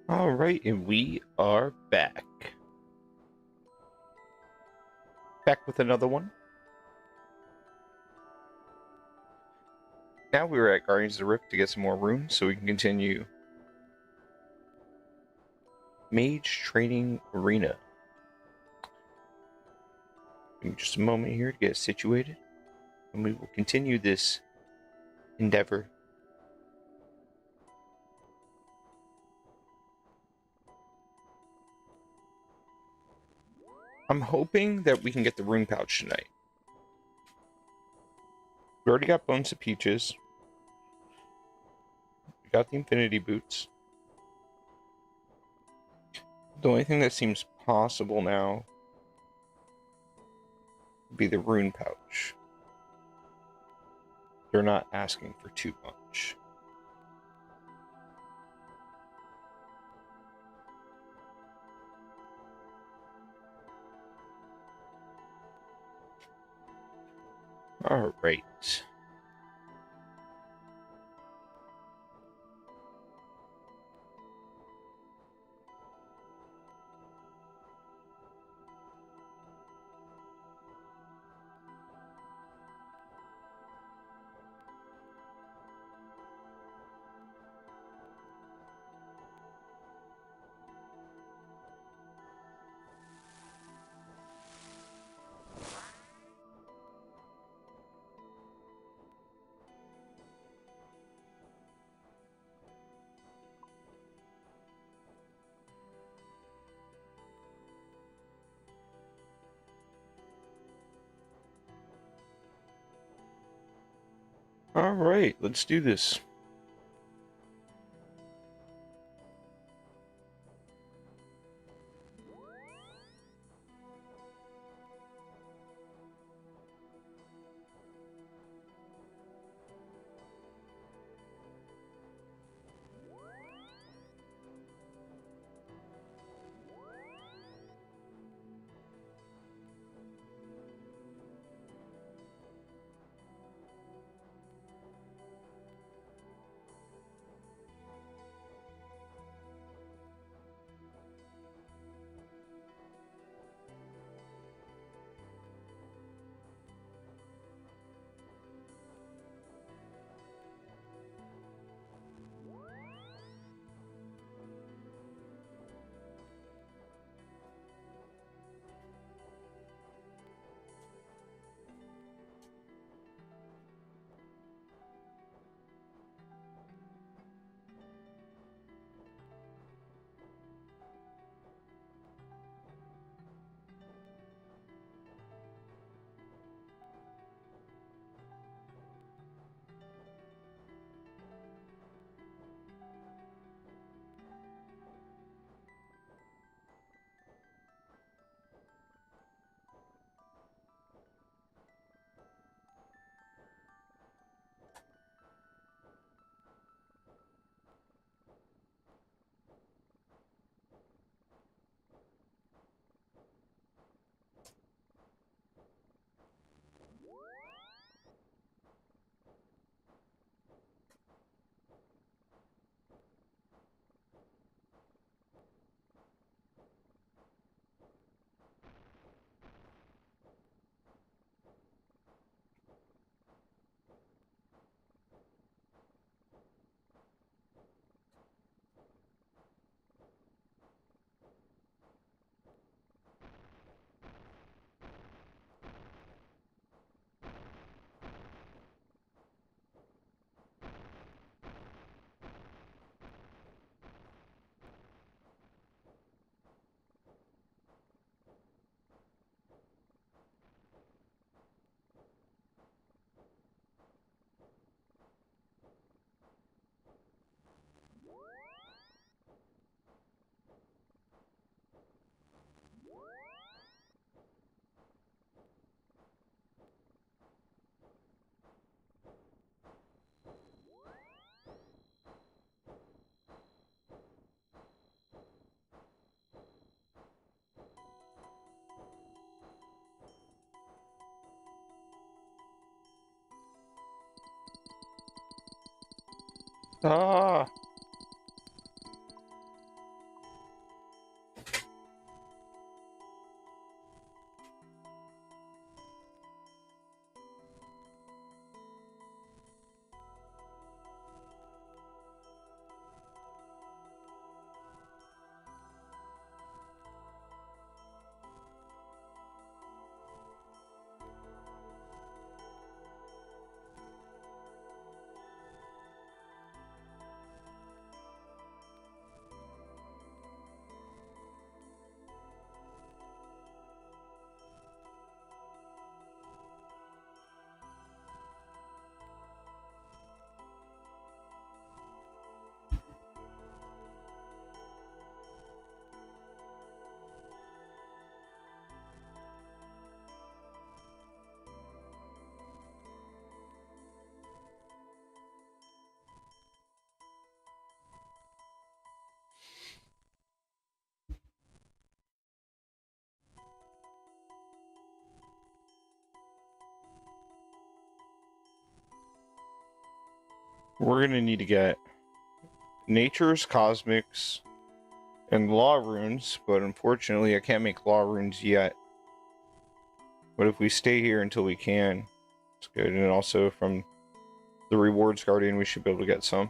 All right, and we are back. Back with another one. Now we're at Guardians of the Rift to get some more runes so we can continue Mage Training Arena. Give me just a moment here to get situated, and we will continue this endeavor. I'm hoping that we can get the rune pouch tonight. We already got Bones of Peaches. We got the Infinity Boots. The only thing that seems possible now would be the rune pouch. They're not asking for too much. All right. All right, let's do this. Ah! We're gonna need to get Nature's Cosmics and Law Runes, but unfortunately I can't make Law Runes yet. But if we stay here until we can, it's good. And also from the Rewards Guardian, we should be able to get some.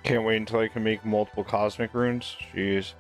Can't wait until I can make multiple cosmic runes. Jeez.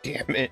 Damn it.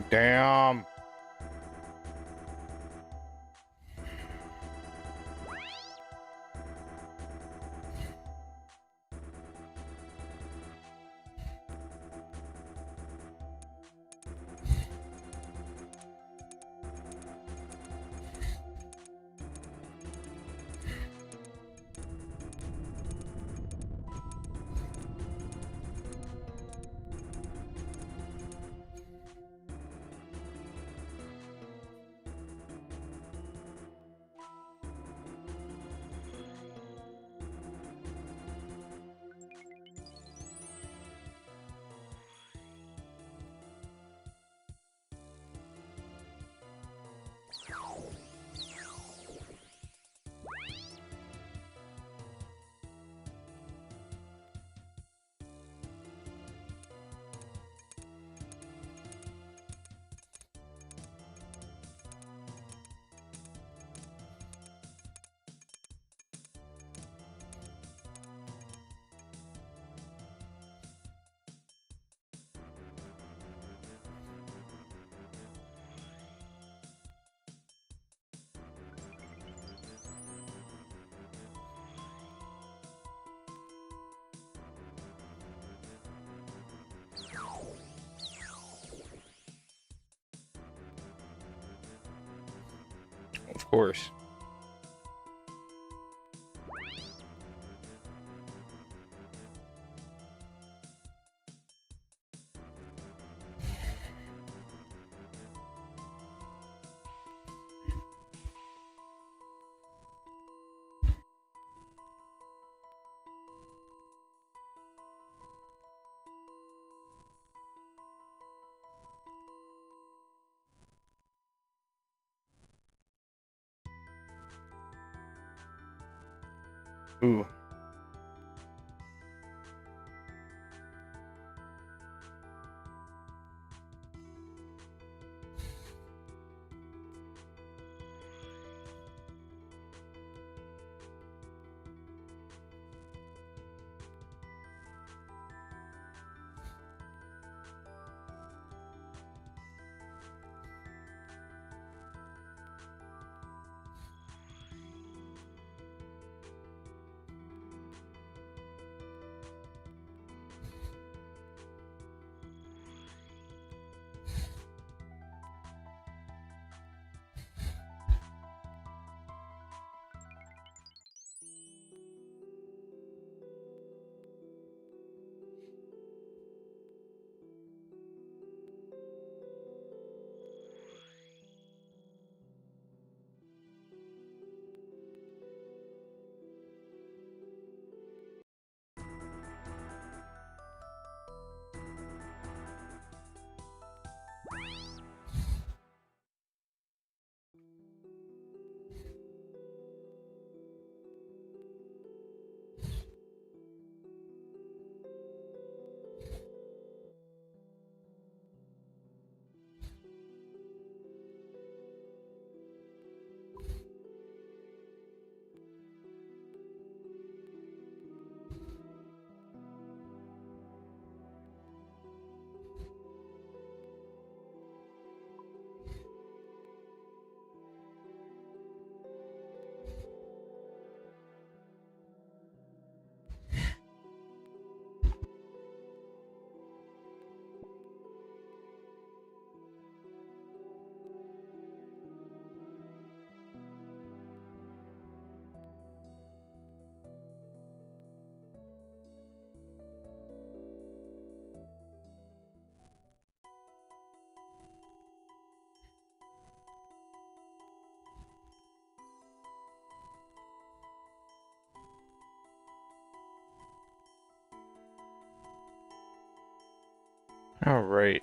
Damn. Of course. Ooh. All right.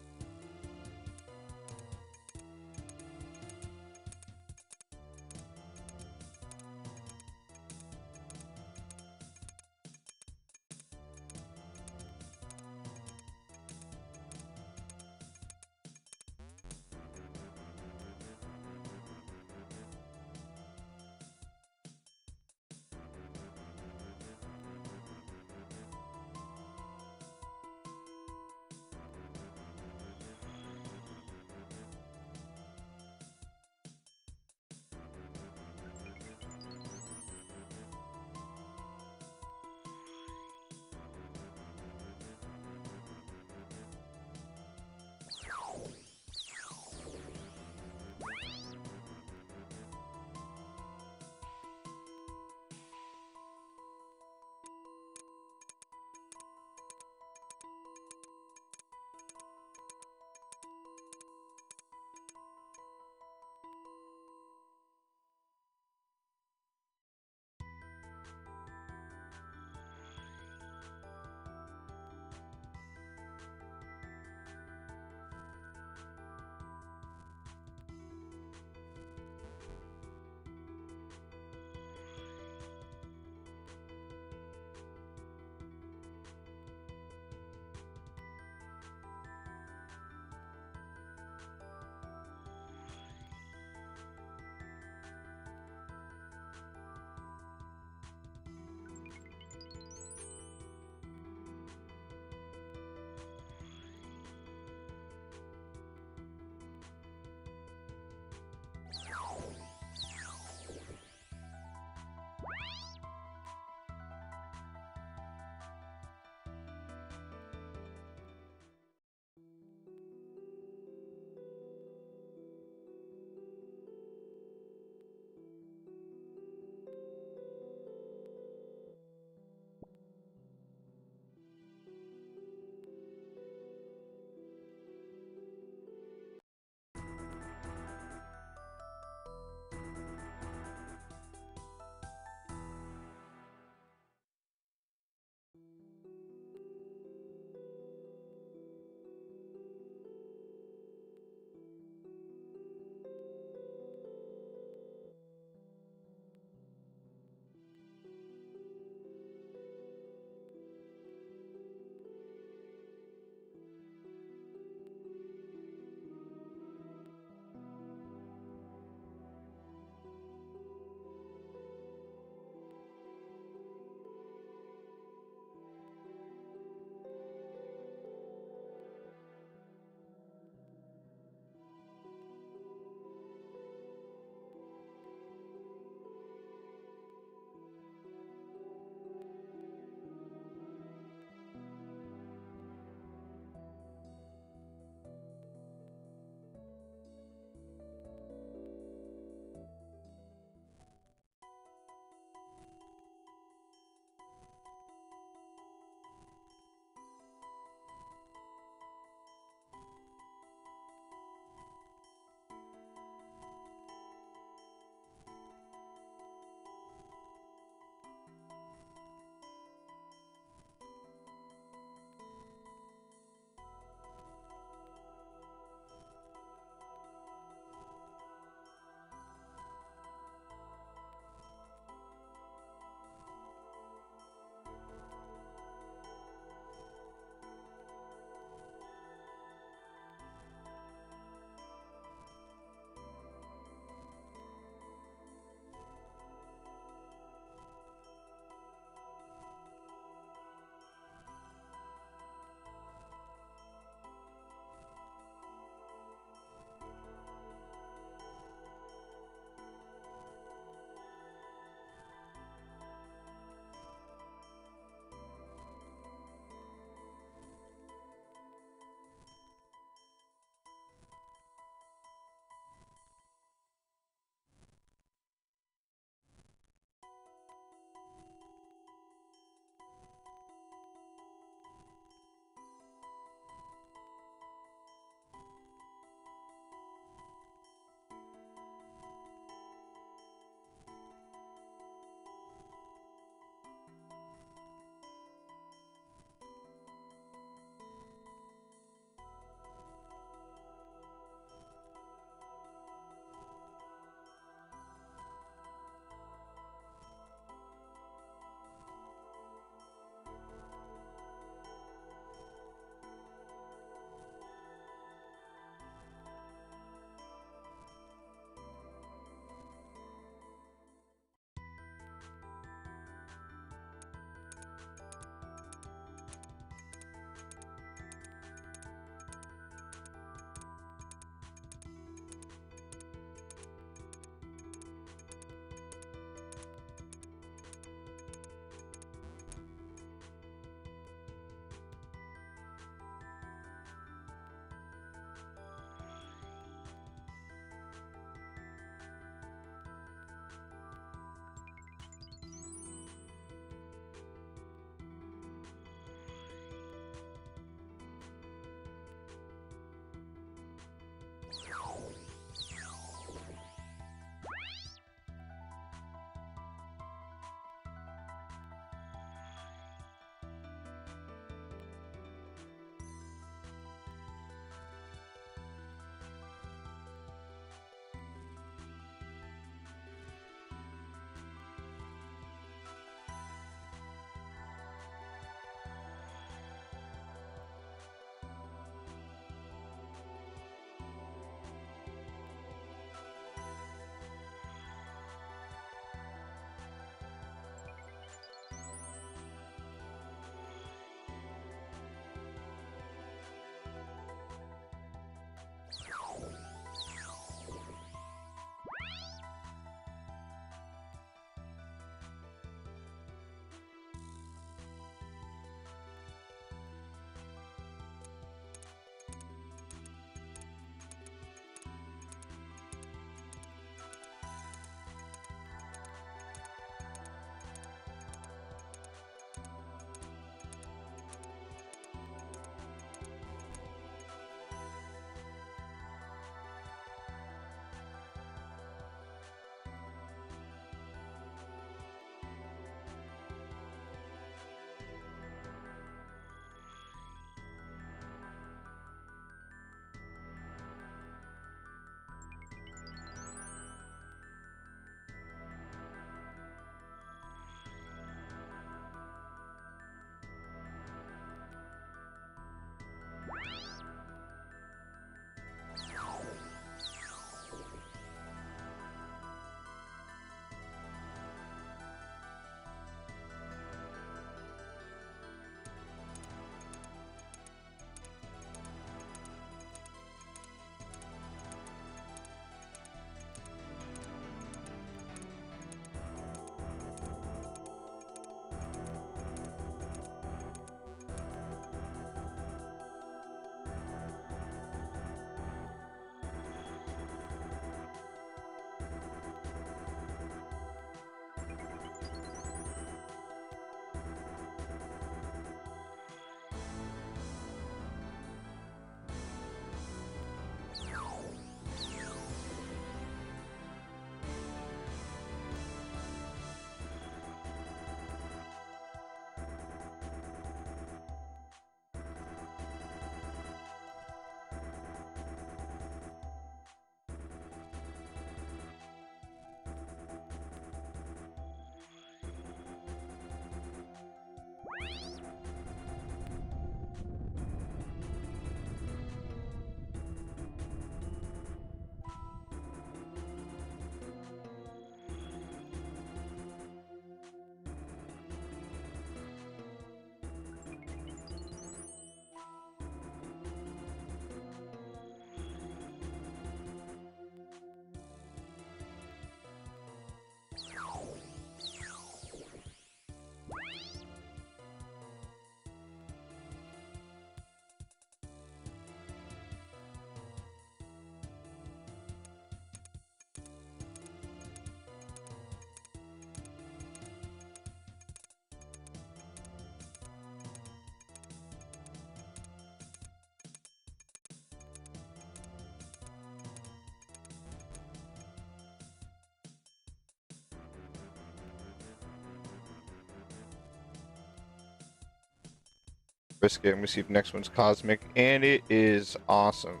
Risk it. I'm gonna see if next one's cosmic, and it is awesome.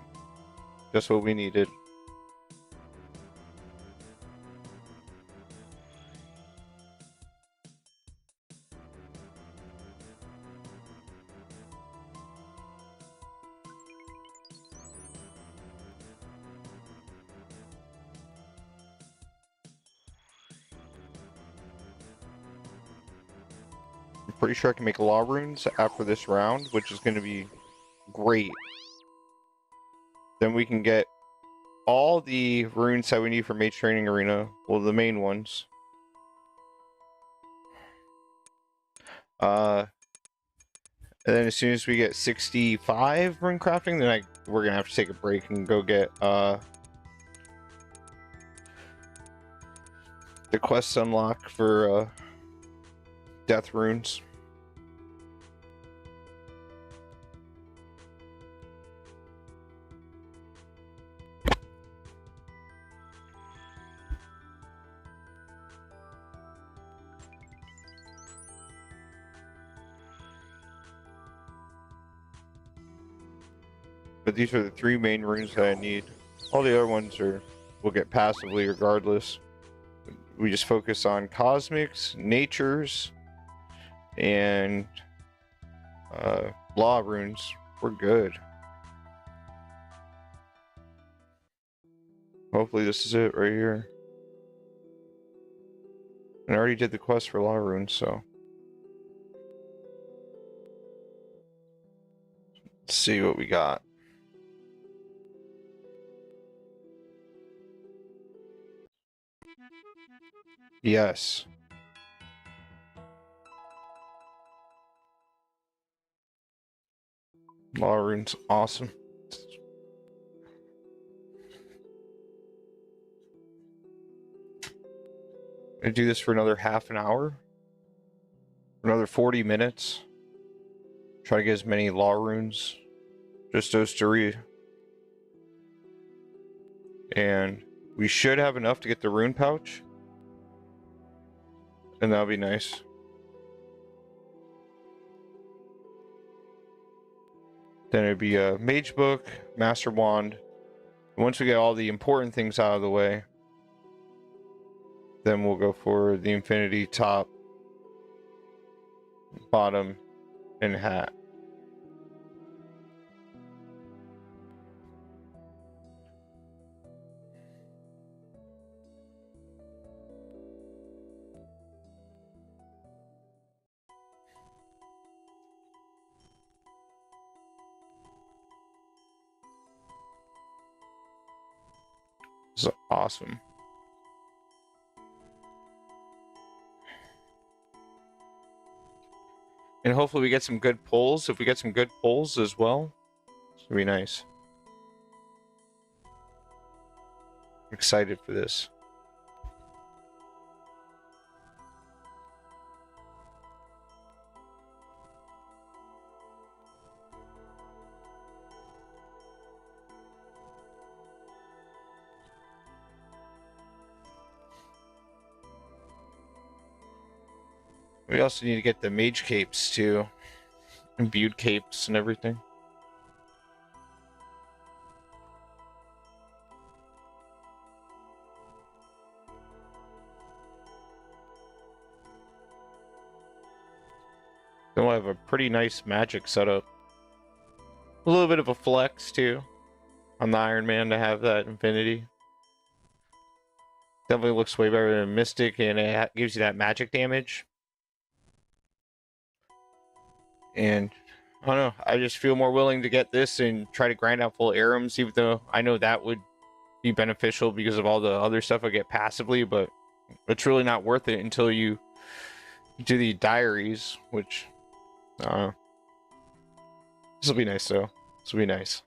Just what we needed. I'm pretty sure I can make law runes after this round, which is gonna be great. Then we can get all the runes that we need for Mage Training Arena. Well, the main ones. And then as soon as we get 65 rune crafting, then we're gonna have to take a break and go get the quest unlock for death runes. But these are the 3 main runes that I need. All the other ones will get passively regardless. We just focus on cosmics, natures, and law runes. We're good. Hopefully this is it right here. And I already did the quest for law runes, so let's see what we got. Yes. Law runes, awesome. I do this for another half an hour, another 40 minutes. Try to get as many law runes, just those 3. And we should have enough to get the rune pouch. And that'll be nice. Then it'd be a mage book, master wand. Once we get all the important things out of the way, then we'll go for the infinity top, bottom, and hat. This is awesome. And hopefully we get some good pulls. If we get some good pulls as well, it's gonna be nice. I'm excited for this. We also need to get the mage capes too. Imbued capes and everything. Then we'll have a pretty nice magic setup. A little bit of a flex too on the Iron Man to have that infinity. Definitely looks way better than Mystic, and it gives you that magic damage. And I don't know, I just feel more willing to get this and try to grind out full Arums, even though I know that would be beneficial because of all the other stuff I get passively, but it's really not worth it until you do the diaries, which I don't know. This will be nice though. This will be nice.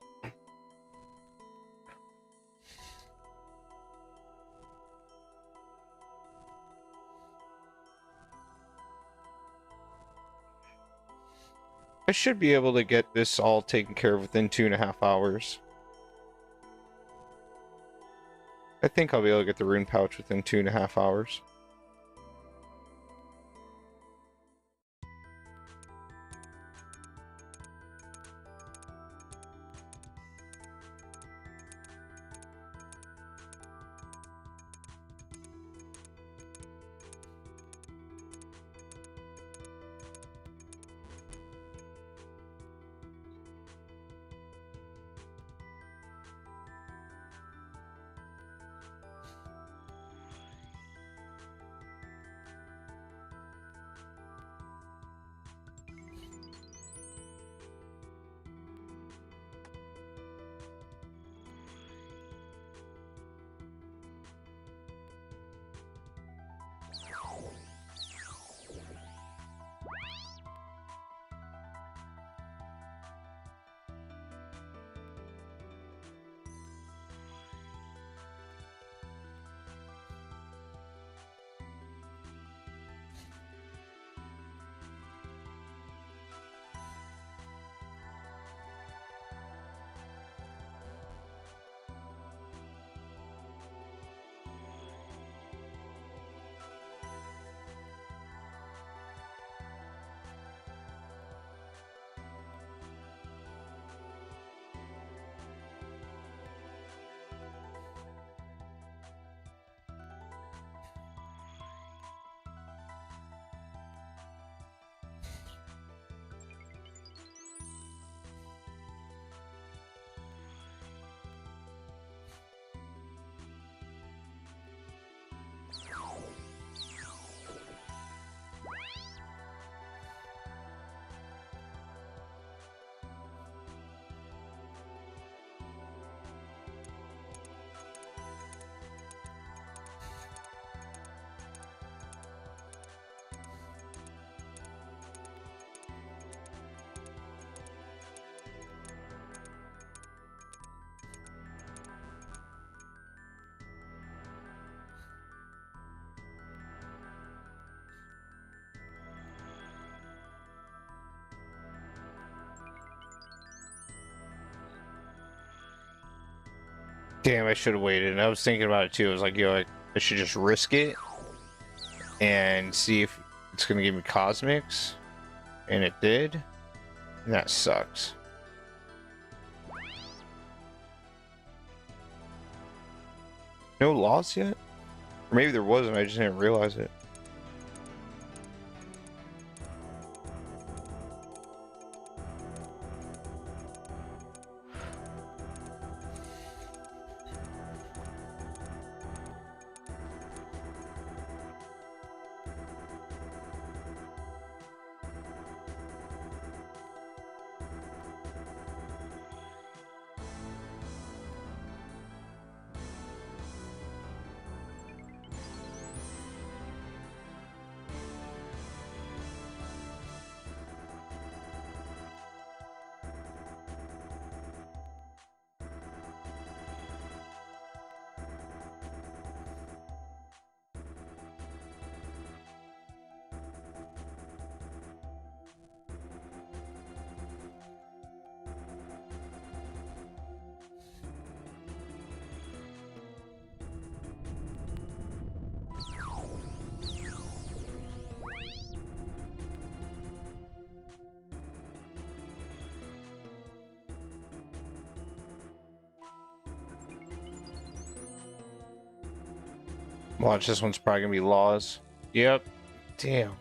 I should be able to get this all taken care of within 2.5 hours. I think I'll be able to get the rune pouch within 2.5 hours. Damn, I should have waited. I was thinking about it too. I was like, yo, I should just risk it and see if it's gonna give me cosmics. And it did. And that sucks. No loss yet? Or maybe there wasn't, I just didn't realize it. Watch, this one's probably gonna be laws. Yep. Damn.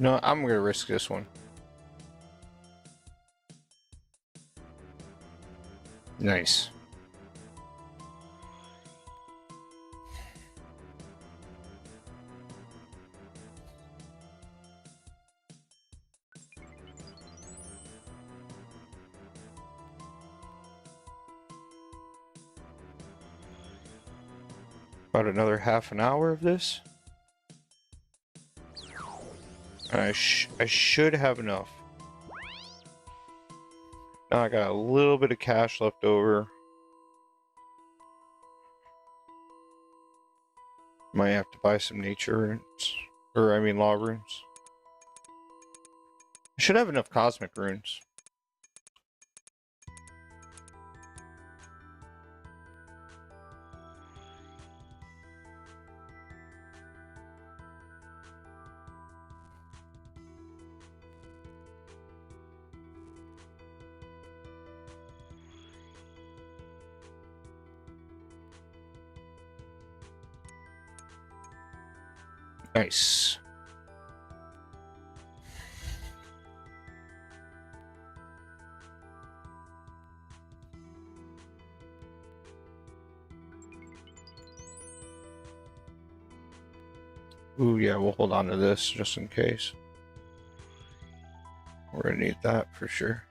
No, I'm gonna risk this one. Nice. About another half an hour of this. I should have enough. Now I got a little bit of cash left over. Might have to buy some nature runes. Or, I mean, law runes. I should have enough cosmic runes. Nice. Ooh, yeah, we'll hold on to this just in case. We're gonna need that for sure.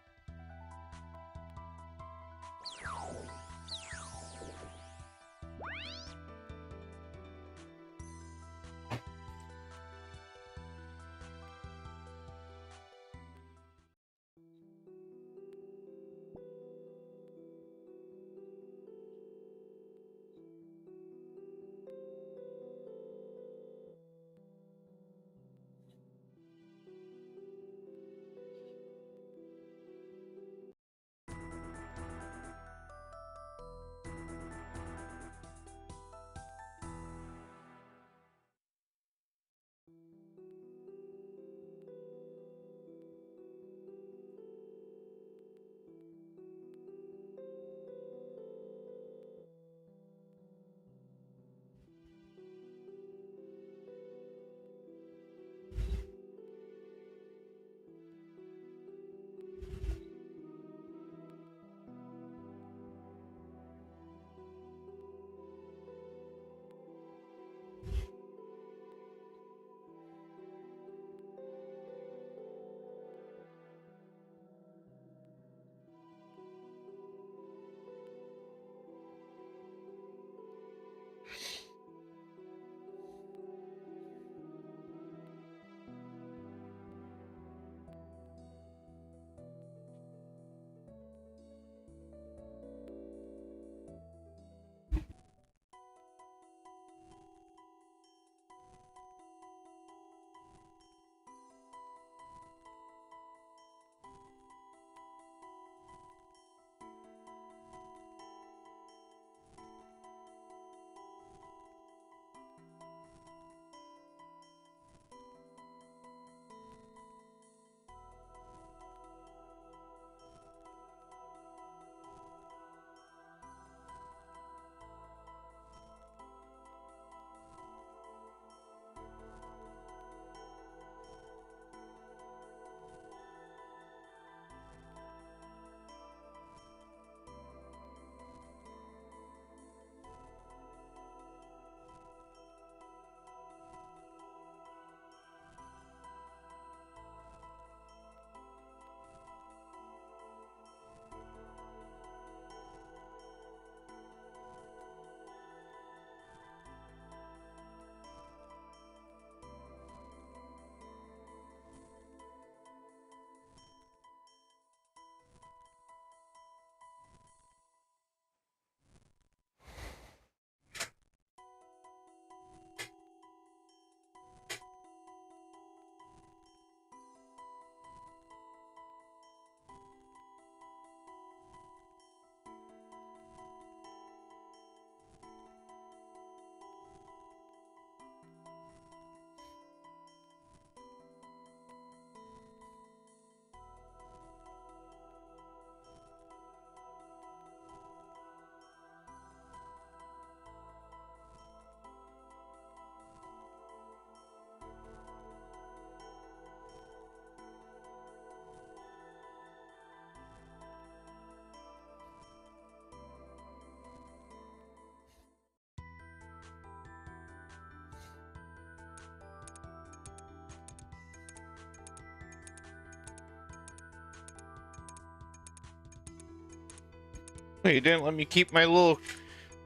Wait, you didn't let me keep my little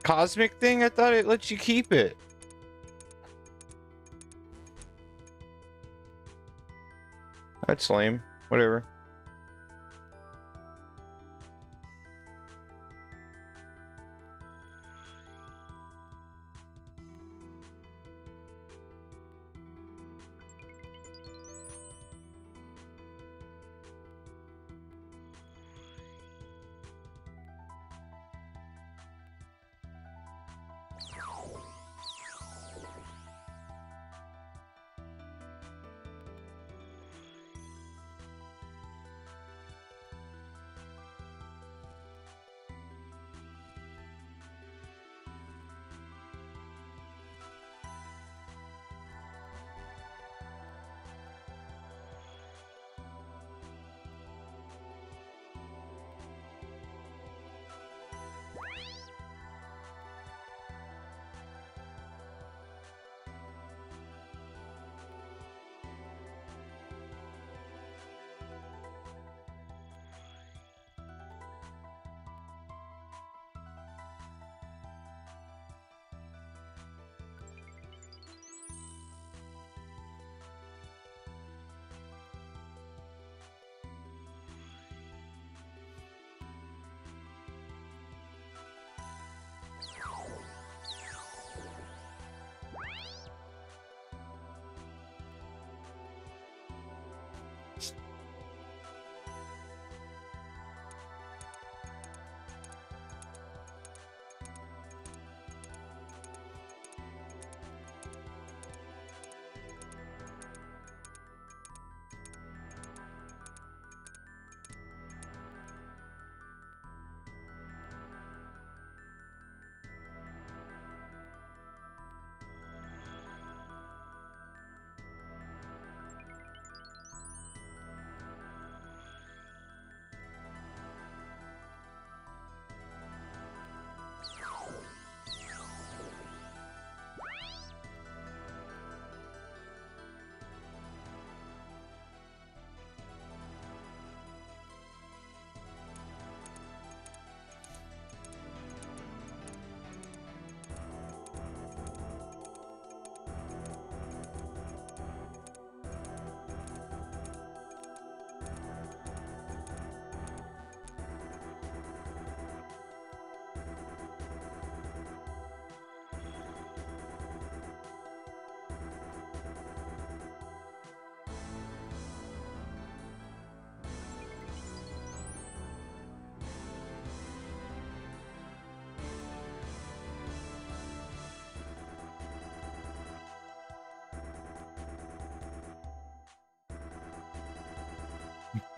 cosmic thing? I thought it let you keep it. That's lame. Whatever.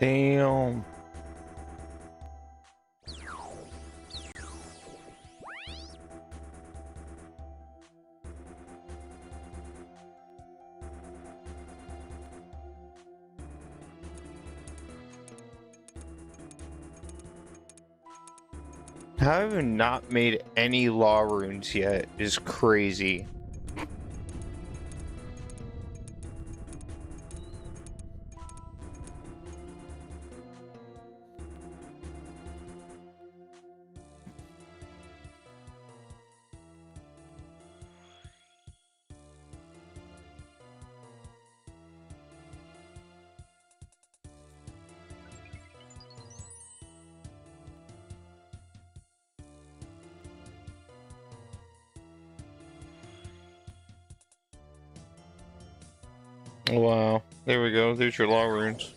Damn. How have I not made any law runes yet is crazy. Wow. There we go. There's your law runes.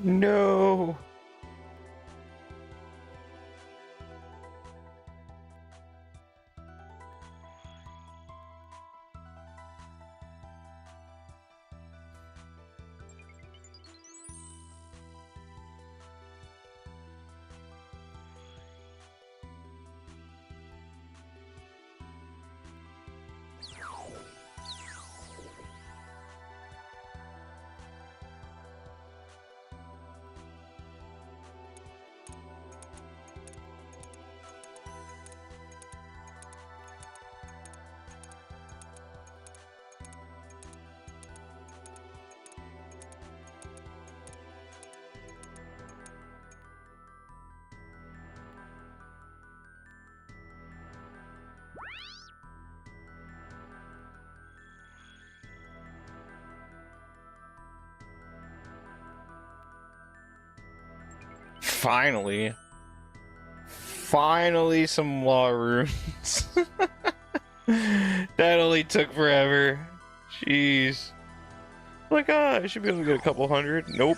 No. Finally. Finally some law runes. That only took forever. Jeez. Oh my god, I should be able to get a couple hundred. Nope.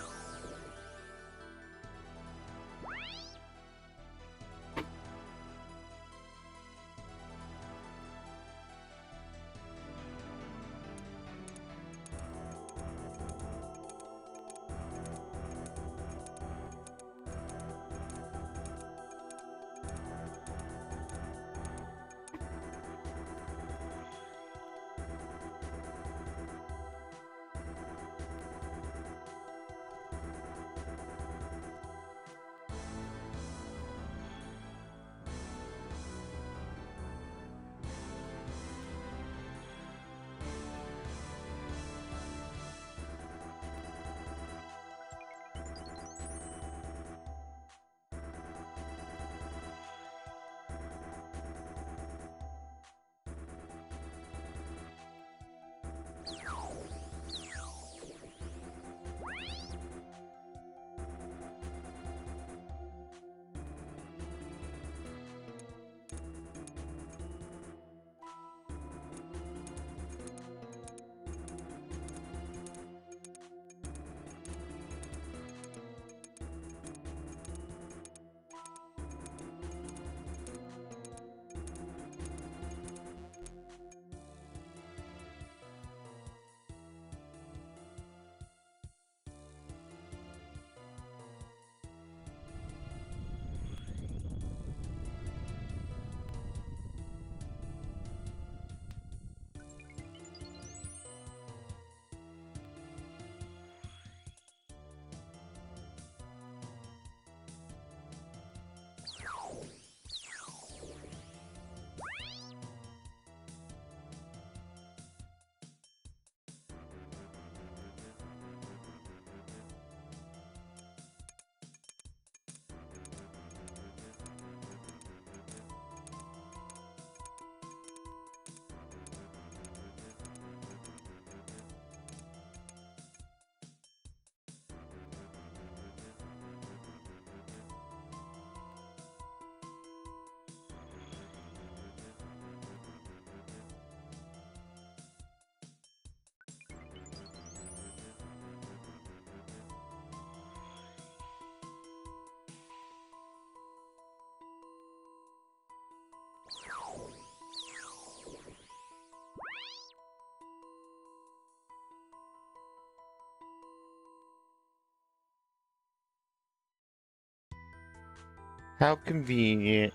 How convenient.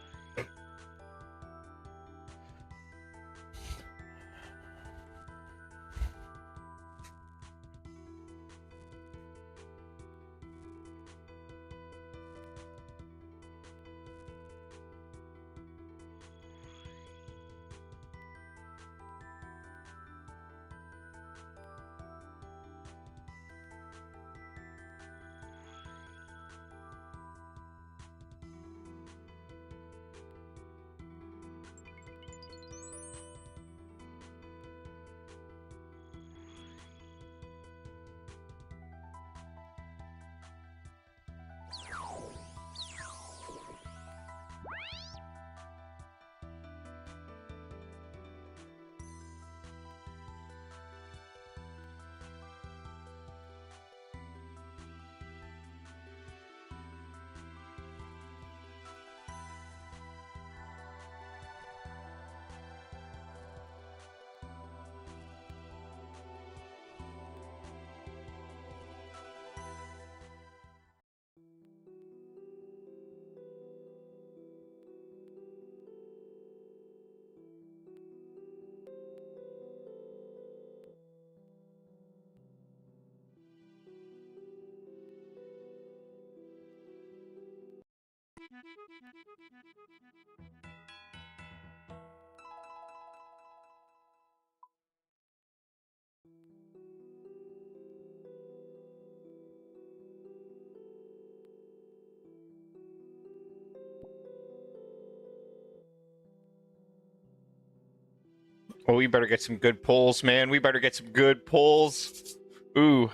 Oh, we better get some good pulls, man. We better get some good pulls. Ooh.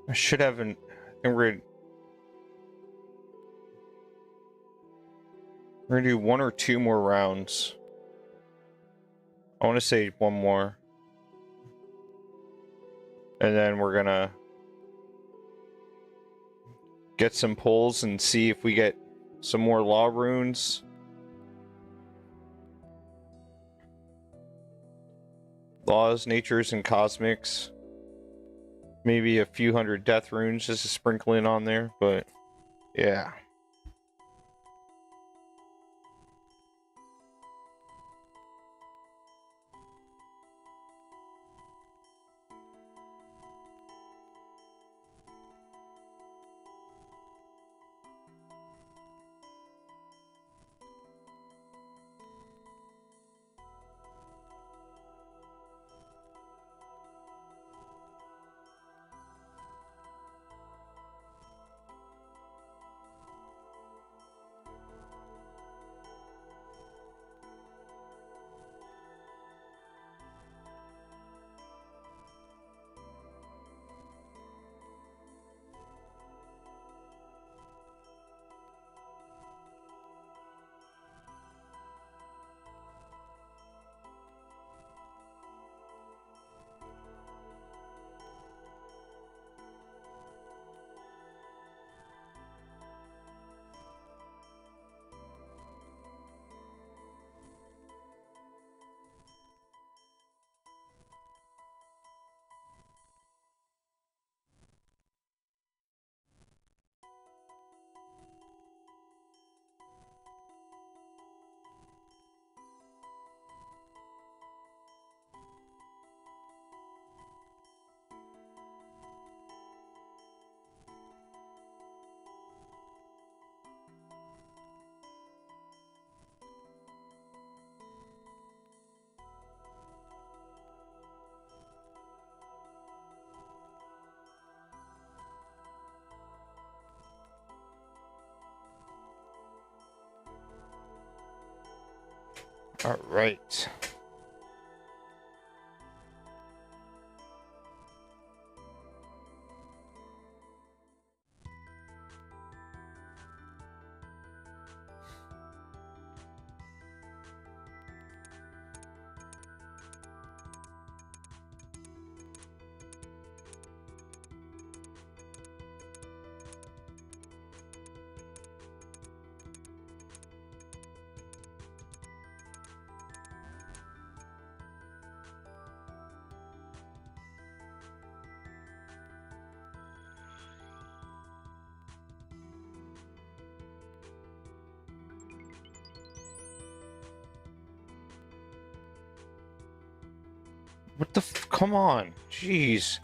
I should have an... I think we're gonna do 1 or 2 more rounds. I want to say 1 more. And then we're gonna get some pulls and see if we get some more law runes. Laws, natures, and cosmics. Maybe a few hundred death runes just to sprinkle in on there, but yeah. All right. What the come on. Jeez.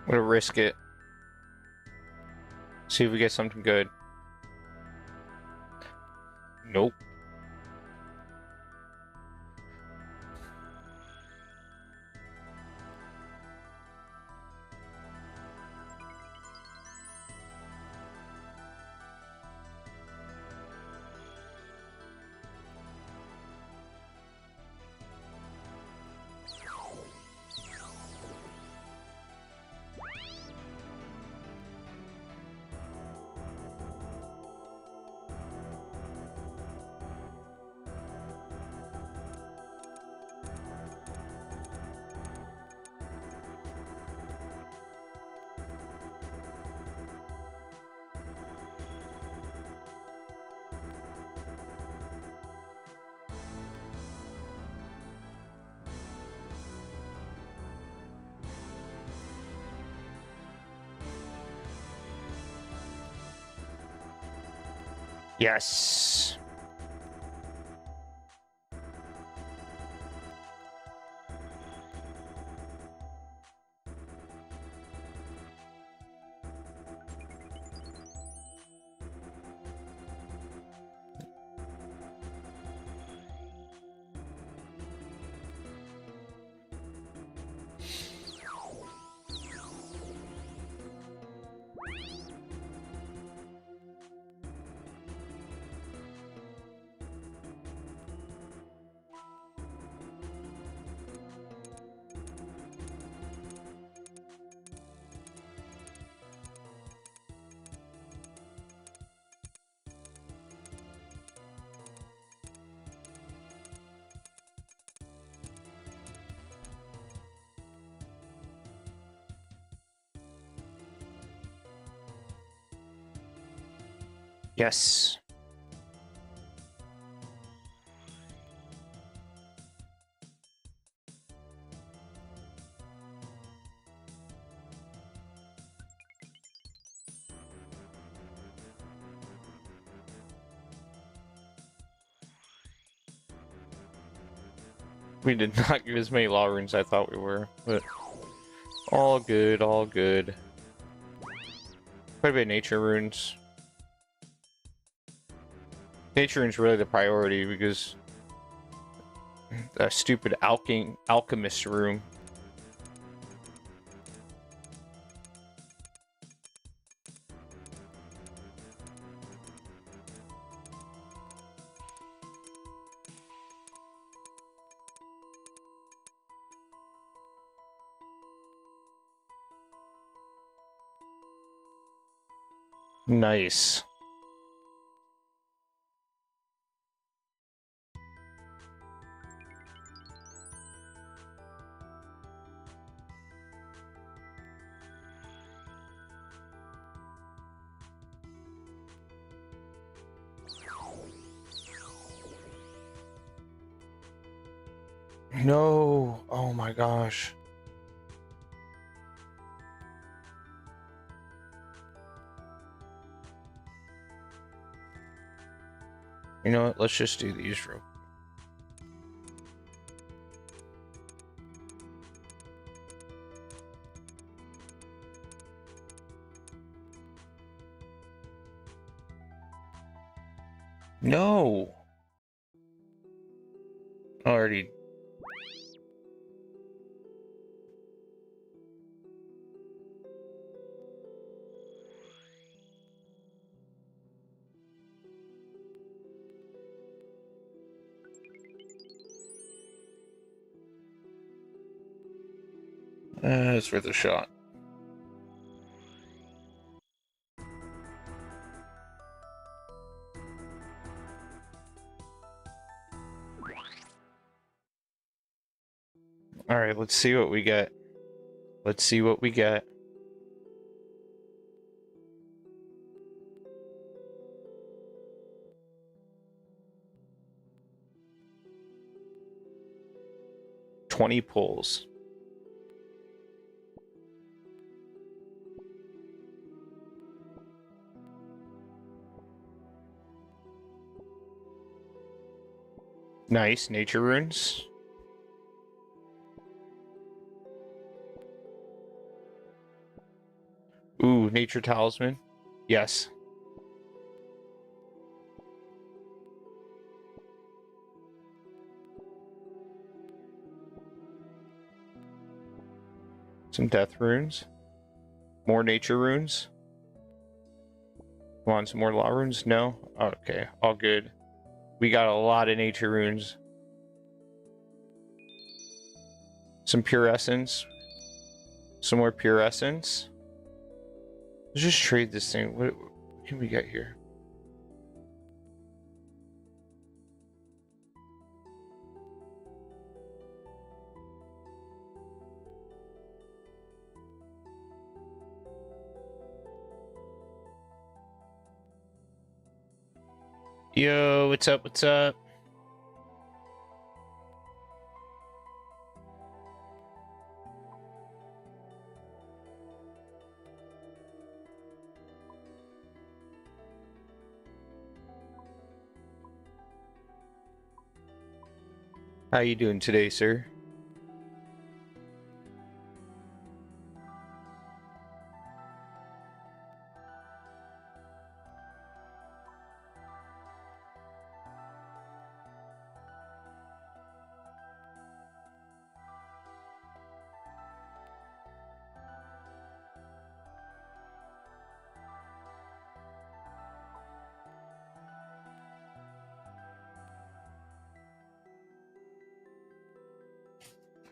I'm gonna risk it. See if we get something good. Nope. Yes. Yes. We did not get as many law runes as I thought we were, but all good, all good. Quite a bit of nature runes. Nature runes really the priority because that stupid alchemist room. Nice. No. Oh my gosh. You know what? Let's just do these real. No. Already. It's worth a shot. All right, let's see what we get. Let's see what we get. $20 pulls. Nice nature runes. Ooh, nature talisman. Yes. Some death runes. More nature runes. Want some more law runes? No? Okay, all good. We got a lot of nature runes. Some pure essence. Some more pure essence. Let's just trade this thing. What can we get here? Yo, what's up? What's up? How you doing today, sir?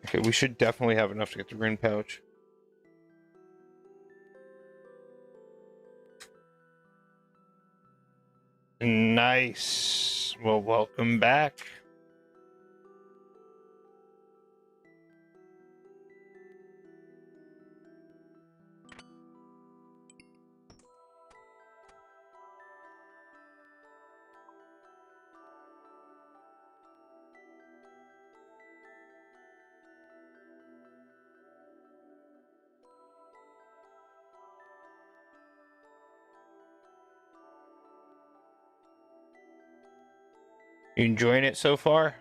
Okay, we should definitely have enough to get the rune pouch. Nice. Well, welcome back. You enjoying it so far?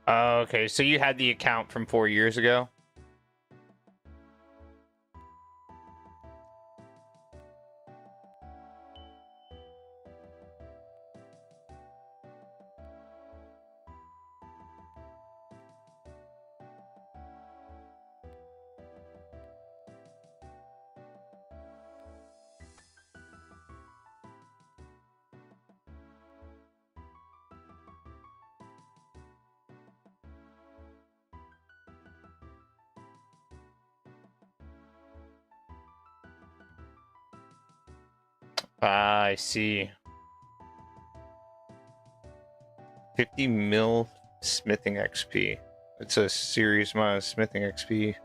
Okay, so you had the account from 4 years ago? I see. 50 mil smithing XP. It's a serious amount of smithing XP.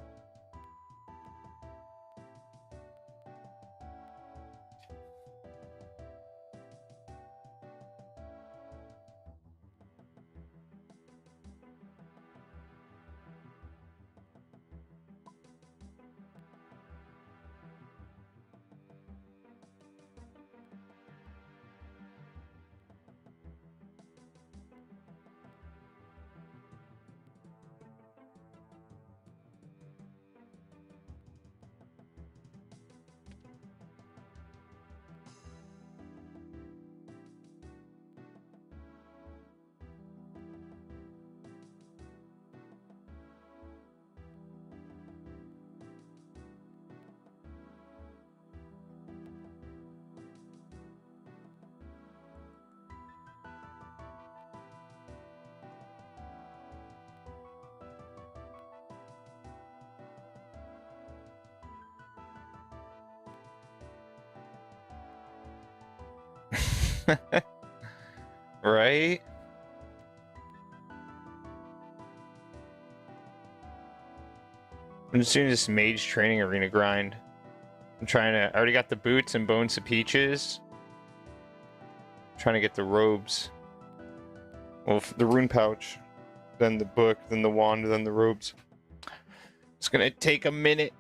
Right? I'm just doing this mage training arena grind. I already got the boots and bones of peaches. Trying to get the robes. Well, the rune pouch, then the book, then the wand, then the robes. It's gonna take a minute.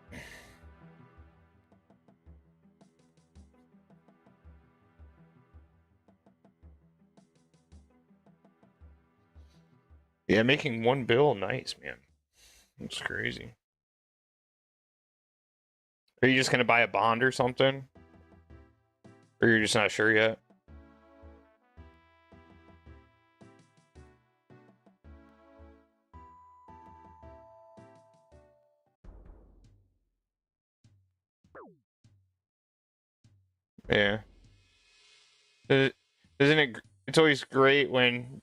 Yeah, making one bill, nice, man. That's crazy. Are you just gonna buy a bond or something? Or you're just not sure yet? Yeah. Isn't it? It's always great when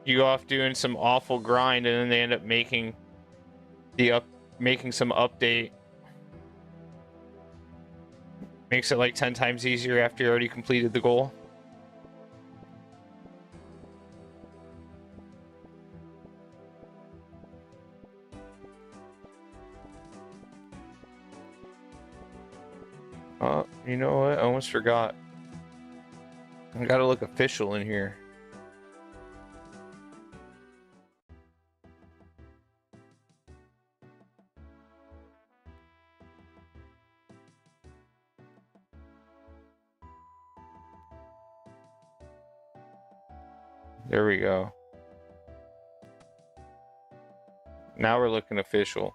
you go off doing some awful grind and then they end up making some update. Makes it like 10 times easier after you already completed the goal. Oh, you know what? I almost forgot. I gotta look official in here. There we go. Now we're looking official.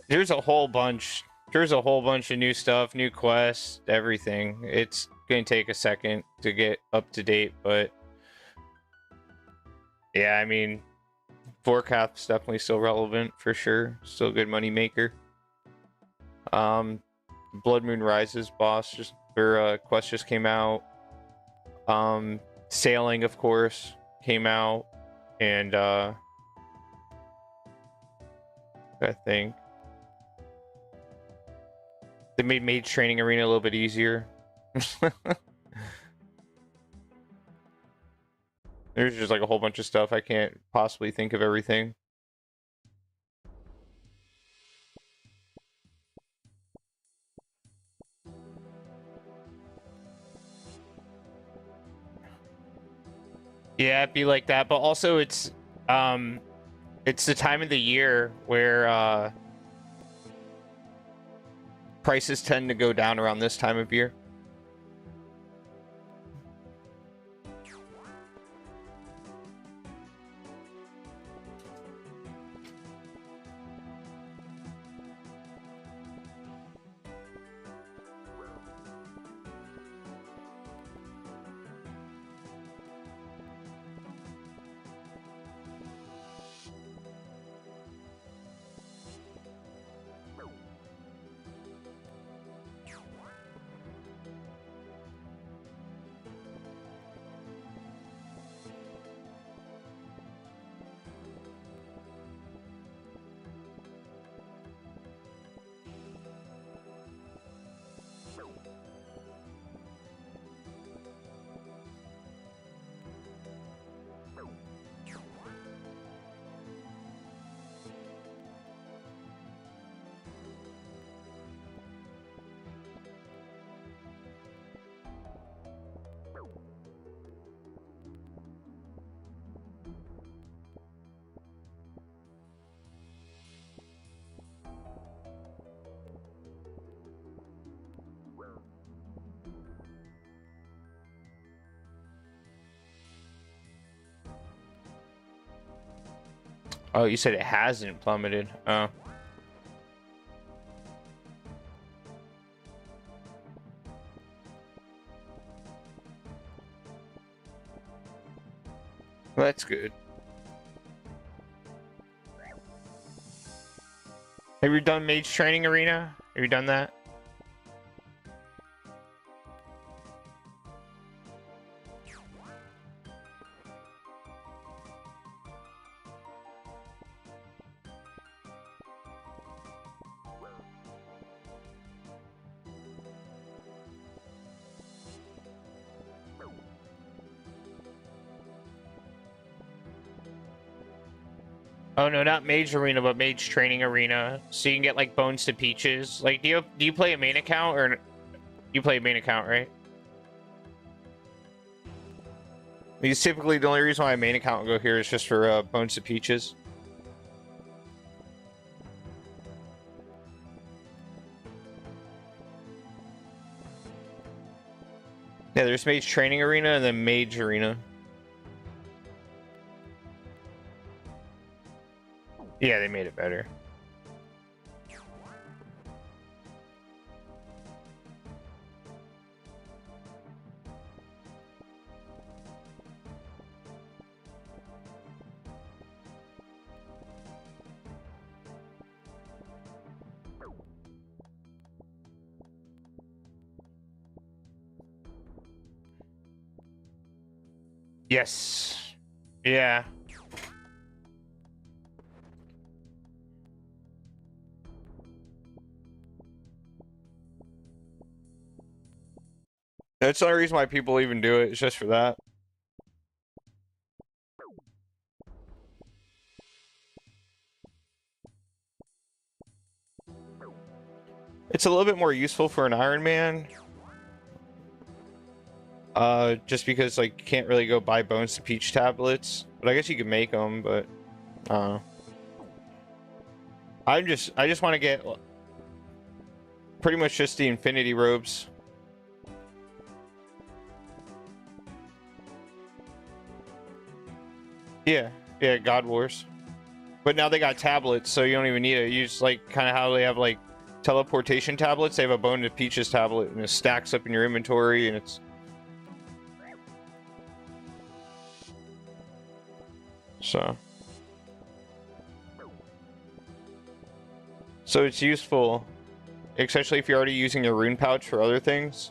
There's a whole bunch. There's a whole bunch of new stuff, new quests, everything. It's gonna take a second to get up to date, but yeah, I mean, Forecast's definitely still relevant for sure. Still a good money maker. Blood Moon Rises boss just or quest just came out. Sailing, of course, came out, and I think they made Mage Training Arena a little bit easier. There's just like a whole bunch of stuff. I can't possibly think of everything. Yeah, it'd be like that, but also it's the time of the year where prices tend to go down around this time of year. Oh, you said it hasn't plummeted. Oh. Well, that's good. Have you done Mage Training Arena? Have you done that? Oh no, not Mage Arena, but Mage Training Arena. So you can get like bones to peaches. Like, do you play a main account or you play a main account, right? Because typically the only reason why a main account will go here is just for bones to peaches. Yeah, there's Mage Training Arena and then Mage Arena. Yeah, they made it better. Yes. Yeah. That's the only reason why people even do it. It's just for that. It's a little bit more useful for an Ironman. Just because like you can't really go buy bones to peach tablets, but I guess you can make them. But I just want to get pretty much just the infinity robes. Yeah, yeah, God Wars. But now they got tablets, so you don't even need it. You just like kind of how they have like teleportation tablets. They have a bone to peaches tablet, and it stacks up in your inventory, and it's so it's useful, especially if you're already using your rune pouch for other things.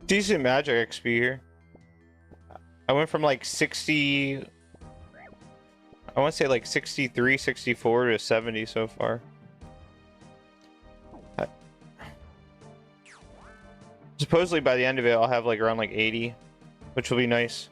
Decent magic XP here. I went from like 60, I want to say like 63, 64 to 70 so far. Supposedly by the end of it, I'll have like around like 80, which will be nice.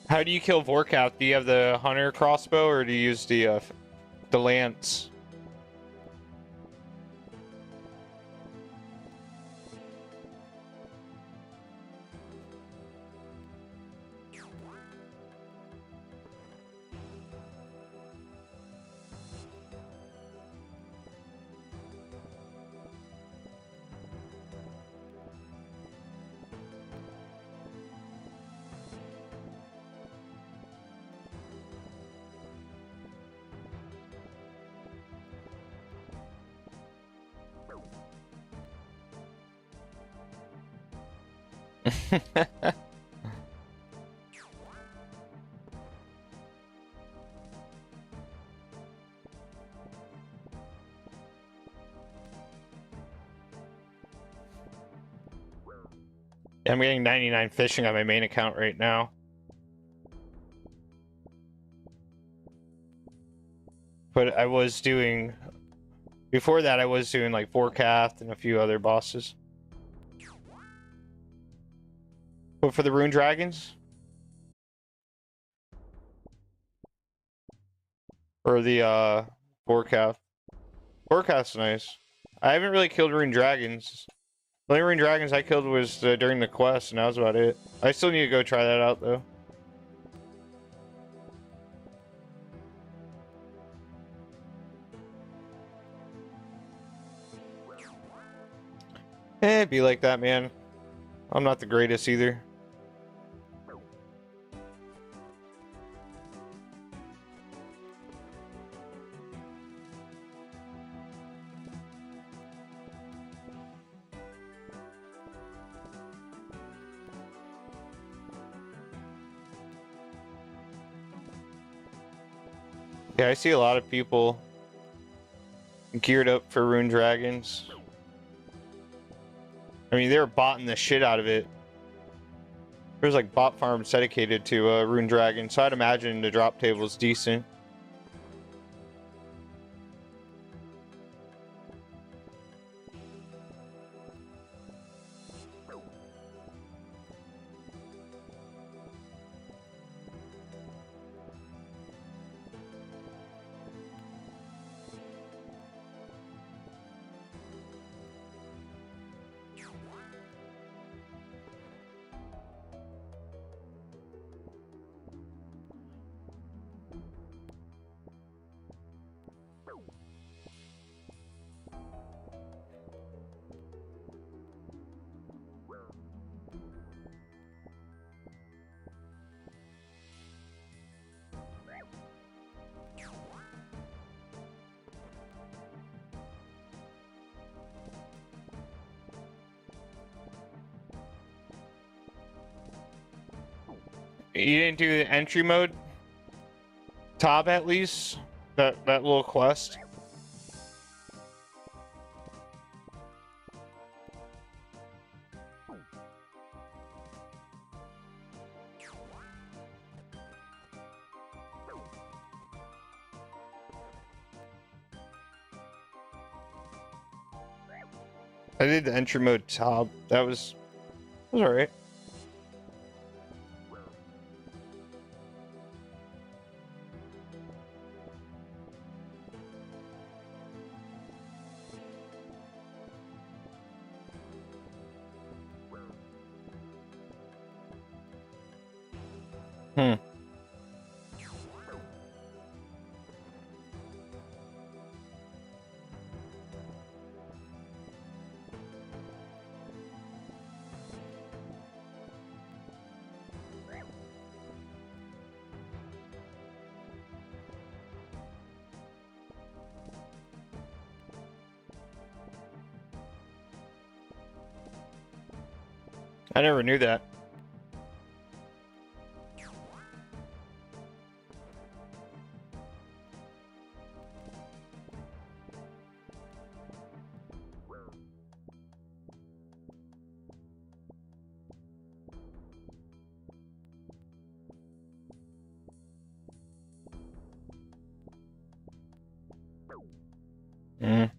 How do you kill Vorkath? Do you have the hunter crossbow or do you use the lance? I'm getting 99 fishing on my main account right now. But I was doing, before that I was doing like Vorkath and a few other bosses. But for the Rune Dragons? Or the Vorkath. Vorkath's nice. I haven't really killed Rune Dragons. The only rune dragons I killed was during the quest, and that was about it. I still need to go try that out, though. It'd be like that, man. I'm not the greatest either. Yeah, I see a lot of people geared up for rune dragons. I mean, they're botting the shit out of it. There's like bot farms dedicated to rune dragon, so I'd imagine the drop table is decent. You didn't do the entry mode tab at least? That little quest? I did the entry mode tab. That was alright. I never knew that. Mm.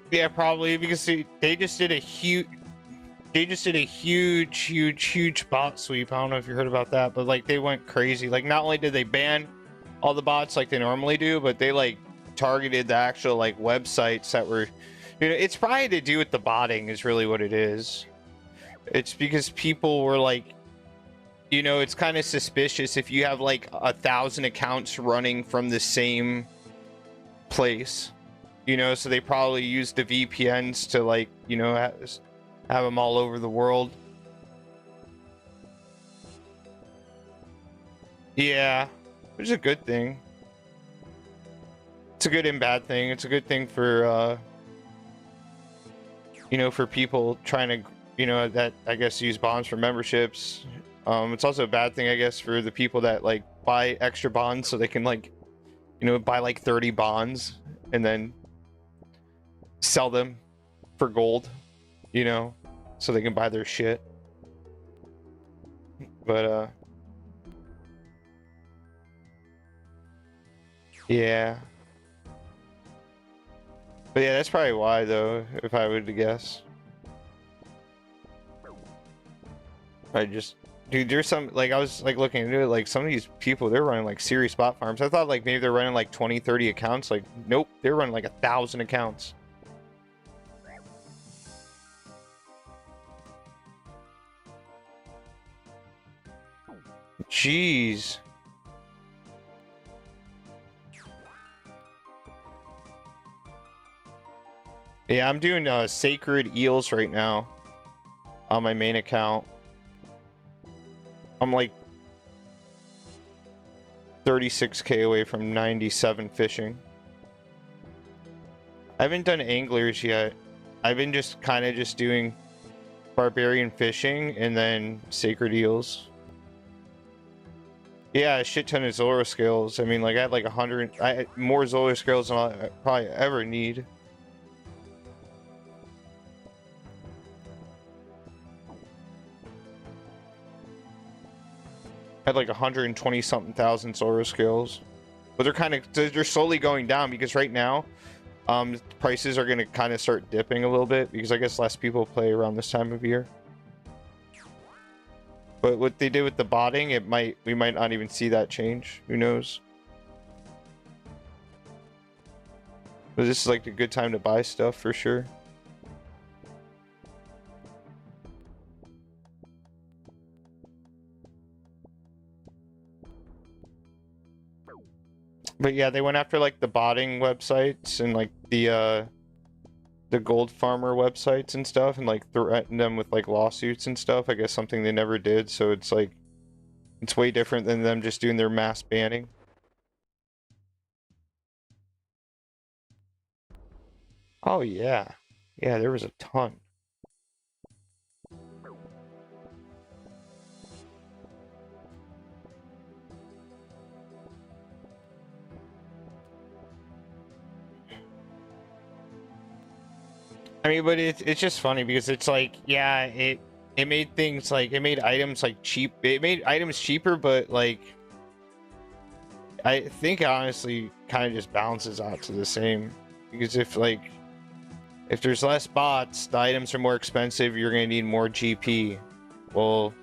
Yeah, probably because they just did a huge huge bot sweep. I don't know if you heard about that, but like they went crazy. Like not only did they ban all the bots like they normally do, but they like targeted the actual like websites that were, you know, it's probably to do with the botting is really what it is. It's because people were like, you know, it's kind of suspicious if you have like 1,000 accounts running from the same place, you know, so they probably used the VPNs to like, you know, have them all over the world. Yeah, which is a good thing. It's a good and bad thing. It's a good thing for you know, for people trying to, you know, that I guess use bombs for memberships. It's also a bad thing, I guess, for the people that like buy extra bonds so they can like, you know, buy like 30 bonds and then sell them for gold, you know, so they can buy their shit. But yeah. But yeah, that's probably why though, if I were to guess. I just, dude, there's some, like, I was like looking into it, like some of these people, they're running like serious bot farms. I thought like maybe they're running like 20, 30 accounts. Like, nope, they're running like 1,000 accounts. Jeez. Yeah, I'm doing sacred eels right now on my main account. I'm like 36k away from 97 fishing. I haven't done anglers yet. I've been just kind of just doing barbarian fishing and then sacred eels. Yeah, a shit ton of Zoro scales. I mean, like I had like 100 more Zoro scales than I probably ever need. Had like 120 something thousand Zoro scales, but they're slowly going down because right now prices are going to kind of start dipping a little bit because I guess less people play around this time of year. But what they did with the botting, we might not even see that change. Who knows? But this is like a good time to buy stuff for sure. But yeah, they went after like the botting websites and like the gold farmer websites and stuff and like threatened them with like lawsuits and stuff. I guess something they never did, so it's like it's way different than them just doing their mass banning. Oh yeah. Yeah, there was a ton. I mean, but it's just funny because it's like, yeah, it made things like, it made items like cheap. It made items cheaper, but like, I think honestly kind of just balances out to the same. Because if there's less bots, the items are more expensive, you're going to need more GP. Well,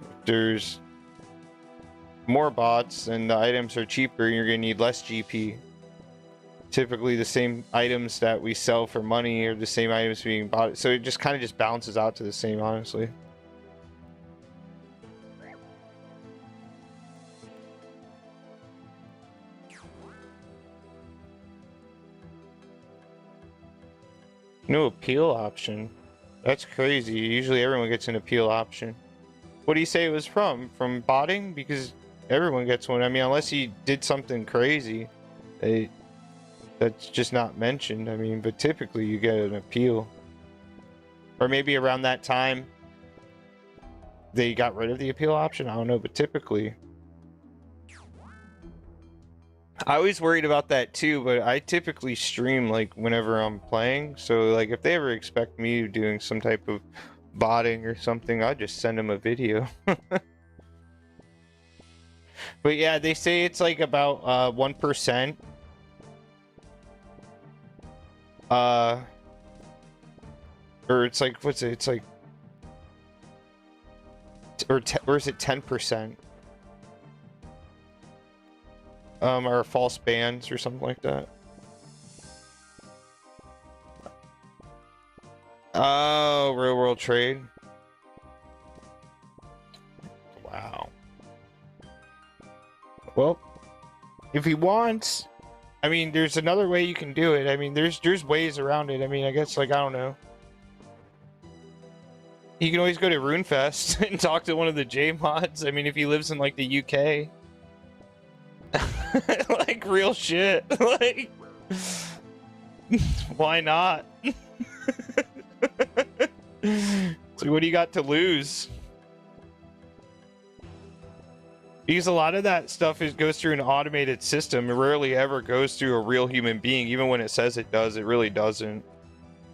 if there's more bots and the items are cheaper, you're going to need less GP. Typically the same items that we sell for money are the same items being bought, so it just kind of just balances out to the same, honestly. No appeal option. That's crazy. Usually everyone gets an appeal option. What do you say it was from? From botting? Because everyone gets one. I mean, unless you did something crazy, that's just not mentioned. I mean, but typically you get an appeal. Or maybe around that time they got rid of the appeal option. I don't know, but typically. I always worried about that too, but I typically stream like whenever I'm playing. So like if they ever expect me doing some type of botting or something, I'll just send them a video. But yeah, they say it's like about 1%. Or it's like, what's it? It's like, or is it 10%? Or false bans or something like that. Oh, real world trade. Wow. Well, if he wants, I mean, there's another way you can do it. I mean, there's ways around it. I mean, I guess like, I don't know. He can always go to RuneFest and talk to one of the J mods. I mean, if he lives in like the UK. Like real shit. Like, why not? So what do you got to lose? Because a lot of that stuff goes through an automated system. It rarely ever goes through a real human being. Even when it says it does, it really doesn't.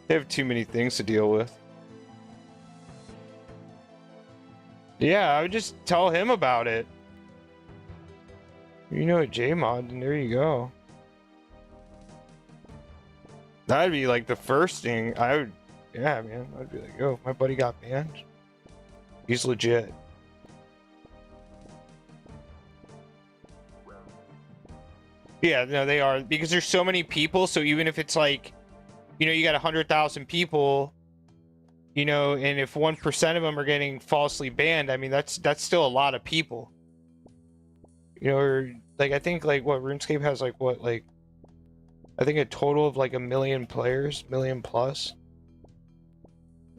They have too many things to deal with. Yeah, I would just tell him about it. You know, JMod, and there you go. That'd be like the first thing I would. Yeah, man, I'd be like, yo, my buddy got banned. He's legit. Yeah, no, they are, because there's so many people. So even if it's like, you know, you got 100,000 people, you know, and if 1% of them are getting falsely banned, I mean, that's still a lot of people. You know, or like, I think like what RuneScape has, like what, like, I think a total of like 1 million players, million plus,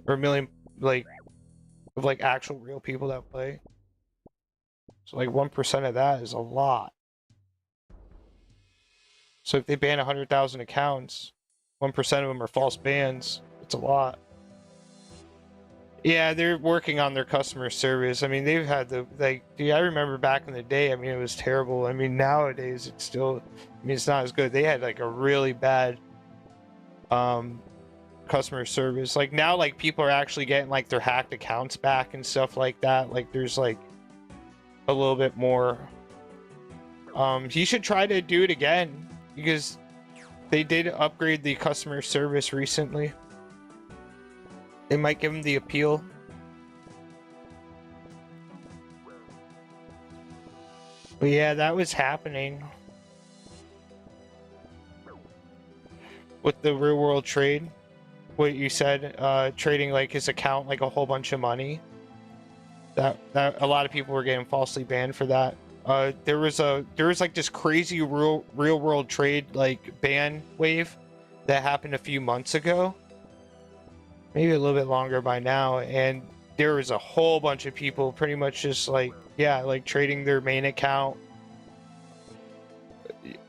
or 1 million, like, of like actual real people that play. So like 1% of that is a lot. So if they ban 100,000 accounts, 1% of them are false bans. It's a lot. Yeah, they're working on their customer service. I mean, they've had the, like, dude, I remember back in the day, I mean, it was terrible. I mean, nowadays it's still, I mean, it's not as good. They had like a really bad customer service. Like now, like people are actually getting like their hacked accounts back and stuff like that. Like there's like a little bit more. He should try to do it again, because they did upgrade the customer service recently. They might give him the appeal. But yeah, that was happening with the real world trade. What you said, trading like his account like a whole bunch of money. That a lot of people were getting falsely banned for that. There was like this crazy real world trade like ban wave that happened a few months ago, maybe a little bit longer by now, and there was a whole bunch of people pretty much just like, yeah, like trading their main account,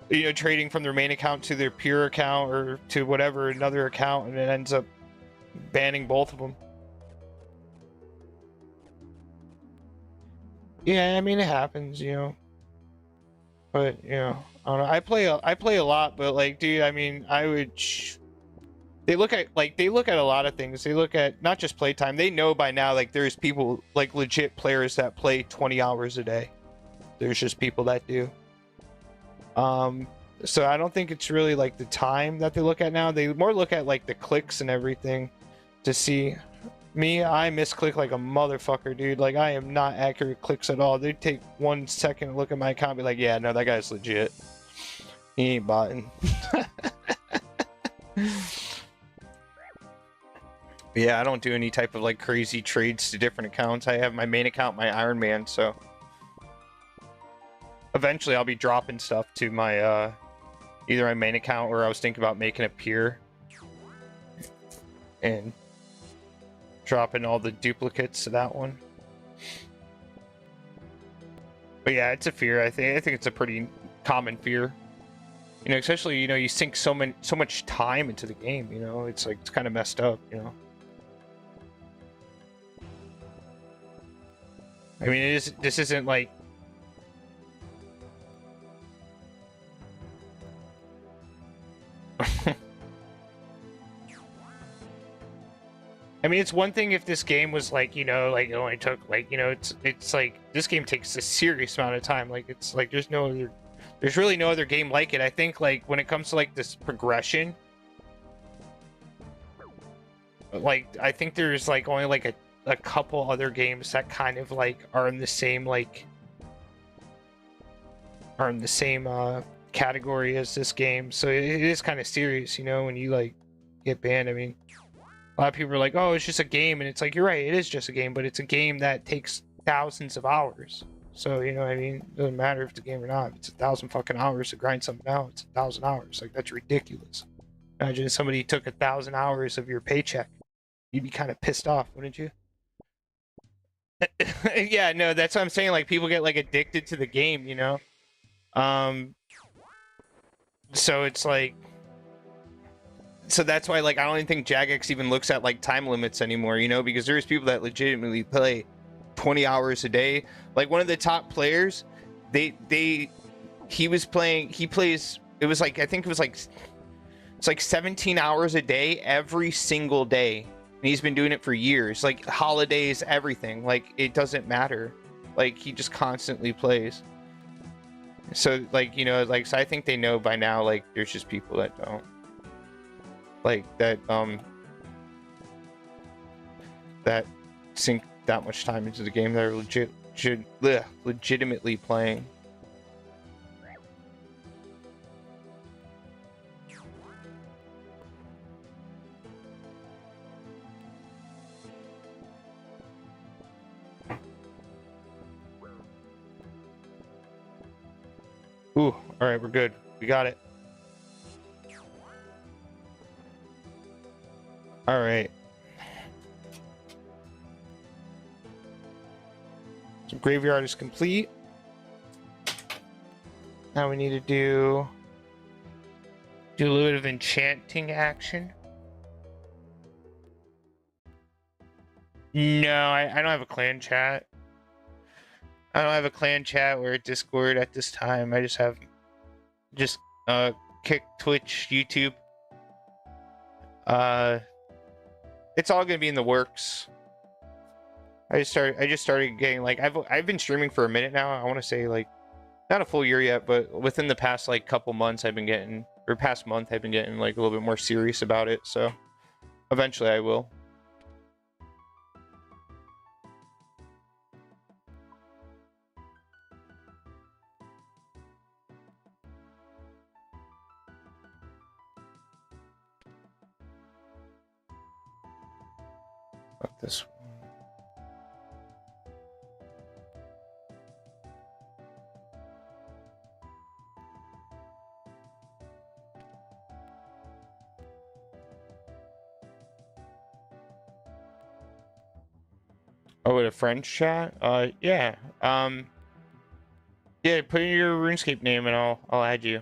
you know, trading from their main account to their peer account or to whatever another account, and it ends up banning both of them. Yeah, I mean, it happens, you know. But, you know, I don't know. I play a lot, but like, dude, I mean, I would they look at a lot of things. They look at not just playtime. They know by now, like, there's people, like legit players that play 20 hours a day. There's just people that do. So I don't think it's really like the time that they look at now. They more look at like the clicks and everything to see. Me, I misclick like a motherfucker, dude. Like, I am not accurate clicks at all. They take 1 second to look at my account and be like, yeah, no, that guy's legit. He ain't botting. Yeah, I don't do any type of like crazy trades to different accounts. I have my main account, my Ironman, so eventually I'll be dropping stuff to my either my main account, or I was thinking about making a peer and dropping all the duplicates to that one. But yeah, it's a fear. I think it's a pretty common fear. You know, especially, you know, you sink so much time into the game, you know, it's like, it's kind of messed up, you know. I mean, this isn't like, I mean, it's one thing if this game was like, you know, like it only took like, you know, it's like this game takes a serious amount of time. Like, it's like there's really no other game like it. I think like when it comes to like this progression, like I think there's like only like a couple other games that kind of like are in the same category as this game. So it is kind of serious, you know, when you like get banned. I mean, a lot of people are like, oh, it's just a game, and it's like, you're right, it is just a game, but it's a game that takes thousands of hours. So, you know what I mean? It doesn't matter if it's a game or not. If it's 1,000 fucking hours to grind something out, it's 1,000 hours. Like, that's ridiculous. Imagine if somebody took 1,000 hours of your paycheck. You'd be kind of pissed off, wouldn't you? Yeah, no, that's what I'm saying. Like, people get like addicted to the game, you know? So it's like, so that's why, like, I don't even think Jagex even looks at like time limits anymore, you know, because there's people that legitimately play 20 hours a day. Like, one of the top players he was playing. He plays. It was like, I think it was like, it's like 17 hours a day every single day. And he's been doing it for years, like holidays, everything. Like, it doesn't matter. Like, he just constantly plays. So, like, you know, like, so I think they know by now, like, there's just people that don't. Like, that sink that much time into the game that are legitimately playing. Ooh, all right, we're good. We got it. All right. So graveyard is complete. Now we need to do a little bit of enchanting action. No, I don't have a clan chat. I don't have a clan chat or a Discord at this time. I just have Kick, Twitch, YouTube. It's all gonna be in the works. I just started getting, like, I've been streaming for a minute now. I want to say, like, not a full year yet, but within the past, like, couple months I've been getting, or past month I've been getting, like, a little bit more serious about it. So eventually I will. Not this one. Oh, with a friend chat? Yeah. Yeah, put in your RuneScape name and I'll add you.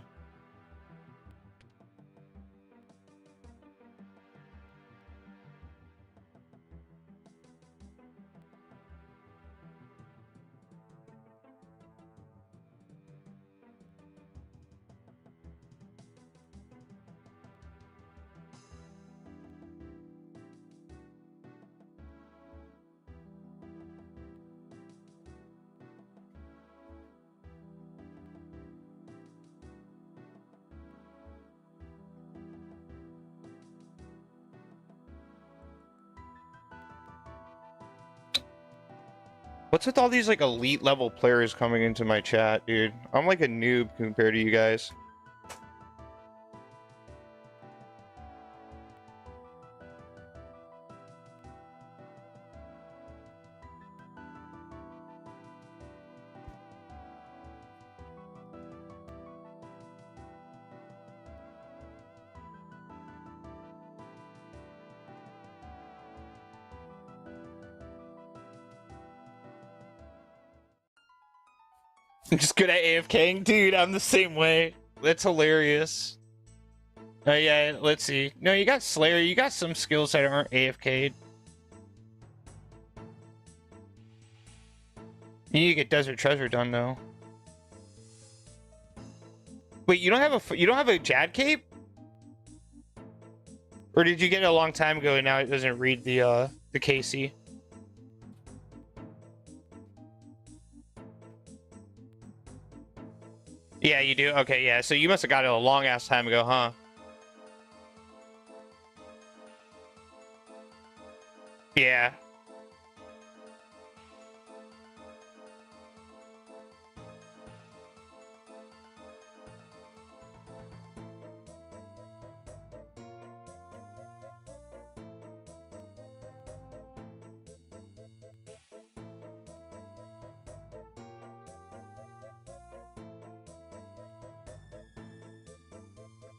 What's with all these, like, elite level players coming into my chat, dude? I'm like a noob compared to you guys. I'm just good at AFKing, dude. I'm the same way. That's hilarious. Oh yeah, let's see. No, you got Slayer. You got some skills that aren't AFK'd. You need to get Desert Treasure done though. Wait, you don't have a Jad cape? Or did you get it a long time ago and now it doesn't read the KC? Yeah, you do? Okay, yeah. So you must have got it a long ass time ago, huh? Yeah.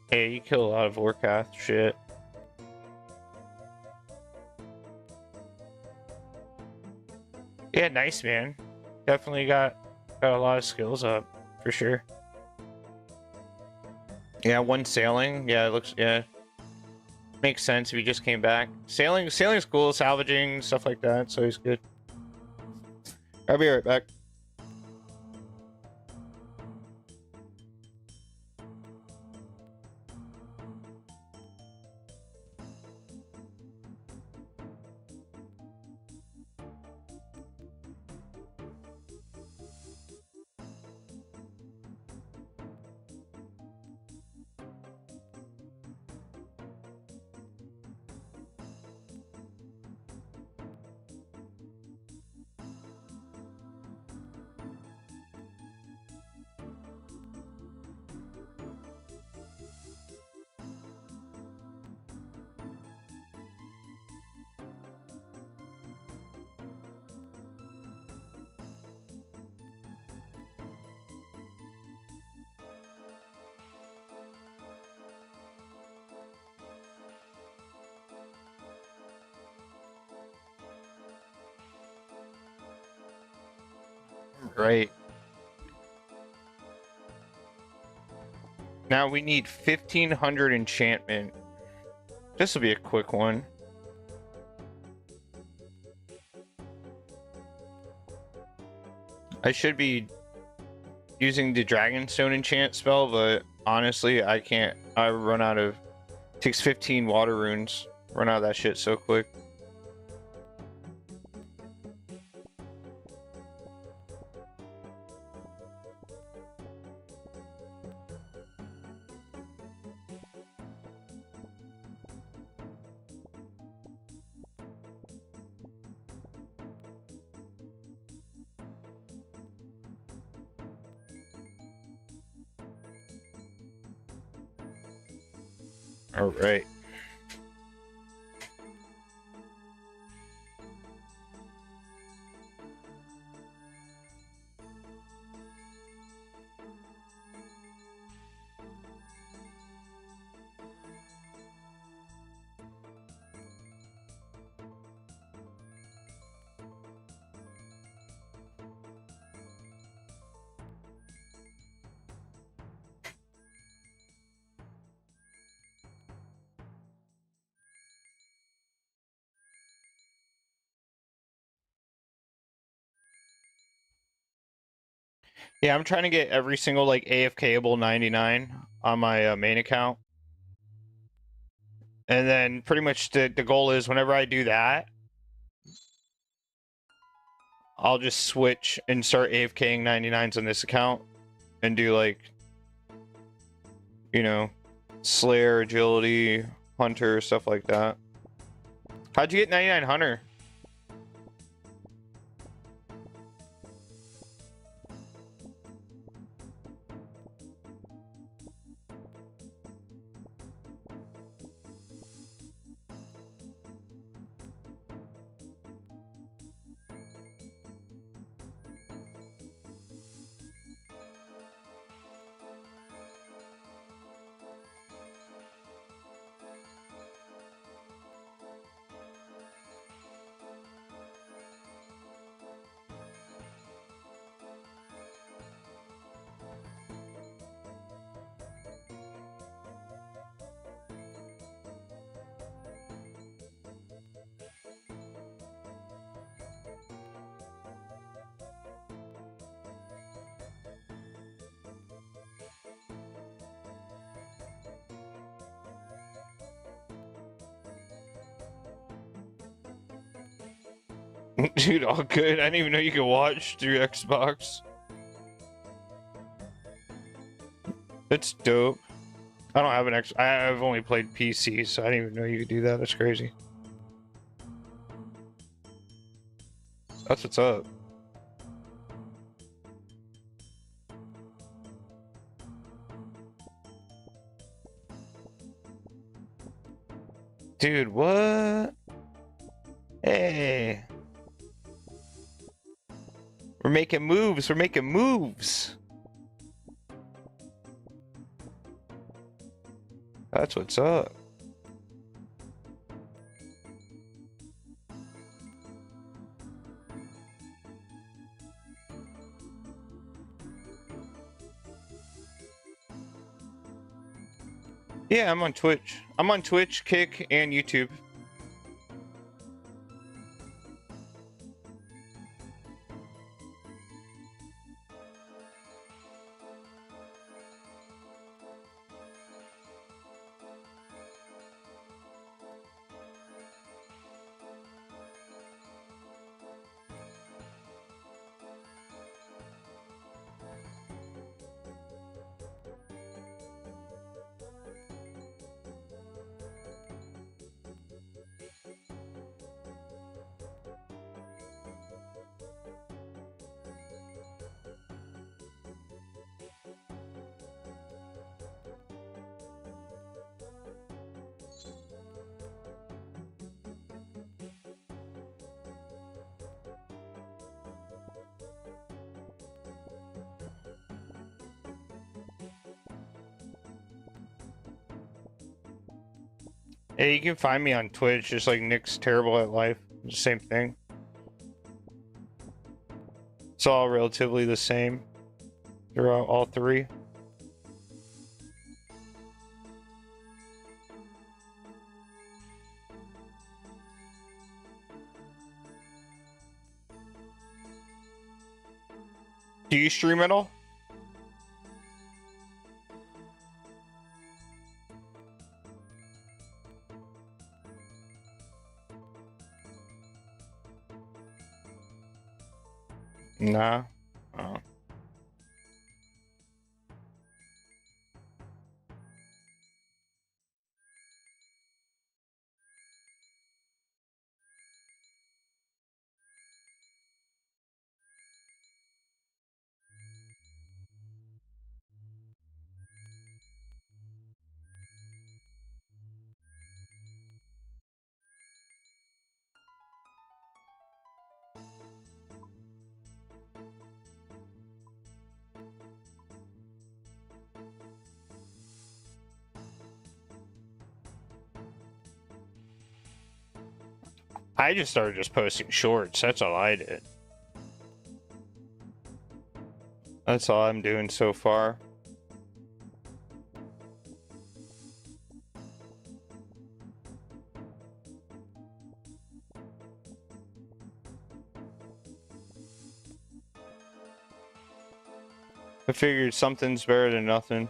Hey, you kill a lot of Warcath shit. Yeah, nice, man. Definitely got a lot of skills up, for sure. Yeah, one sailing. Yeah, it looks, yeah. Makes sense if you just came back. Sailing's cool, salvaging, stuff like that, so it's good. I'll be right back. Alright. Now we need 1500 enchantment. This will be a quick one. I should be using the Dragonstone enchant spell, but honestly, I can't. I run out of... It takes 15 water runes. Run out of that shit so quick. All right. Yeah, I'm trying to get every single like AFKable 99 on my main account. And then pretty much the goal is whenever I do that, I'll just switch and start AFKing 99s on this account and do like, you know, Slayer, Agility, Hunter, stuff like that. How'd you get 99 Hunter? Dude, all good. I didn't even know you could watch through Xbox. That's dope. I don't have an X. I've only played PC, so I didn't even know you could do that. That's crazy. That's what's up. Dude, what? Hey. We're making moves. We're making moves. That's what's up. Yeah, I'm on Twitch. I'm on Twitch, Kick, and YouTube. Hey, you can find me on Twitch, just like Nick's Terrible at Life. Same thing. It's all relatively the same throughout all three. Do you stream at all? Nah. Oh. I just started just posting shorts. That's all I did. That's all I'm doing so far. I figured something's better than nothing.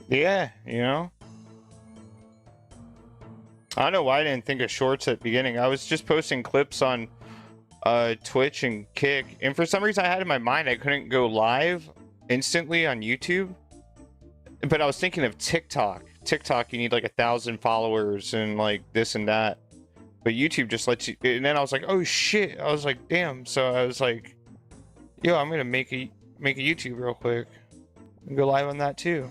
Yeah, you know? I don't know why I didn't think of shorts at the beginning. I was just posting clips on Twitch and Kick, and for some reason I had in my mind I couldn't go live instantly on YouTube. But I was thinking of TikTok. TikTok, you need like 1,000 followers and like this and that. But YouTube just lets you. And then I was like, oh shit! I was like, damn. So I was like, yo, I'm gonna make a YouTube real quick and go live on that too.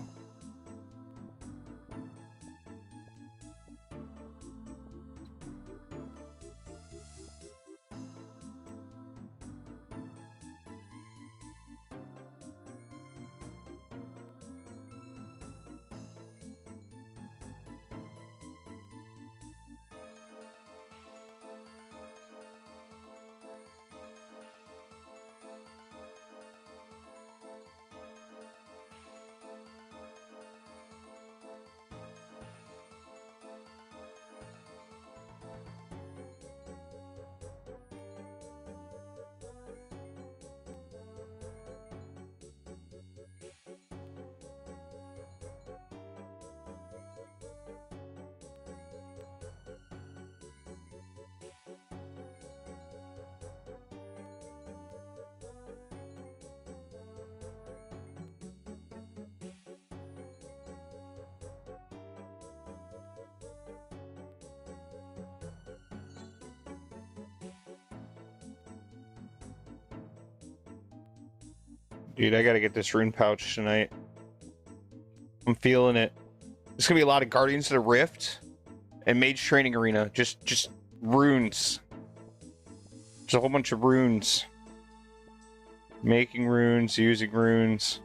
Dude, I gotta get this rune pouch tonight. I'm feeling it. There's gonna be a lot of Guardians of the Rift and Mage Training Arena. Just runes. Just a whole bunch of runes. Making runes, using runes.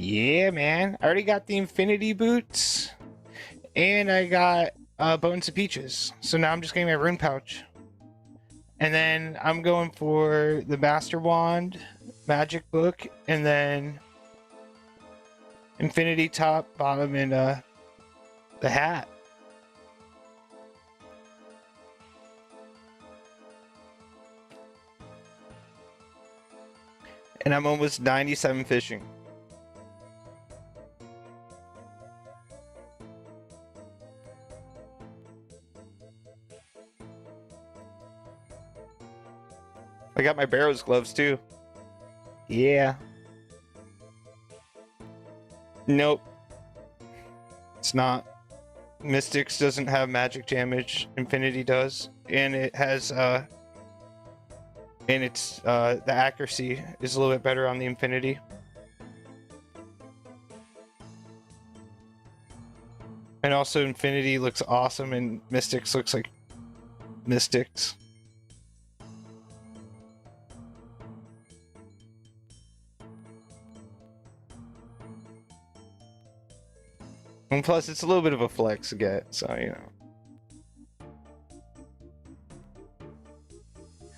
Yeah, man. I already got the Infinity Boots, and I got Bones of Peaches. So now I'm just getting my rune pouch. And then I'm going for the Master Wand, Magic Book, and then Infinity top, bottom, and the hat. And I'm almost 97 fishing. I got my Barrows gloves too. Yeah. Nope. It's not. Mystics doesn't have magic damage. Infinity does. And it has and it's the accuracy is a little bit better on the Infinity. And also Infinity looks awesome and Mystics looks like Mystics. And plus it's a little bit of a flex to get, so you know.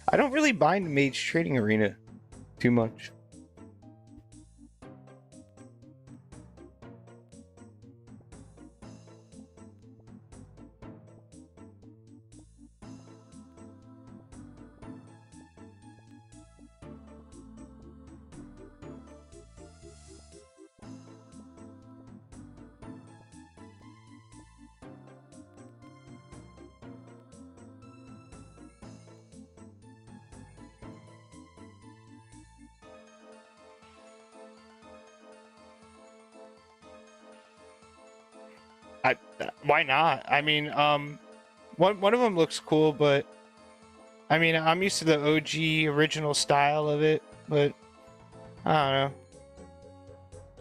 I don't really mind Mage Trading Arena too much. Why not? I mean, one of them looks cool, but I mean, I'm used to the OG original style of it, but I don't know.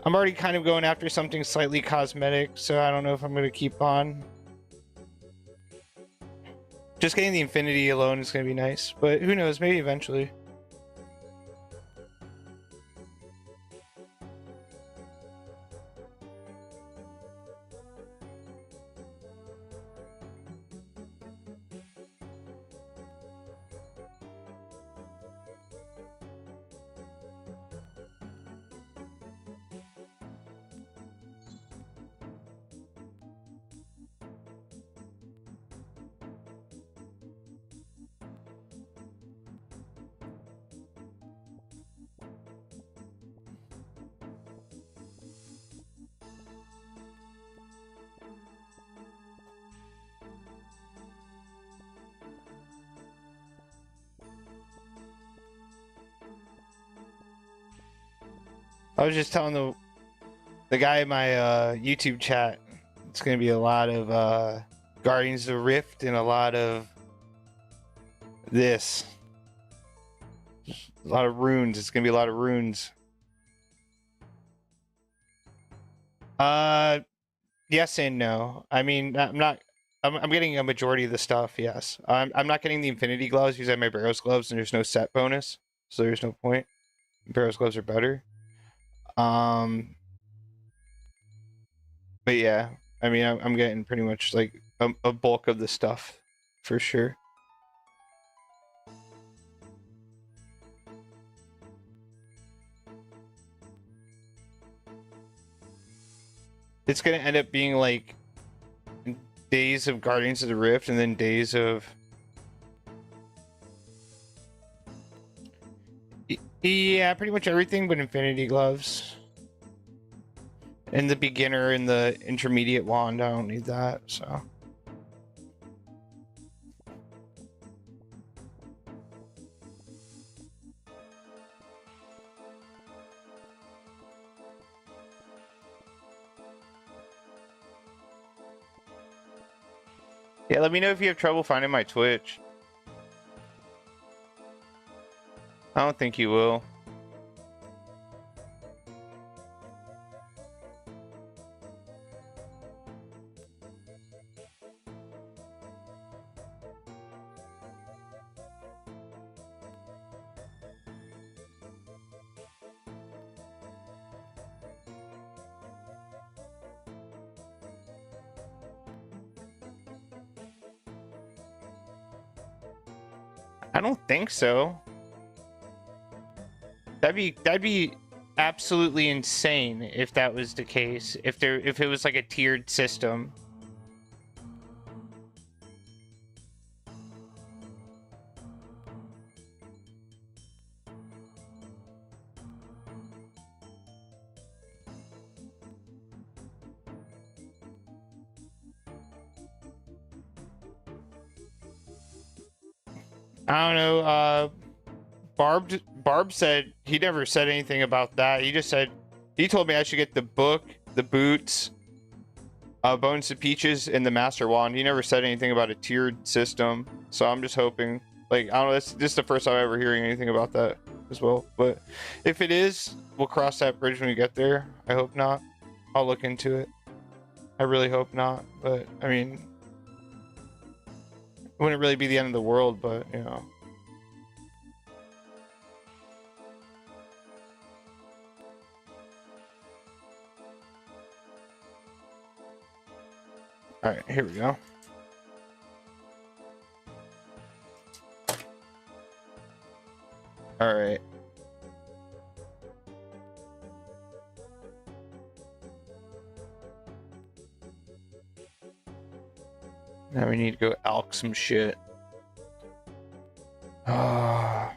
I'm already kind of going after something slightly cosmetic, so I don't know if I'm going to keep on. Just getting the Infinity alone is going to be nice, but who knows, maybe eventually. I was just telling the guy in my YouTube chat, it's going to be a lot of Guardians of the Rift and a lot of this. A lot of runes. It's going to be a lot of runes. Yes and no. I mean, I'm not. I'm getting a majority of the stuff. Yes. I'm not getting the Infinity gloves because I have my Barrows gloves and there's no set bonus, so there's no point. Barrows gloves are better. But yeah, I mean, I'm getting pretty much like a bulk of the stuff for sure. It's gonna end up being like days of Guardians of the Rift and then days of yeah, pretty much everything but Infinity gloves. And the beginner and the intermediate wand, I don't need that, so. Yeah, let me know if you have trouble finding my Twitch. I don't think you will. I don't think so. That'd be absolutely insane if that was the case. If it was like a tiered system. I don't know. Barb said he never said anything about that. He just said he told me I should get the book, the boots, Bones to Peaches, and the Master Wand. He never said anything about a tiered system, so I'm just hoping. Like, I don't know. This is the first time I'm ever hearing anything about that as well. But if it is, we'll cross that bridge when we get there. I hope not. I'll look into it. I really hope not. But I mean, it wouldn't really be the end of the world. But you know. All right, here we go. All right. Now we need to go elk some shit. Ah.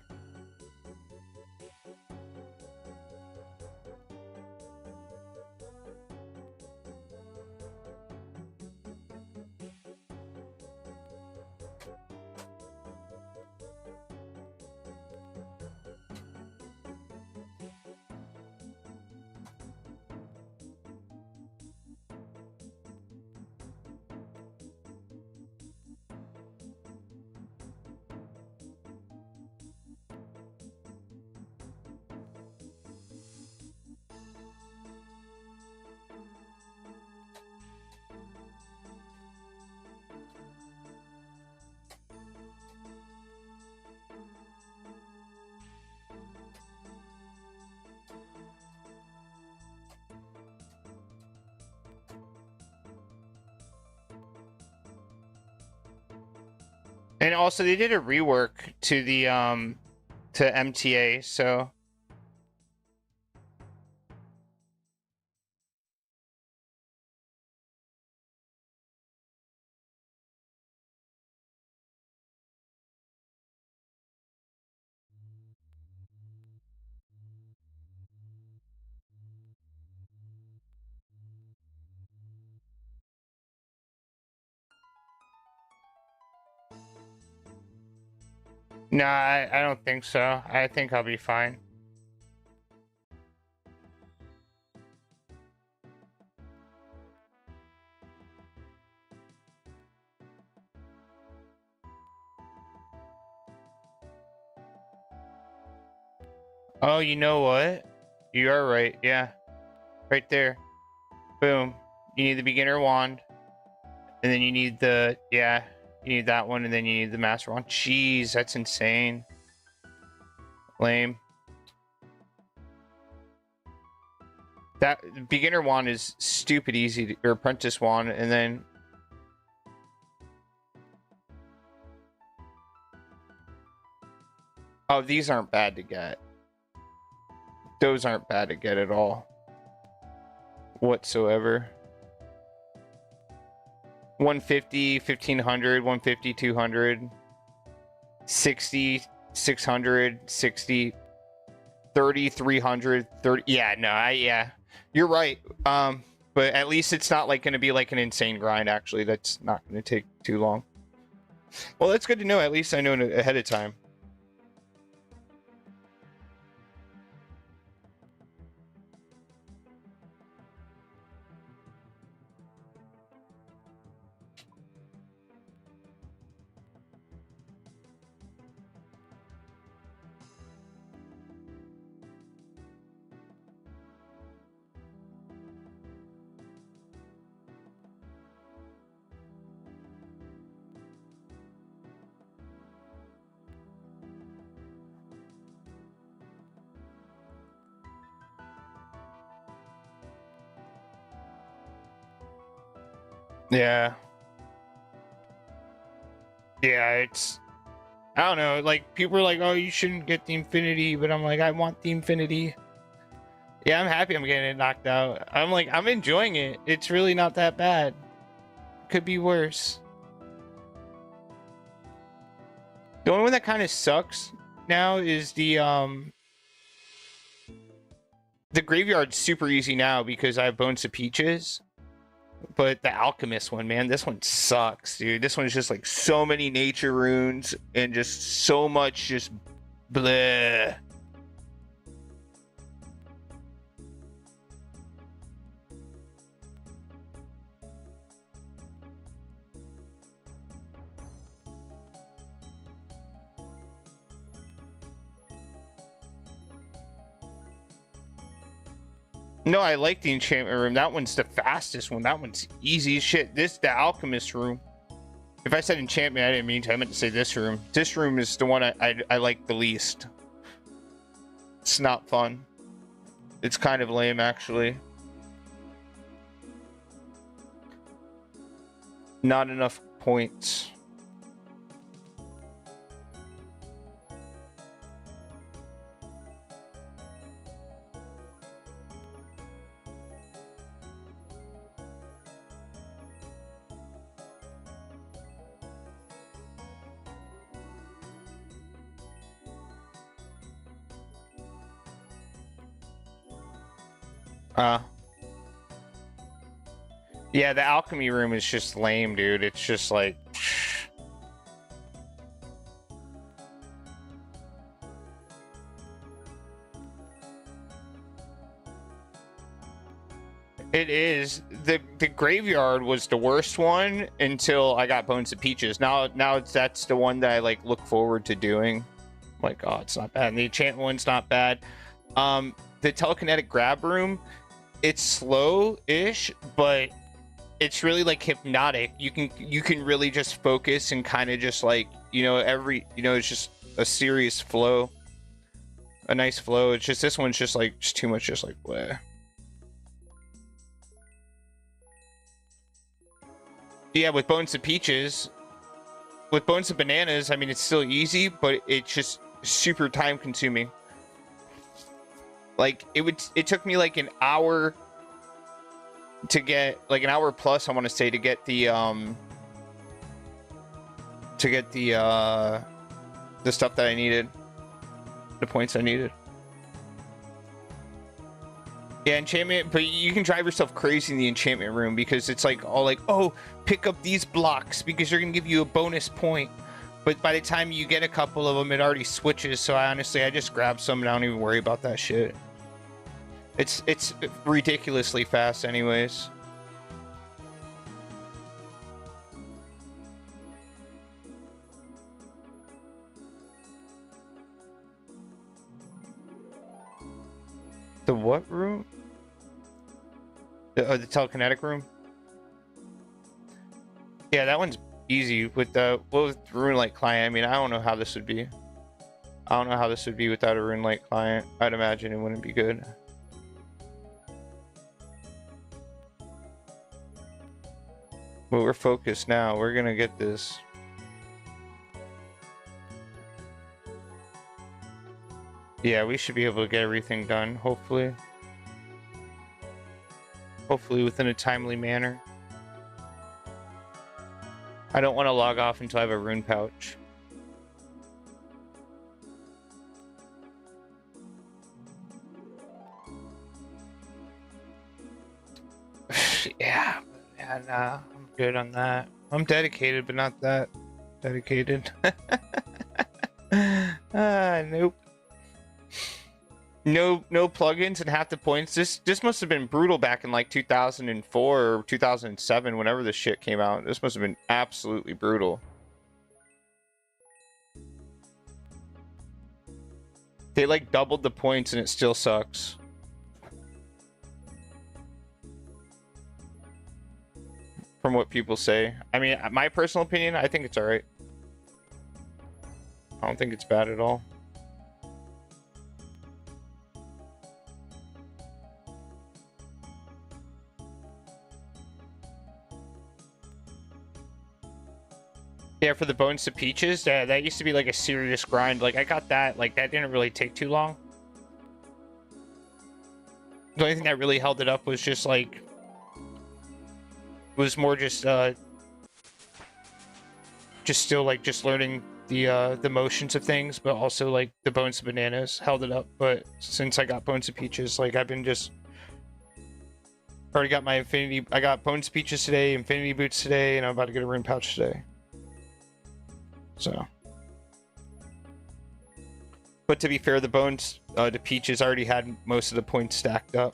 And also they did a rework to the to MTA, so no, I don't think so. I think I'll be fine. Oh, you know what? You are right. Yeah. Right there. Boom. You need the beginner wand. And then you need the, yeah, you need that one, and then you need the master wand. Jeez, that's insane. Lame. That beginner wand is stupid easy to, or apprentice wand, and then oh, these aren't bad to get. Those aren't bad to get at all. Whatsoever. 150, 1500, 150, 200, 60, 600, 60, 30, 300, 30. Yeah, no, yeah. You're right. But at least it's not like going to be like an insane grind, actually. That's not going to take too long. Well, that's good to know. At least I know ahead of time. Yeah. Yeah, it's I don't know, like, people are like, oh, you shouldn't get the infinity, but I'm like, I want the infinity. Yeah, I'm happy I'm getting it knocked out. I'm like, I'm enjoying it. It's really not that bad. Could be worse. The only one that kind of sucks now is the graveyard's super easy now because I have Bones of Peaches. But the Alchemist one, man, this one sucks, dude. This one's just like so many nature runes and just so much just bleh. No, I like the enchantment room. That one's the fastest one. That one's easy as shit. The Alchemist room. If I said enchantment, I didn't mean to. I meant to say this room. This room is the one I like the least. It's not fun. It's kind of lame, actually. Not enough points. Yeah, the alchemy room is just lame, dude. It's just like... It is. The graveyard was the worst one until I got Bones of Peaches. Now that's the one that I like look forward to doing. Oh my god, it's not bad. And the enchantment one's not bad. The telekinetic grab room, it's slow-ish, but it's really like hypnotic. You can really just focus and kind of just like, it's just a serious flow, a nice flow. It's just this one's just like too much, just like bleh. Yeah, with Bones of Peaches, with Bones of Bananas, I mean, it's still easy, but it's just super time consuming. Like it took me like an hour to get, like an hour plus, I want to say, to get the stuff that I needed, the points I needed. Yeah, enchantment, but you can drive yourself crazy in the enchantment room because it's like all like, oh, pick up these blocks because they're gonna give you a bonus point. But by the time you get a couple of them, it already switches. So I just grab some and I don't even worry about that shit. It's ridiculously fast anyways. The what room? The telekinetic room? Yeah, that one's easy with the RuneLite client. I mean, I don't know how this would be. I don't know how this would be without a RuneLite client. I'd imagine it wouldn't be good. But we're focused now. We're gonna get this. Yeah, we should be able to get everything done, hopefully. Hopefully within a timely manner. I don't want to log off until I have a rune pouch. Yeah, nah, I'm good on that. I'm dedicated, but not that dedicated. Nope. No plugins and half the points. This must have been brutal back in like 2004 or 2007, whenever this shit came out. This must have been absolutely brutal. They like doubled the points and it still sucks. From what people say. I mean, my personal opinion, I think it's alright. I don't think it's bad at all. Yeah, for the bones to peaches, that used to be like a serious grind. Like I got that, like that didn't really take too long. The only thing that really held it up was just like, was more just still like just learning the motions of things, but also like the bones of bananas held it up. But since I got bones of peaches, like I've been just already got my infinity. I got bones of peaches today, infinity boots today, and I'm about to get a rune pouch today. So, but to be fair, the bones to peaches already had most of the points stacked up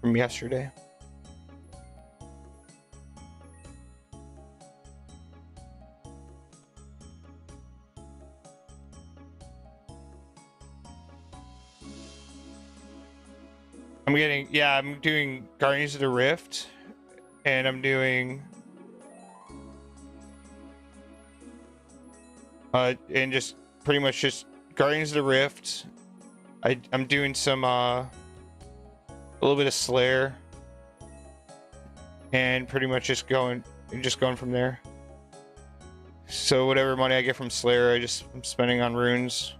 from yesterday. I'm doing Guardians of the Rift, and I'm doing and just pretty much just Guardians of the Rift. I'm doing some a little bit of Slayer, and pretty much just going from there. So whatever money I get from Slayer, I'm spending on runes.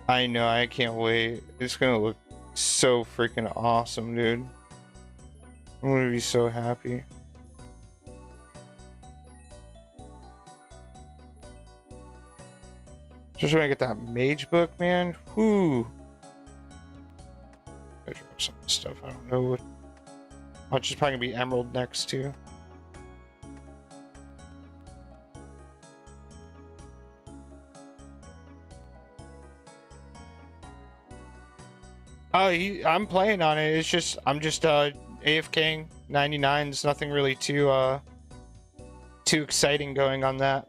I know, I can't wait. It's gonna look so freaking awesome, dude. I'm gonna be so happy. Just when I get that mage book, man. Whoo. I drop some stuff. I don't know what. Which is probably gonna be emerald next too. Oh, I'm playing on it. It's just I'm just AFKing 99s. Nothing really too exciting going on that.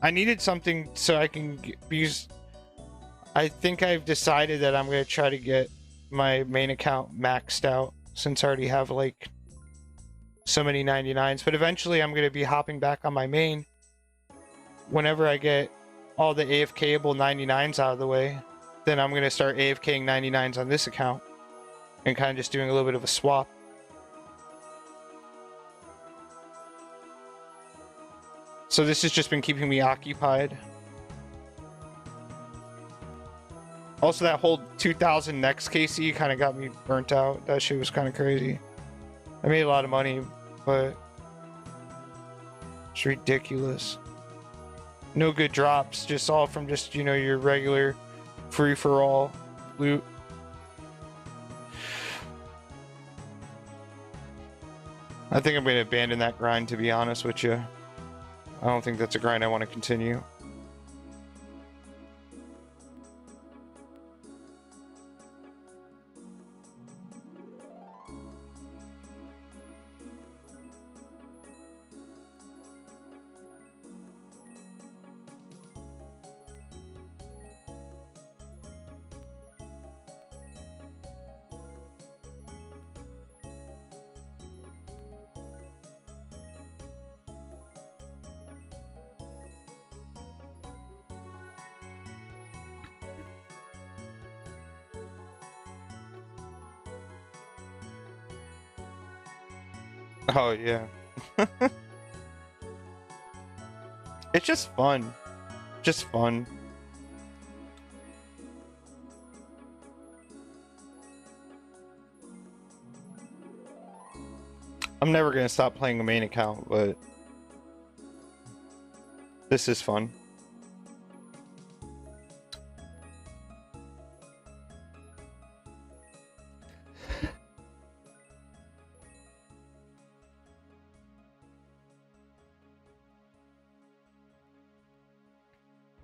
I needed something so I can use. I think I've decided that I'm gonna try to get my main account maxed out since I already have like so many 99s. But eventually, I'm gonna be hopping back on my main whenever I get all the AFKable 99s out of the way. Then I'm going to start AFKing 99s on this account and kind of just doing a little bit of a swap. So this has just been keeping me occupied. Also, that whole 2000 next KC kind of got me burnt out. That shit was kind of crazy. I made a lot of money, but it's ridiculous. No good drops, just all from just, you know, your regular free-for-all loot. I think I'm going to abandon that grind, to be honest with you. I don't think that's a grind I want to continue. Oh, yeah. It's just fun. Just fun. I'm never going to stop playing a main account, but this is fun.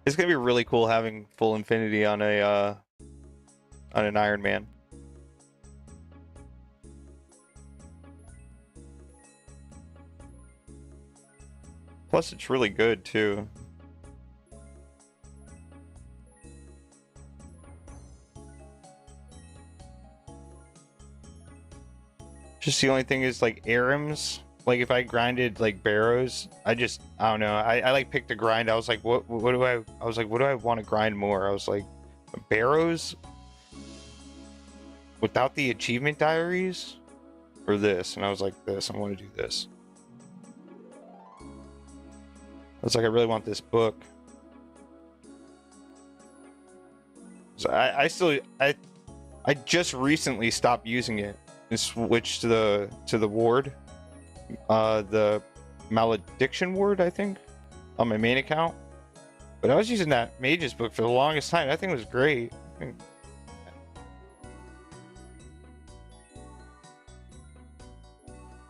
It's gonna be really cool having full infinity on a on an Ironman. Plus, it's really good too. Just the only thing is like Arims. Like if I grinded like Barrows, I don't know. I like picked a grind. I was like, what do I was like, what do I want to grind more? I was like, Barrows without the achievement diaries or this, and I was like, this. I want to do this. was like, I really want this book. So I just recently stopped using it and switched to the ward, the malediction ward, I think, on my main account. But I was using that mage's book for the longest time. That thing was great.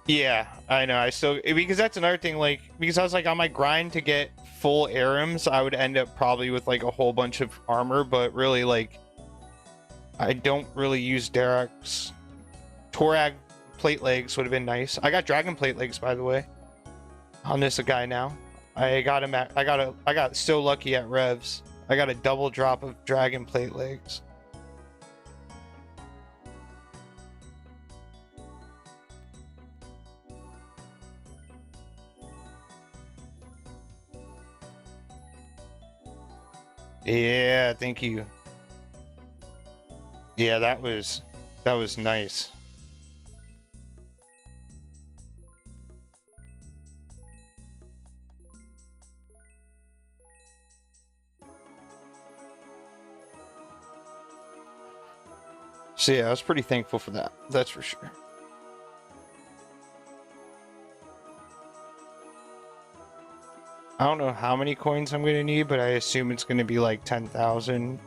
Yeah, I know. I still, because that's another thing. Like, because I was like on my grind to get full Arims, I would end up probably with like a whole bunch of armor, but really like I don't really use Derek's. Torag plate legs would have been nice. I got dragon plate legs, by the way, on this guy now. I got him at, I got so lucky at revs. I got a double drop of dragon plate legs. Yeah, thank you. Yeah, that was nice. So yeah, I was pretty thankful for that. That's for sure. I don't know how many coins I'm going to need, but I assume it's going to be like 10,000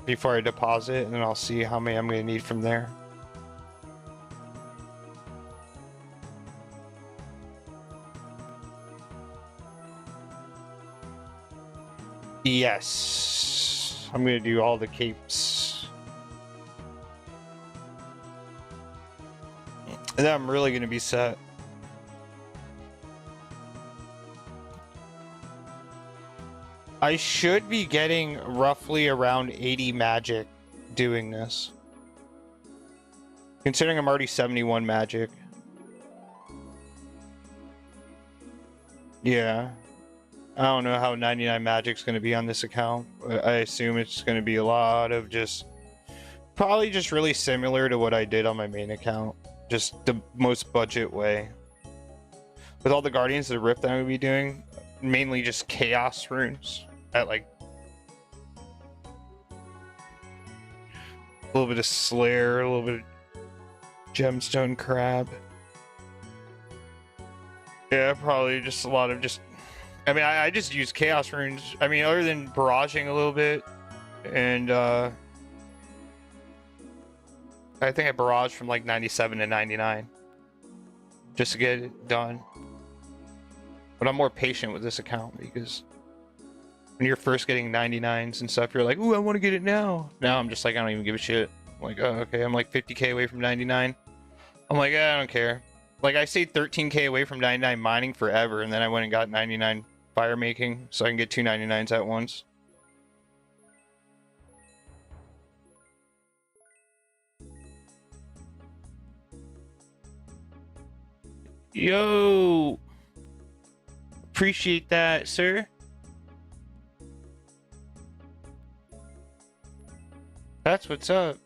before I deposit, and then I'll see how many I'm going to need from there. Yes. I'm going to do all the capes. And then I'm really going to be set. I should be getting roughly around 80 magic doing this. Considering I'm already 71 magic. Yeah. I don't know how 99 magic's going to be on this account. I assume it's going to be a lot of just... Probably just really similar to what I did on my main account. Just the most budget way. With all the Guardians of the Rift that I'm going to be doing, mainly just Chaos runes. At like... A little bit of Slayer, a little bit of Gemstone Crab. Yeah, probably just a lot of just... I mean, I just use Chaos runes. I mean, other than barraging a little bit, and I think I barraged from like 97 to 99 just to get it done. But I'm more patient with this account because when you're first getting 99s and stuff, you're like, ooh, I want to get it now. Now I'm just like, I don't even give a shit. I'm like, oh, okay, I'm like 50k away from 99. I'm like, I don't care. Like, I stayed 13k away from 99 mining forever, and then I went and got 99 fire making, so I can get 2 99s at once. Yo! Appreciate that, sir. That's what's up.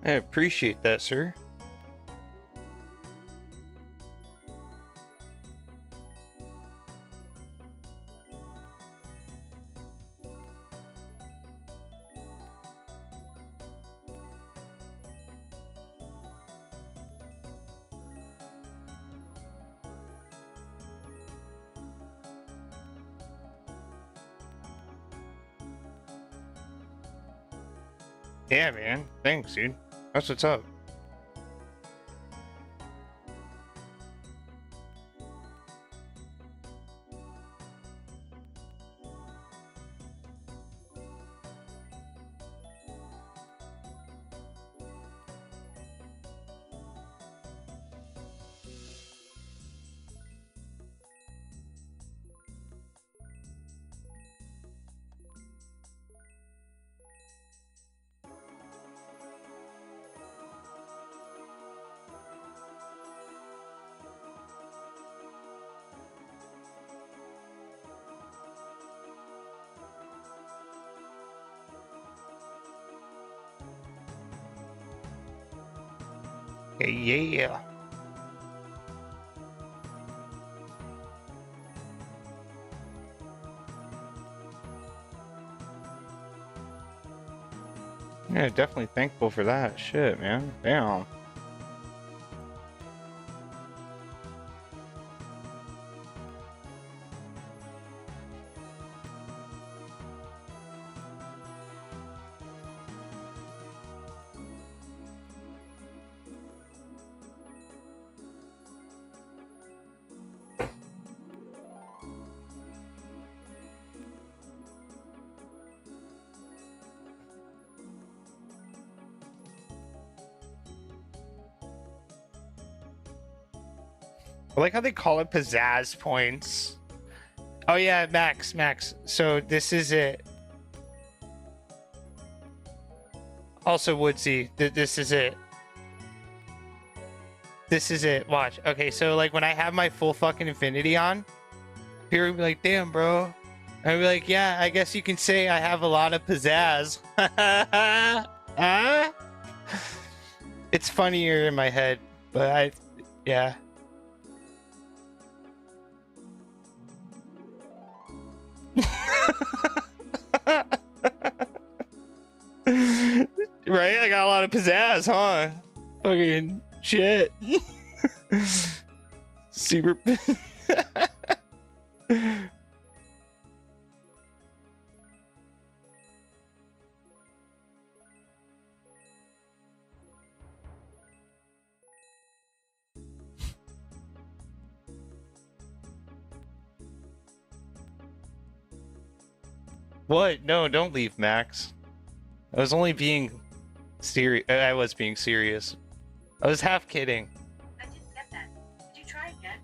I appreciate that, sir. Yeah, man. Thanks, dude. That's what's up. Hey, yeah. Yeah, definitely thankful for that. Shit, man. Damn. I like how they call it pizzazz points. Oh yeah, Max. So this is it. Also, Woodsy, this is it. This is it. Watch. Okay, so like when I have my full fucking infinity on, people will be like, "Damn, bro." I'd be like, "Yeah, I guess you can say I have a lot of pizzazz." Huh? It's funnier in my head, but yeah. Right? I got a lot of pizzazz, huh? Fucking shit. Super. What? No, don't leave, Max. I was only being serious. I was being serious. I was half kidding. I didn't get that. Did you try again?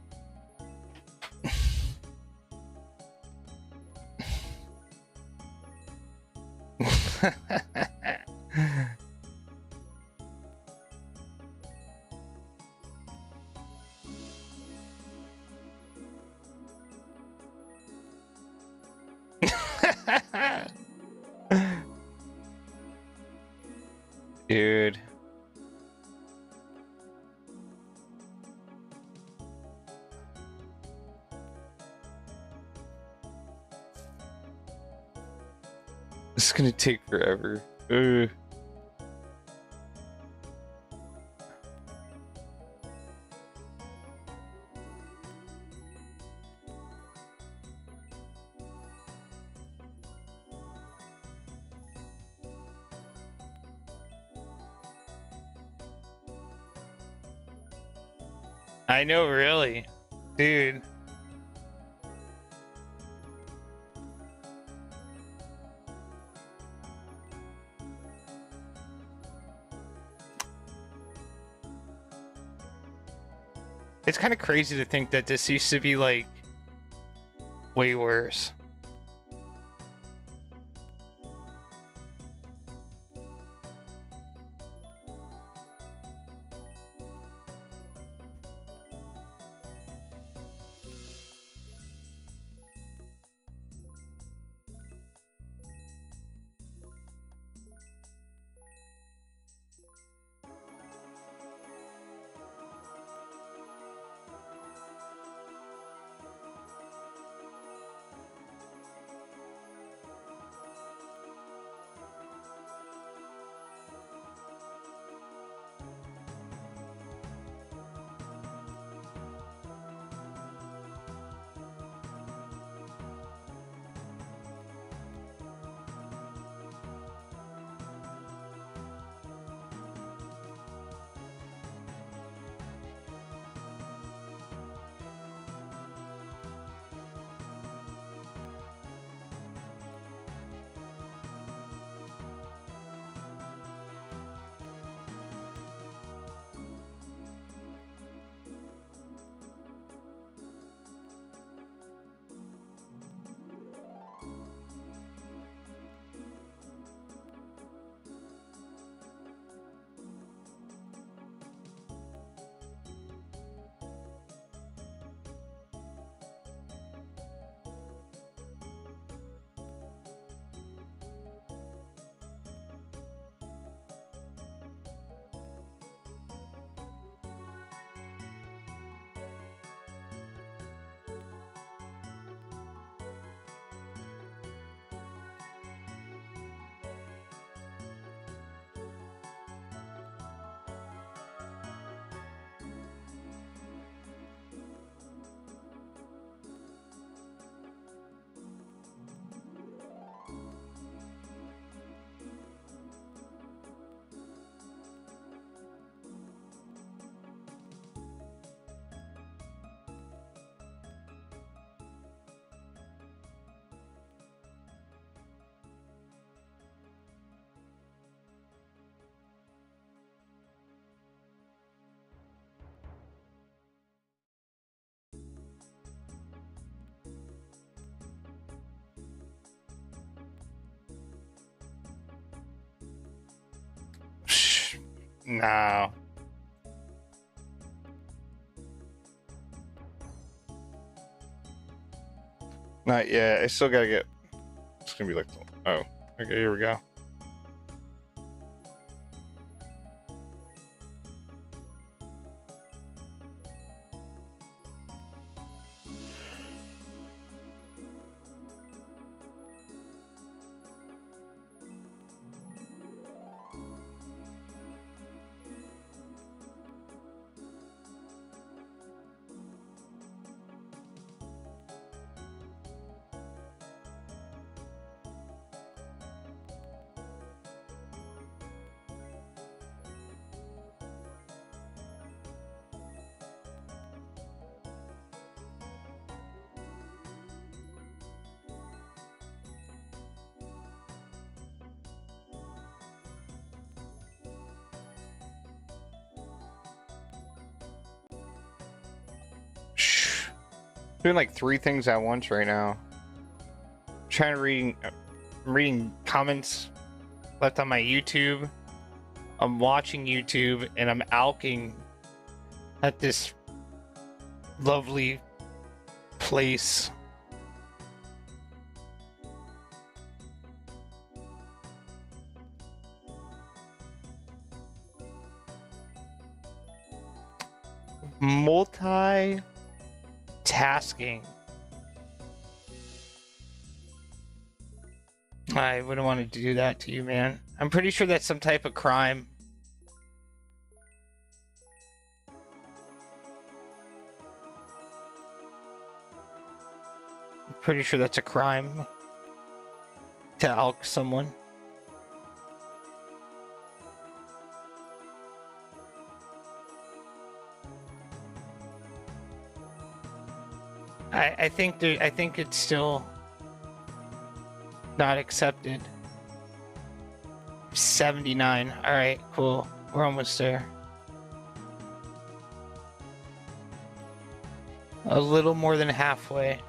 Dude. This is gonna take forever. I know, really. Dude. It's kind of crazy to think that this used to be, like, way worse. No. Not yet. I still gotta get. It's gonna be like. Oh. Okay, here we go. Shh. Doing like 3 things at once right now. I'm reading comments left on my YouTube. I'm watching YouTube and I'm alking at this lovely place. Multitasking. I wouldn't want to do that to you, man. I'm pretty sure that's some type of crime. I'm pretty sure that's a crime to alk someone. I think it's still not accepted. 79. All right, cool. We're almost there. A little more than halfway.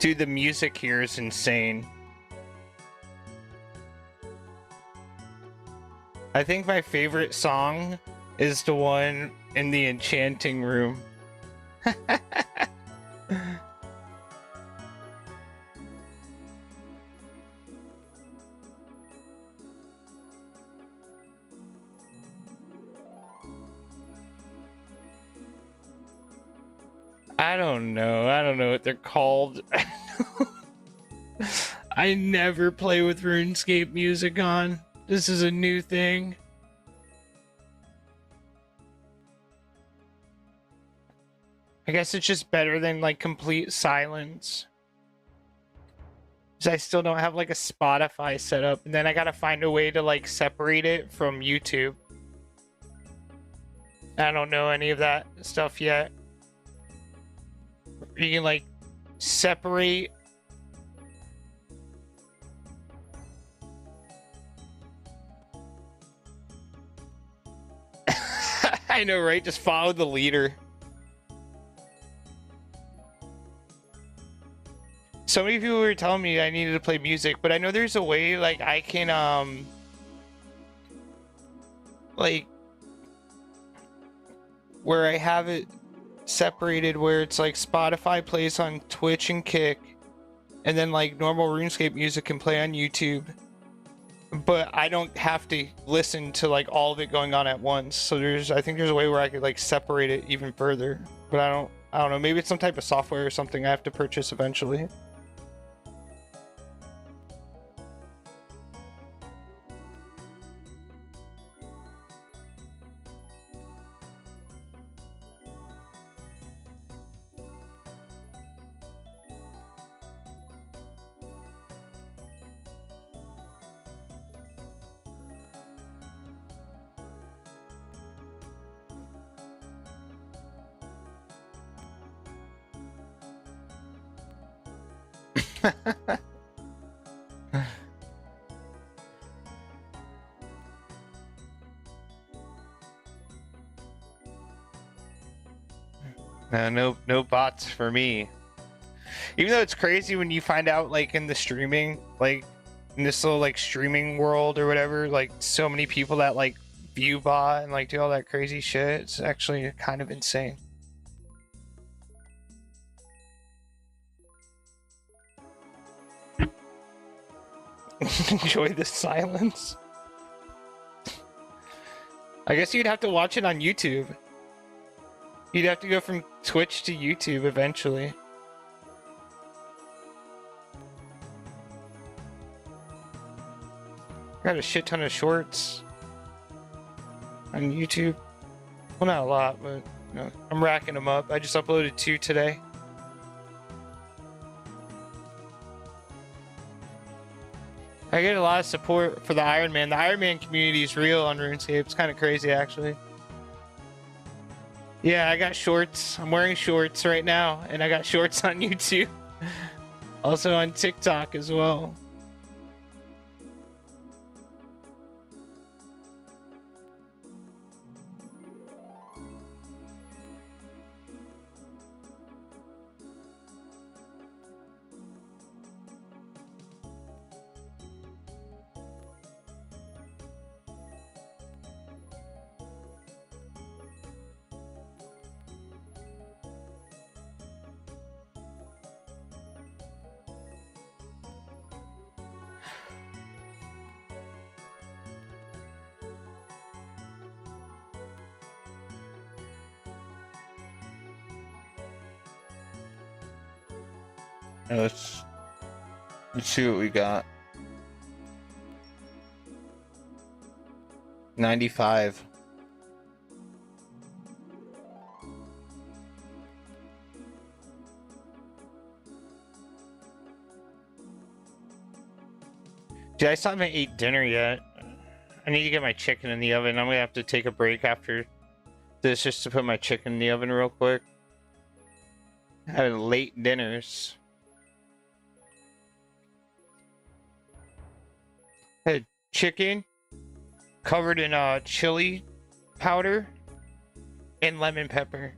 Dude, the music here is insane. I think my favorite song is the one in the enchanting room. I don't know. I don't know what they're called. I never play with RuneScape music on. This is a new thing. I guess it's just better than like complete silence. 'Cause I still don't have like a Spotify set up, and then I gotta find a way to like separate it from YouTube. I don't know any of that stuff yet. You can like separate. I know, right? Just follow the leader. So many people were telling me I needed to play music, but I know there's a way like I can like where I have it separated where it's like Spotify plays on Twitch and Kick, and then like normal RuneScape music can play on YouTube. But I don't have to listen to like all of it going on at once. So I think there's a way where I could like separate it even further. But I don't know. Maybe it's some type of software or something I have to purchase eventually. No bots for me. Even though it's crazy when you find out, like, in the streaming, like, in this little, like, streaming world or whatever, like, so many people that, like, view bot and, like, do all that crazy shit. It's actually kind of insane. Enjoy the silence. I guess you'd have to watch it on YouTube. You'd have to go from Twitch to YouTube eventually. Got a shit ton of shorts on YouTube. Well, not a lot, but no, I'm racking them up. I just uploaded 2 today. I get a lot of support for the Ironman. The Ironman community is real on RuneScape. It's kind of crazy, actually. Yeah, I got shorts. I'm wearing shorts right now, and I got shorts on YouTube. Also on TikTok as well. Let's see what we got. 95. Dude, I still haven't ate dinner yet. I need to get my chicken in the oven. I'm gonna have to take a break after this just to put my chicken in the oven real quick. Having late dinners. Had chicken covered in chili powder and lemon pepper.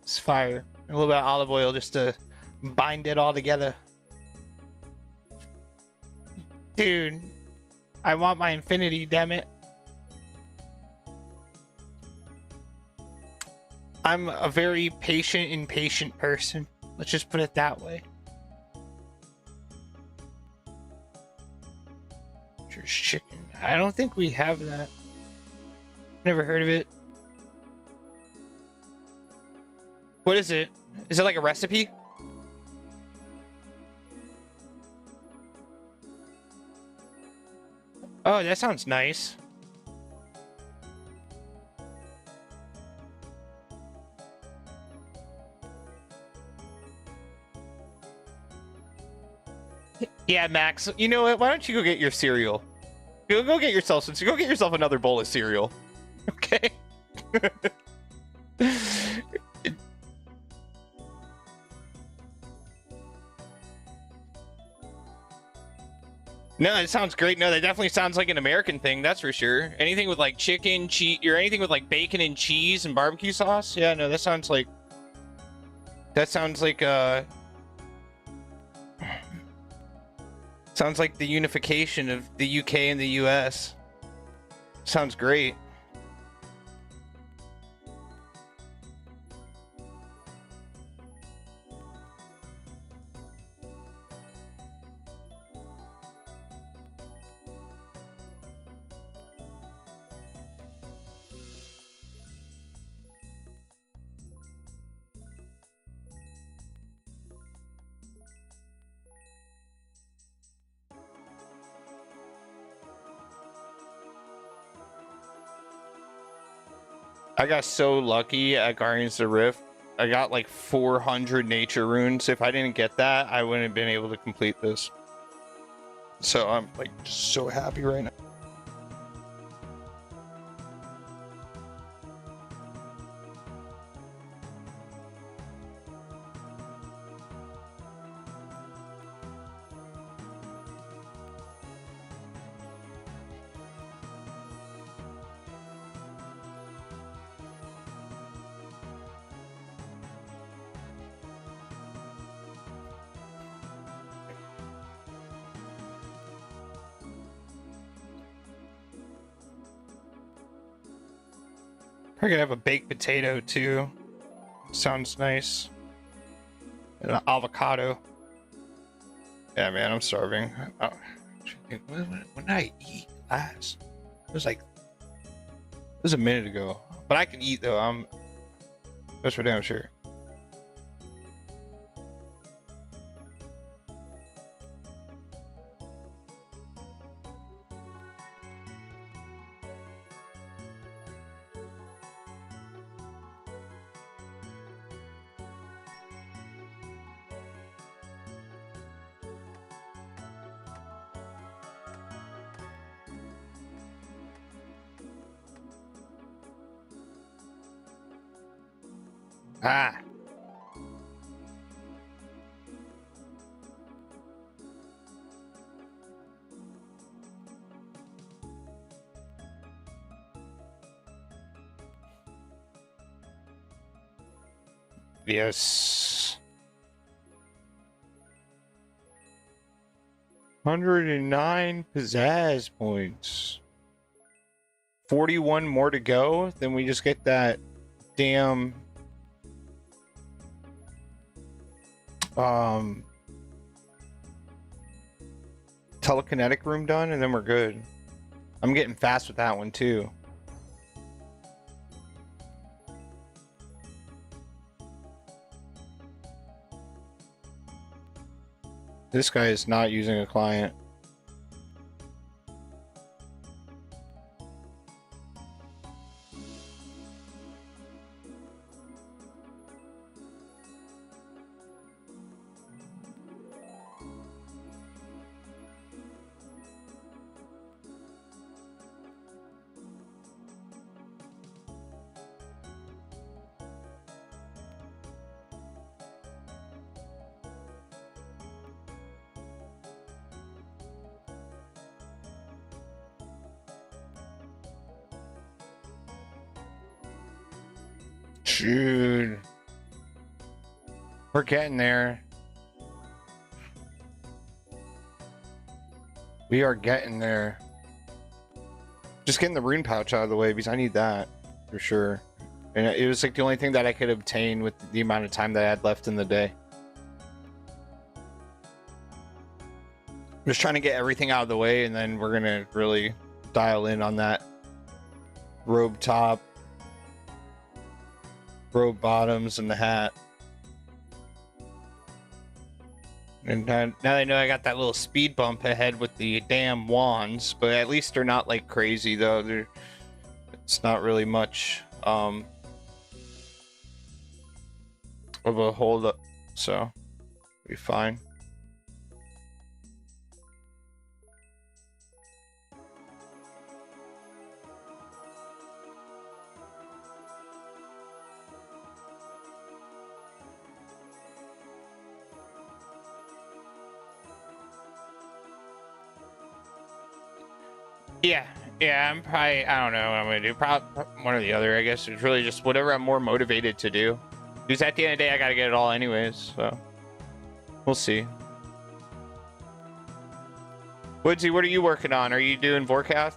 It's fire. And a little bit of olive oil just to bind it all together. Dude, I want my infinity, damn it. I'm a very patient, impatient person. Let's just put it that way. Just chicken. I don't think we have that. Never heard of it. What is it? Is it like a recipe? Oh, that sounds nice. Yeah, Max. You know what? Why don't you go get your cereal? Go get yourself some. Go get yourself another bowl of cereal. Okay. No, it sounds great. No, that definitely sounds like an American thing. That's for sure. Anything with like chicken, cheese, or anything with like bacon and cheese and barbecue sauce. Yeah, no, that sounds like. That sounds like sounds like the unification of the UK and the US. Sounds great. I got so lucky at Guardians of the Rift. I got like 400 nature runes. If I didn't get that, I wouldn't have been able to complete this. So I'm like just so happy right now. We're gonna have a baked potato too. Sounds nice. And an avocado. Yeah, man, I'm starving. Oh, when did I eat last? It was a minute ago. But I can eat though. That's for damn sure. Ah. Yes. 109 pizzazz points. 41 more to go. Then we just get that damn telekinetic room done, and then we're good. I'm getting fast with that one too. This guy is not using a client. Dude, we're getting there. We are getting there. Just getting the rune pouch out of the way because I need that for sure. And it was like the only thing that I could obtain with the amount of time that I had left in the day. Just trying to get everything out of the way, and then we're gonna really dial in on that robe top, robe bottoms, and the hat. And now I know I got that little speed bump ahead with the damn wands, but at least they're not like crazy though. It's not really much of a hold up, so be fine. Yeah, I'm probably, I don't know what I'm gonna do. Probably one or the other, I guess. It's really just whatever I'm more motivated to do. Because at the end of the day, I gotta get it all anyways, so we'll see. Woodsy, what are you working on? Are you doing Vorkath?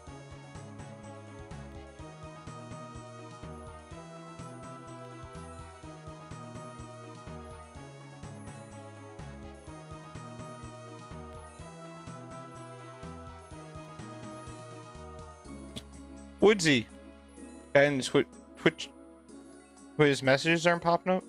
Woodsy, and Twitch, his messages aren't popping up.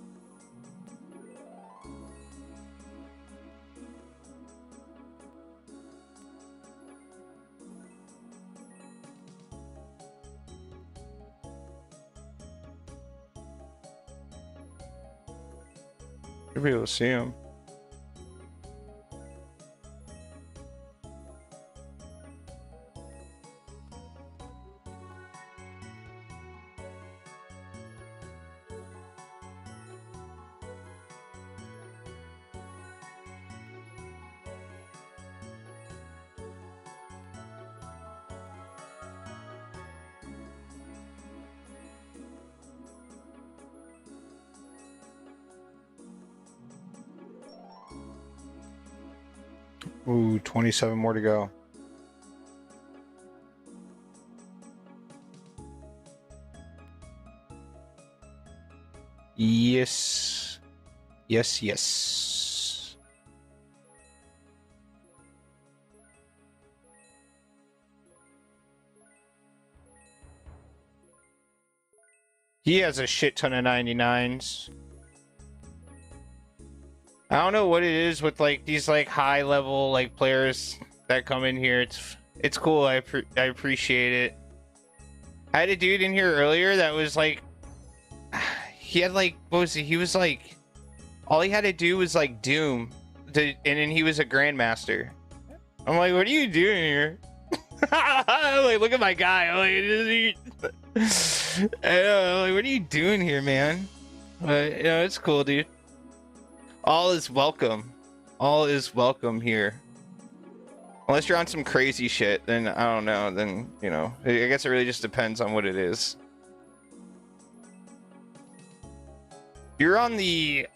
You'll be able to see him. Ooh, 27 more to go. Yes. Yes, yes. He has a shit ton of 99s. I don't know what it is with like these like high level like players that come in here. It's cool. I appreciate it. I had a dude in here earlier that was like, he had like, what was he was like, all he had to do was like Doom, and then he was a grandmaster. I'm like, what are you doing here? I'm like, look at my guy. I'm like, I'm like, what are you doing here, man? But you know, it's cool, dude. All is welcome. All is welcome here. Unless you're on some crazy shit, then I don't know. Then, you know, I guess it really just depends on what it is. You're on the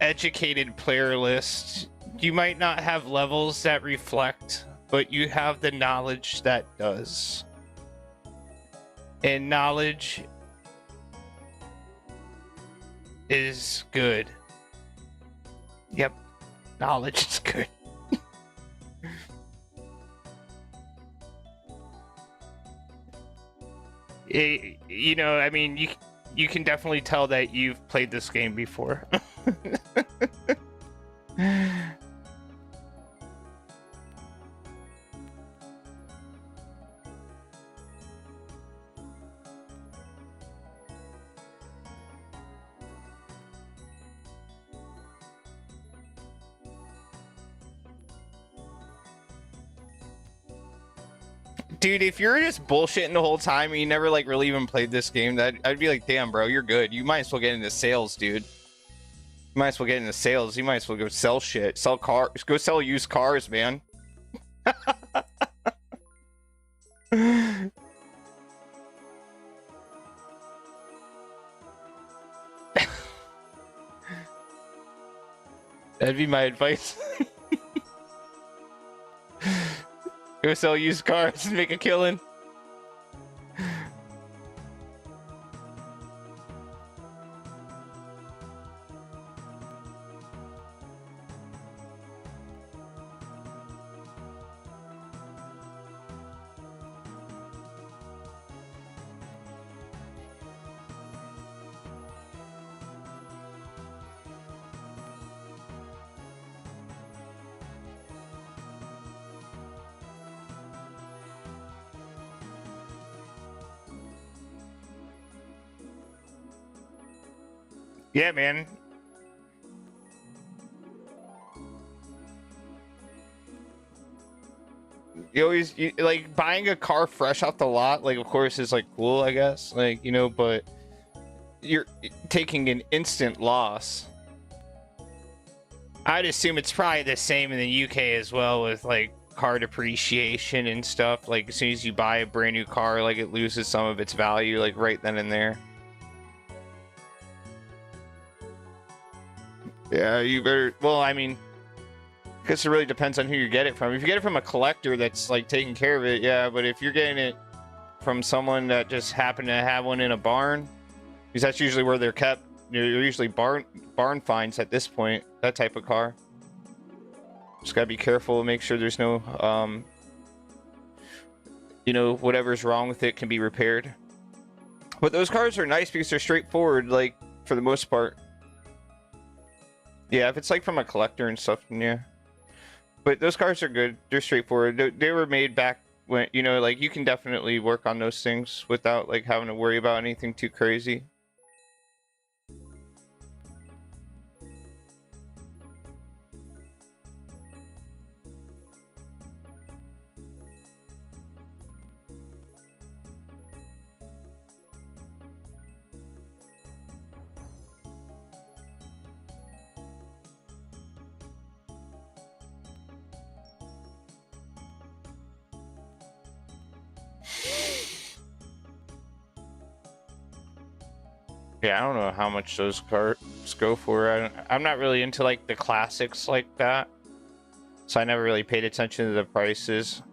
educated player list. You might not have levels that reflect, but you have the knowledge that does. And knowledge is good. Yep, knowledge is good. You know, I mean, you can definitely tell that you've played this game before. Dude, if you're just bullshitting the whole time and you never like really even played this game, that I'd be like, damn, bro, you're good. You might as well get into sales, dude. You might as well get into sales. You might as well go sell shit, sell cars, go sell used cars, man. That'd be my advice. Go sell used cars and make a killing. Yeah, man. Like buying a car fresh off the lot, like of course is like cool, I guess, like, you know, but you're taking an instant loss. I'd assume it's probably the same in the UK as well, with like car depreciation and stuff. Like as soon as you buy a brand new car, like it loses some of its value like right then and there. Yeah, you better, well, I mean, I guess it really depends on who you get it from. If you get it from a collector that's like taking care of it, yeah, but if you're getting it from someone that just happened to have one in a barn, because that's usually where they're kept. They're usually barn finds at this point, that type of car. Just gotta be careful and make sure there's no you know, whatever's wrong with it can be repaired. But those cars are nice because they're straightforward, like, for the most part. Yeah, if it's like from a collector and stuff, yeah. But those cars are good. They're straightforward. They were made back when, you know, like, you can definitely work on those things without, like, having to worry about anything too crazy. Yeah, I don't know how much those cars go for. I'm not really into like the classics like that, so I never really paid attention to the prices.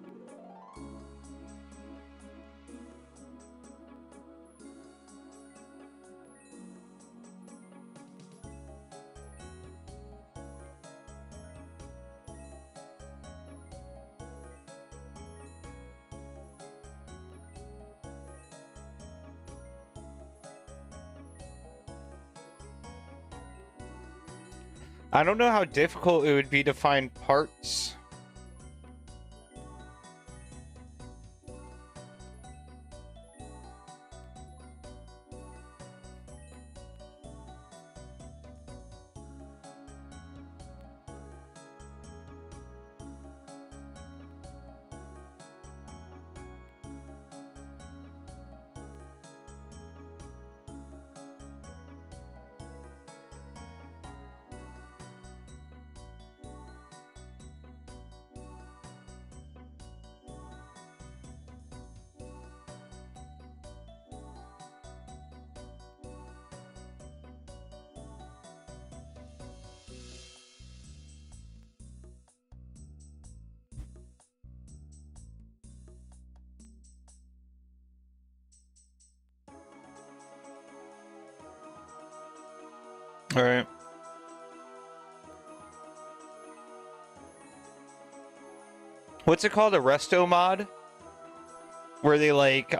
I don't know how difficult it would be to find parts. All right. What's it called? A resto mod? Where they like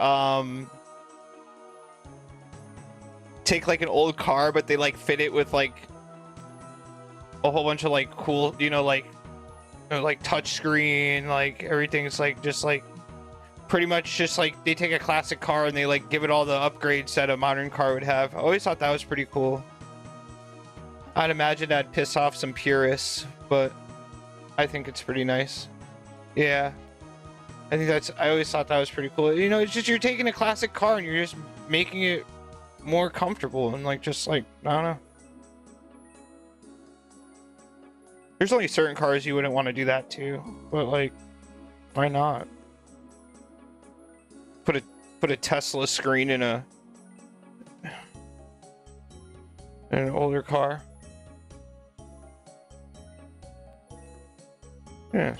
take like an old car, but they like fit it with like a whole bunch of like cool, like touch screen, like everything's like just like pretty much just like they take a classic car and they like give it all the upgrades that a modern car would have. I always thought that was pretty cool. I'd imagine that'd piss off some purists, but I think it's pretty nice. Yeah. I always thought that was pretty cool. You know, it's just you're taking a classic car and you're just making it more comfortable and like just like, I don't know. There's only certain cars you wouldn't want to do that to, but like, why not? Put a Tesla screen in an older car. Yeah.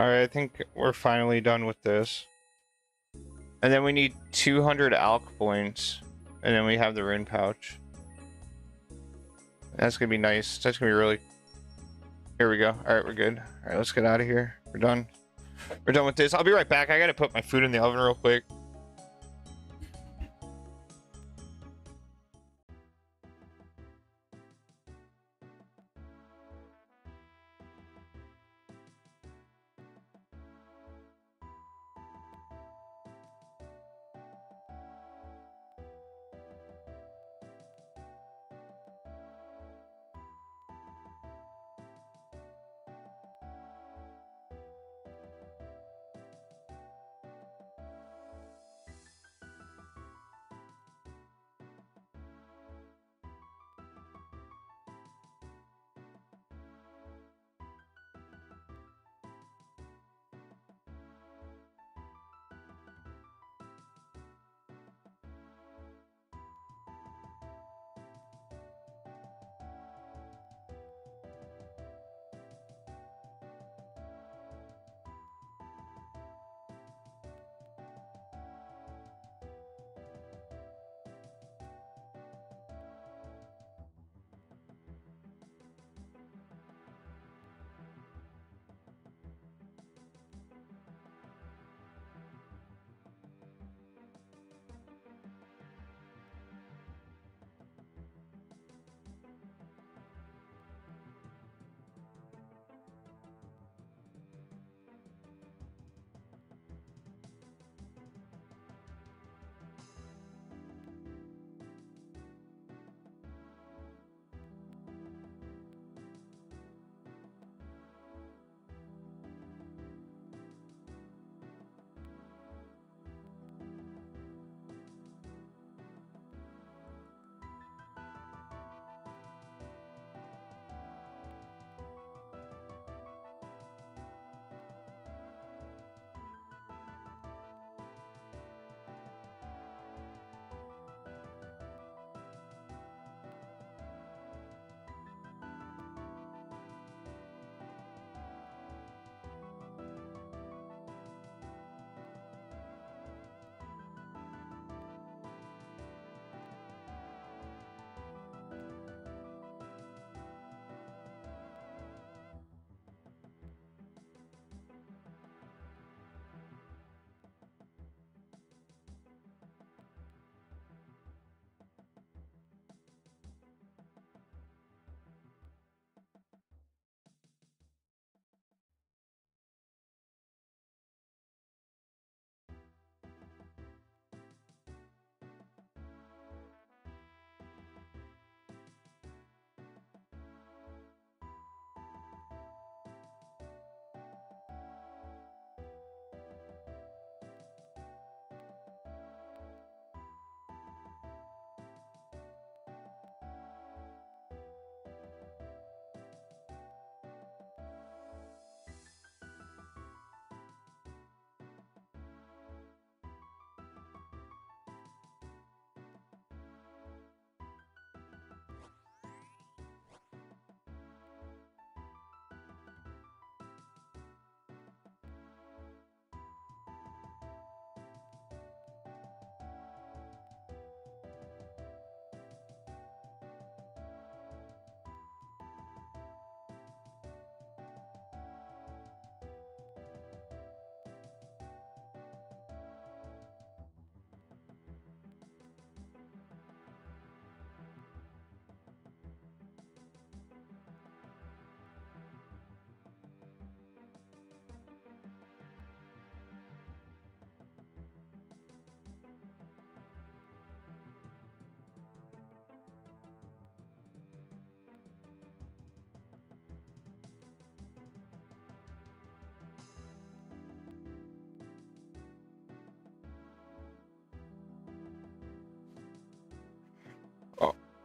Alright, I think we're finally done with this. And then we need 200 alk points. And then we have the rune pouch. That's gonna be nice. That's gonna be really... Here we go. Alright, we're good. Alright, let's get out of here. We're done. We're done with this. I'll be right back. I gotta put my food in the oven real quick.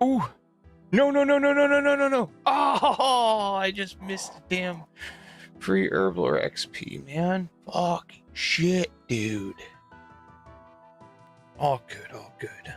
Ooh. No, no, no, no, no, no, no, no, no. Oh, I just missed the damn free Herbler XP, man. Fucking shit, dude. All good, all good.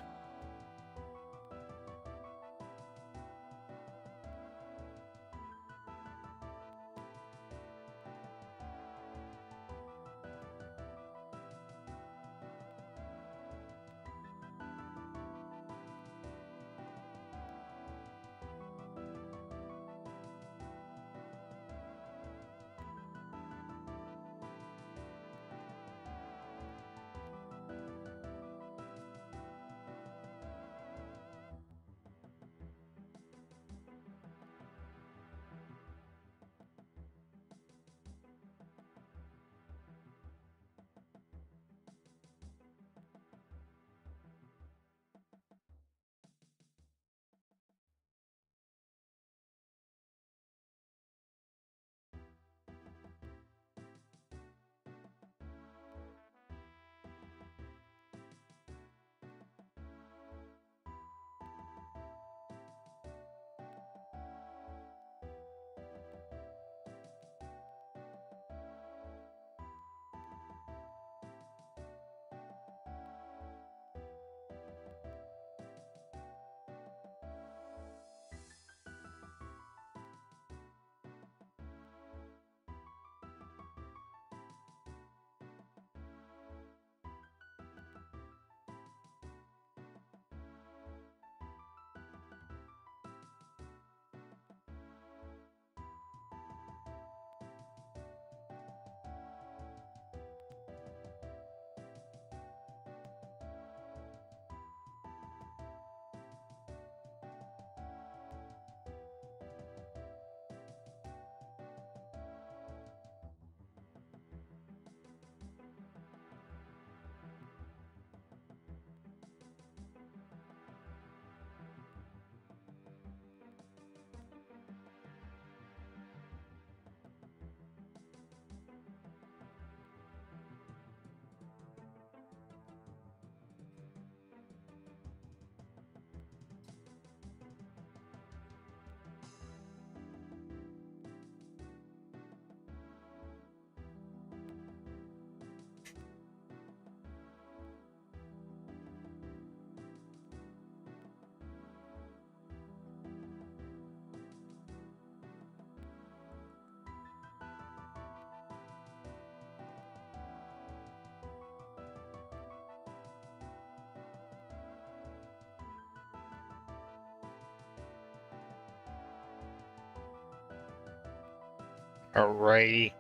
Alrighty.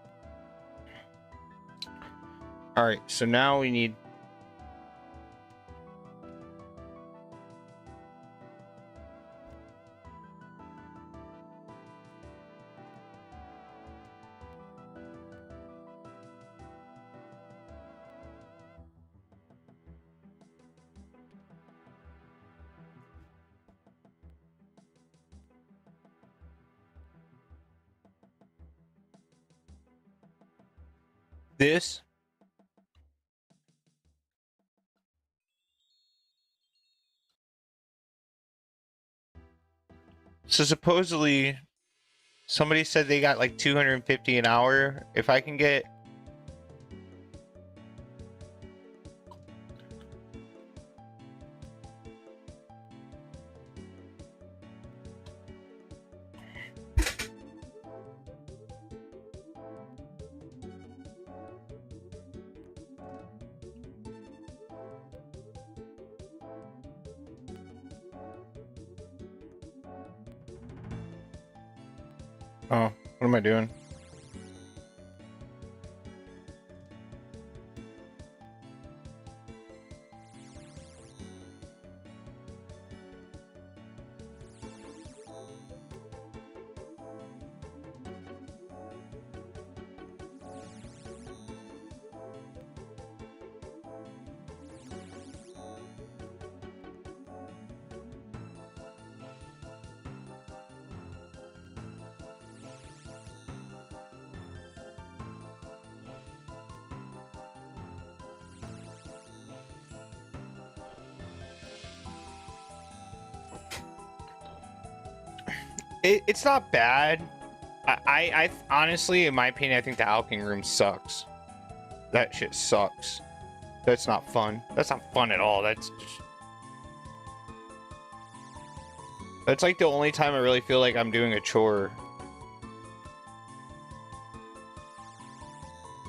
Alright, so now we need... this. So supposedly somebody said they got like 250 an hour. If I can get... Oh, what am I doing? It's not bad. I honestly, in my opinion, I think the Alching room sucks. That shit sucks. That's not fun. That's not fun at all. That's like the only time I really feel like I'm doing a chore.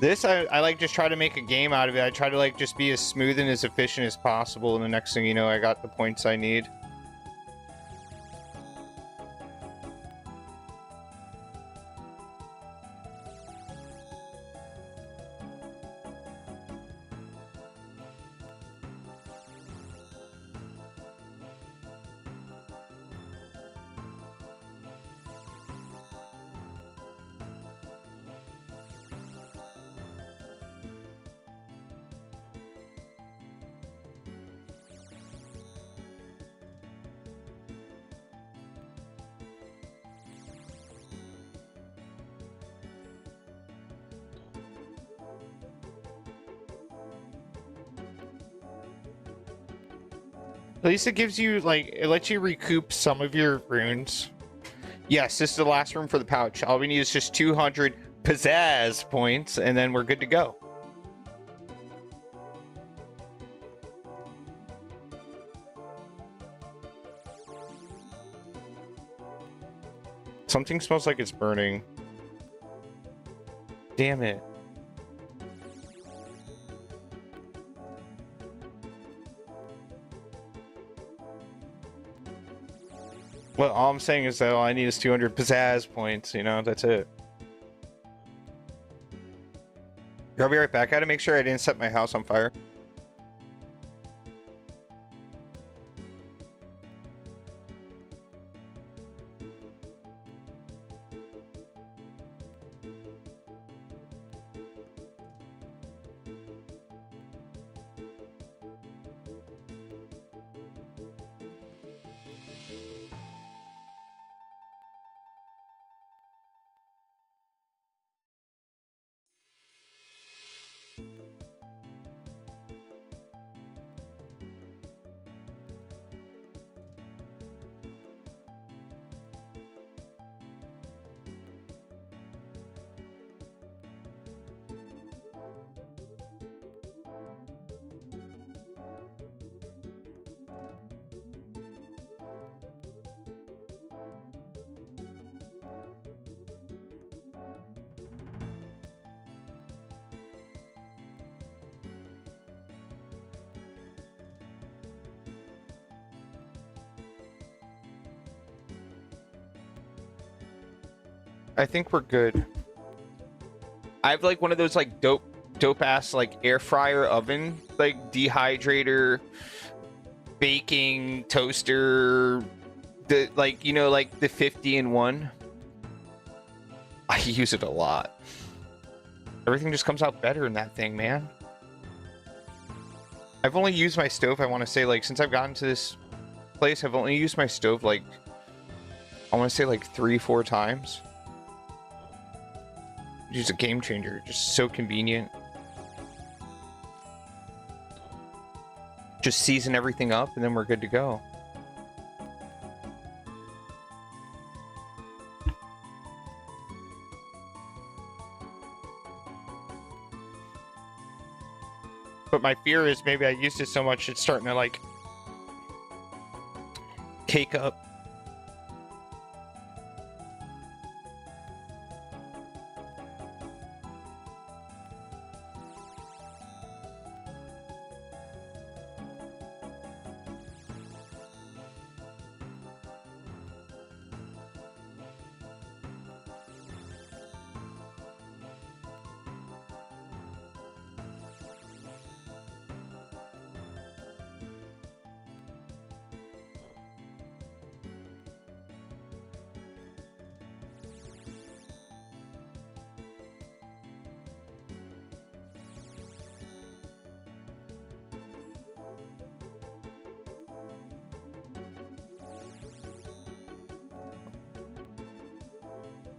This, I like just try to make a game out of it. I try to like just be as smooth and as efficient as possible, and the next thing you know, I got the points I need. At least it gives you, like, it lets you recoup some of your runes. Yes, this is the last room for the pouch. All we need is just 200 pizzazz points, and then we're good to go. Something smells like it's burning. Damn it. Well, all I'm saying is that all I need is 200 pizzazz points, you know, that's it. I'll be right back. I gotta make sure I didn't set my house on fire. I think we're good. I have like one of those like dope ass like air fryer oven, like dehydrator, baking toaster, the like, you know, like the 50-in-1. I use it a lot. Everything just comes out better in that thing, man. I've only used my stove, I want to say, like, since I've gotten to this place, I've only used my stove like, I want to say like 3-4 times. It's a game changer, just so convenient. Just season everything up and then we're good to go. But my fear is maybe I used it so much it's starting to like cake up.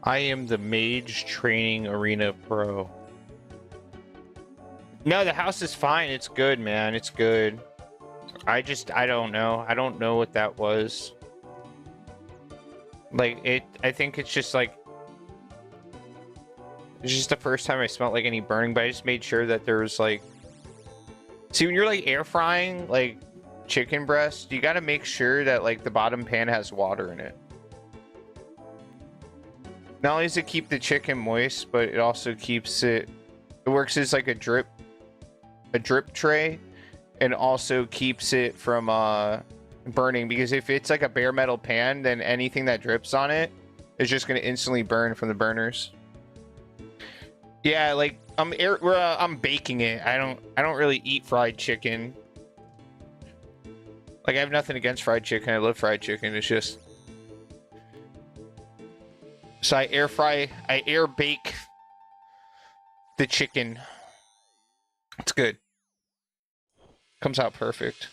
I am the Mage Training Arena Pro. No, the house is fine. It's good, man. It's good. I don't know. I don't know what that was. Like I think it's just like it's just the first time I smelled like any burning, but I just made sure that there was like, see, when you're like air frying like chicken breast, you got to make sure that like the bottom pan has water in it. Not only does it keep the chicken moist, but it also keeps it works as like a drip tray, and also keeps it from burning, because if it's like a bare metal pan, then anything that drips on it is just going to instantly burn from the burners. Yeah, like I'm baking it. I don't really eat fried chicken. Like I have nothing against fried chicken. I love fried chicken. It's just, so I air bake the chicken. It's good. Comes out perfect.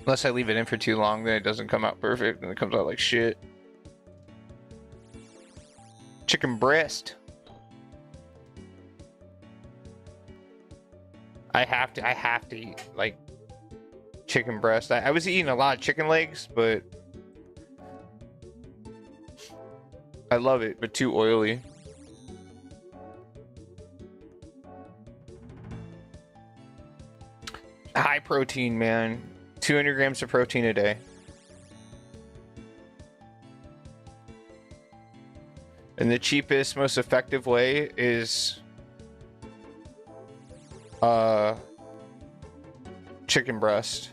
Unless I leave it in for too long, then it doesn't come out perfect, and it comes out like shit. Chicken breast. I have to eat like chicken breast. I was eating a lot of chicken legs, but I love it, but too oily. High protein, man. 200 grams of protein a day. And the cheapest, most effective way is chicken breast.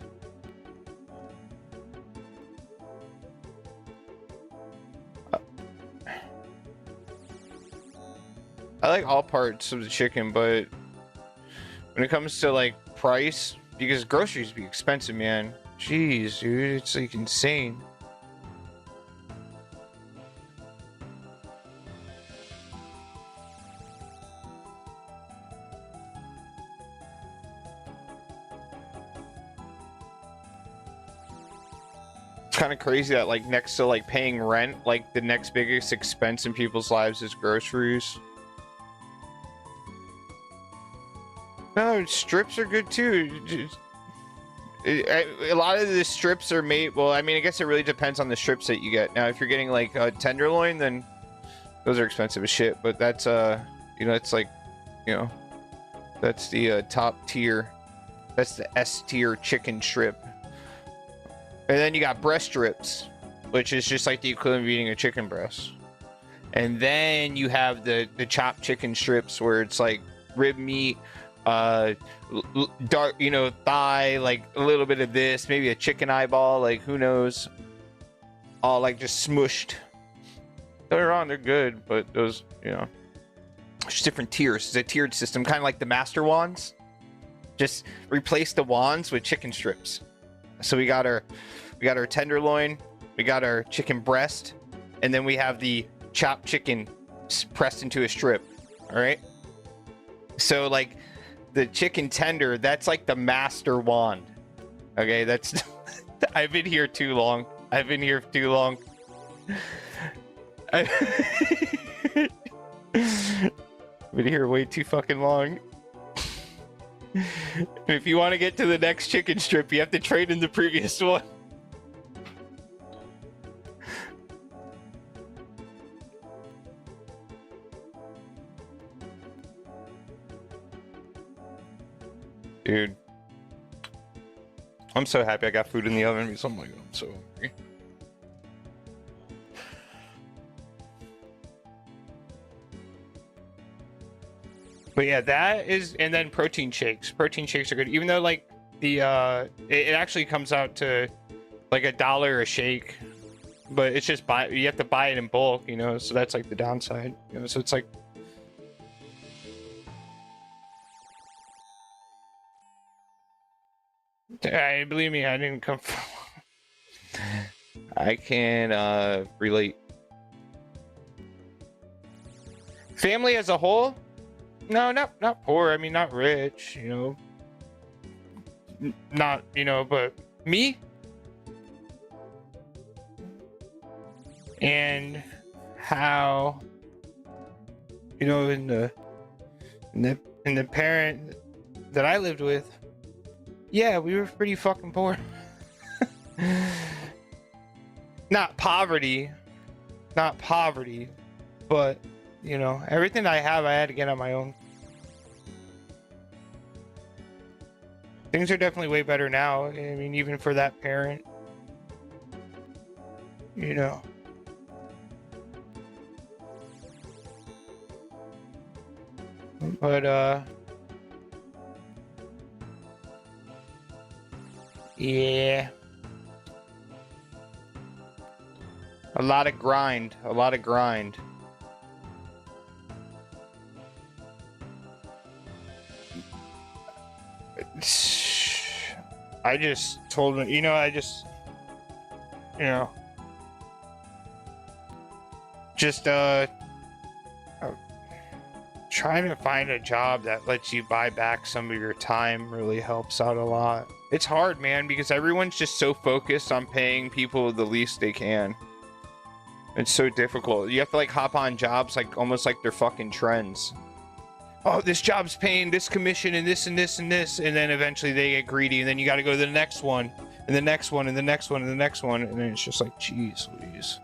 I like all parts of the chicken, but when it comes to like price, because groceries be expensive, man. Jeez, dude, it's like insane. It's kind of crazy that like next to like paying rent, like the next biggest expense in people's lives is groceries. No, strips are good too. A lot of the strips are made, well, I mean, I guess it really depends on the strips that you get. Now, if you're getting like a tenderloin, then those are expensive as shit, but that's you know, it's like, you know, that's the top tier. That's the S tier chicken strip. And then you got breast strips, which is just like the equivalent of eating a chicken breast. And then you have the chopped chicken strips, where it's like rib meat, dark, you know, thigh, like a little bit of this, maybe a chicken eyeball, like who knows, all like just smushed. Don't get me wrong, they're good, but those, you know, there's different tiers. It's a tiered system, kind of like the master wands. Just replace the wands with chicken strips. So we got our tenderloin, we got our chicken breast, and then we have the chopped chicken pressed into a strip. All right. So like the chicken tender, that's like the master wand. Okay, that's I've been here too long. I've been here too long. I've been here way too fucking long. And if you want to get to the next chicken strip, you have to trade in the previous one. Dude, I'm so happy I got food in the oven because I'm like, I'm so hungry. But yeah, that is, and then protein shakes. Protein shakes are good, even though like the it actually comes out to like $1 a shake, but it's just you have to buy it in bulk, you know. So that's like the downside, you know. So it's like, believe me, I didn't come from. I can relate. Family as a whole. No, not poor. I mean, not rich, you know. Not, you know, but me and how, you know, in the parent that I lived with, yeah, we were pretty fucking poor. not poverty, but you know, everything I have, I had to get on my own. Things are definitely way better now. I mean, even for that parent, you know. But yeah, a lot of grind, a lot of grind. I just told him, you know, you know, just trying to find a job that lets you buy back some of your time really helps out a lot. It's hard, man, because everyone's just so focused on paying people the least they can. It's so difficult. You have to like hop on jobs like almost like they're fucking trends. Oh, this job's paying this commission and this and this and this, and then eventually they get greedy, and then you got to go to the next one and the next one and the next one and the next one, and then it's just like, geez Louise.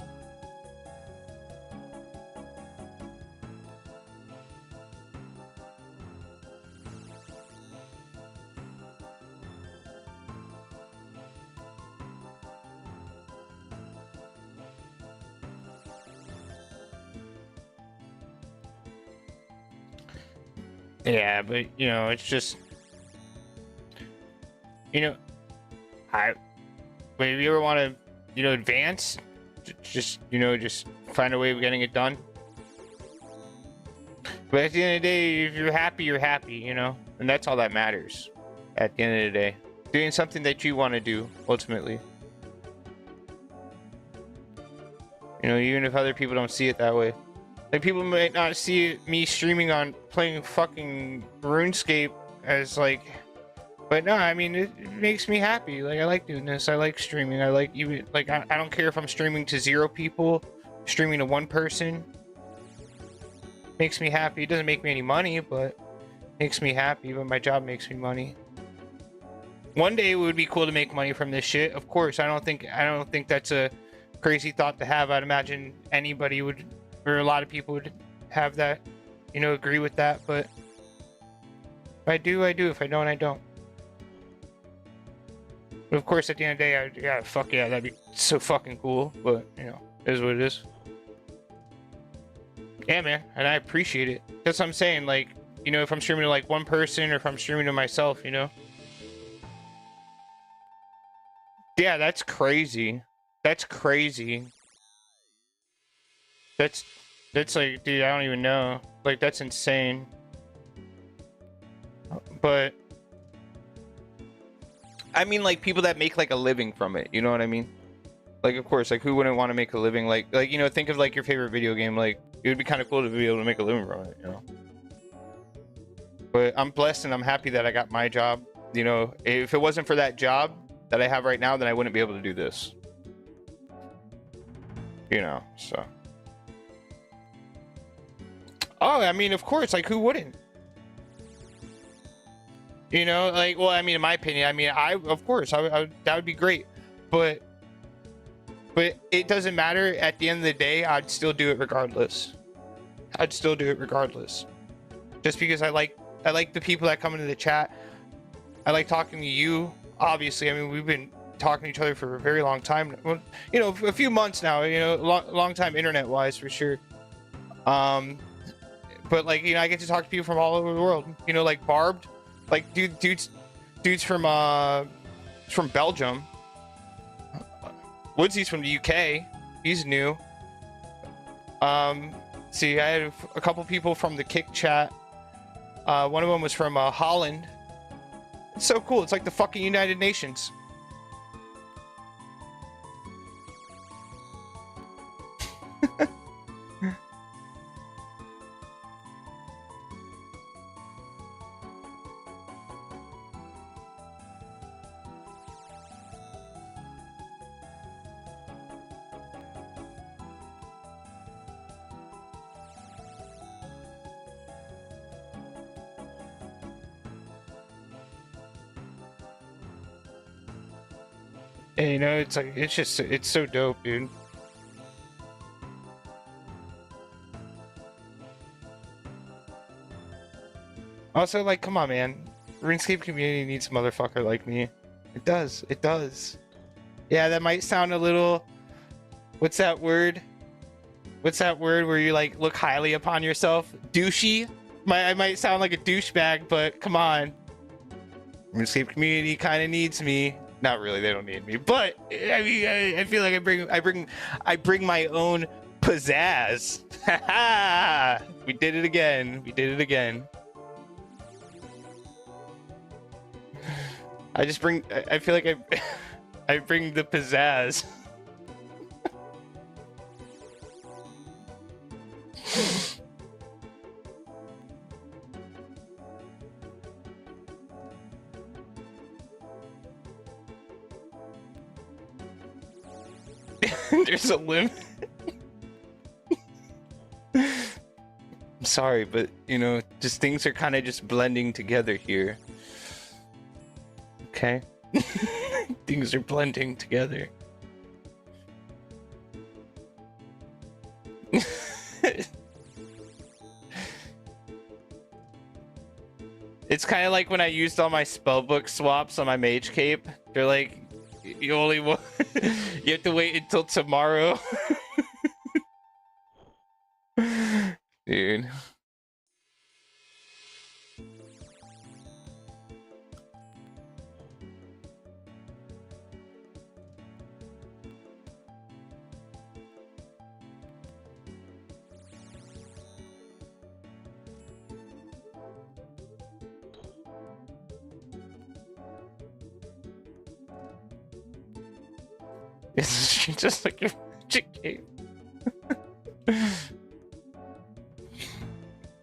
Yeah, but you know, it's just, you know, but if you ever want to, you know, advance, just, you know, just find a way of getting it done. But at the end of the day, if you're happy, you know, and that's all that matters at the end of the day. Doing something that you want to do, ultimately. You know, even if other people don't see it that way. Like, people might not see me streaming on playing fucking RuneScape as, like... But no, I mean, it makes me happy. Like, I like doing this. I like streaming. I like even... Like, I don't care if I'm streaming to 0 people, streaming to 1 person. Makes me happy. It doesn't make me any money, but makes me happy. But my job makes me money. One day it would be cool to make money from this shit. Of course, I don't think that's a crazy thought to have. I'd imagine anybody would... Or a lot of people would have that, you know, agree with that, but if I do, I do. If I don't, I don't. But of course, at the end of the day, yeah, fuck yeah, that'd be so fucking cool, but, you know, it is what it is. Yeah, man, and I appreciate it. That's what I'm saying, like, you know, if I'm streaming to, like, 1 person, or if I'm streaming to myself, you know? Yeah, that's crazy. That's crazy. That's like, dude, I don't even know. Like, that's insane. But I mean, like, people that make like a living from it, you know what I mean? Like, of course, like, who wouldn't want to make a living? Like, you know, think of like your favorite video game. Like, it would be kind of cool to be able to make a living from it, you know? But I'm blessed and I'm happy that I got my job. You know, if it wasn't for that job that I have right now, then I wouldn't be able to do this. You know, so. Oh, I mean, of course, like, who wouldn't? You know, like, well, I mean, in my opinion, I mean, of course, that would be great, but it doesn't matter. At the end of the day, I'd still do it regardless. I'd still do it regardless. Just because I like the people that come into the chat. I like talking to you, obviously. I mean, we've been talking to each other for a very long time. Well, you know, a few months now, you know, long time internet-wise, for sure. But, like, you know, I get to talk to people from all over the world. You know, like Barbed, like dudes from Belgium. Woodsy's from the UK. He's new. See, I had a couple people from the Kick chat. One of them was from Holland. It's so cool. It's like the fucking United Nations. And, you know, it's like, it's so dope, dude. Also, like, come on, man. RuneScape community needs a motherfucker like me. It does. It does. Yeah, that might sound a little... What's that word? What's that word where you, like, look highly upon yourself? Douchey? I might sound like a douchebag, but come on. RuneScape community kind of needs me. Not really, they don't need me. But, I mean, I feel like I bring my own pizzazz. Ha We did it again. We did it again. I feel like I bring the pizzazz. There's a limit. I'm sorry, but you know, just things are kind of just blending together here. Okay. Things are blending together. It's kind of like when I used all my spellbook swaps on my mage cape. They're like, you only want, you have to wait until tomorrow. Dude. It's just like a magic cape.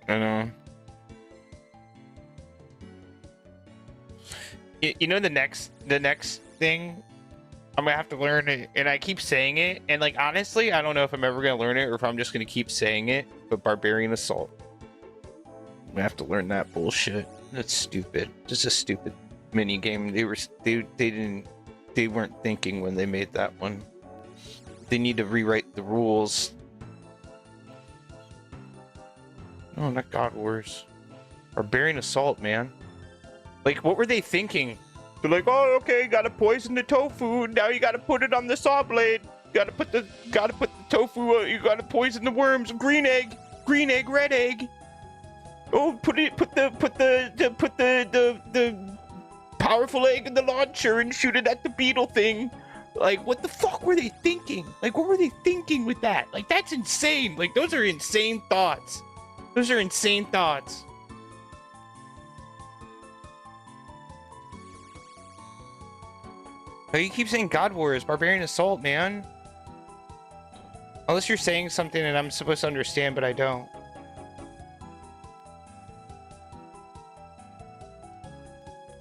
I know. You know the next thing I'm gonna have to learn it, and I keep saying it, and like honestly, I don't know if I'm ever gonna learn it or if I'm just gonna keep saying it. But Barbarian Assault, I'm gonna have to learn that bullshit. That's stupid. Just a stupid mini game. They weren't thinking when they made that one. They need to rewrite the rules. Oh, not God Wars. Barbarian Assault, man. Like, what were they thinking? They're like, oh, okay, gotta poison the tofu. Now you gotta put it on the saw blade. Gotta put the tofu. You gotta poison the worms. Green egg, red egg. Oh, put the powerful egg in the launcher and shoot it at the beetle thing. Like, what the fuck were they thinking? Like, what were they thinking with that? Like, that's insane. Like, those are insane thoughts. Those are insane thoughts. Oh, you keep saying God Wars, Barbarian Assault, man. Unless you're saying something that I'm supposed to understand, but I don't.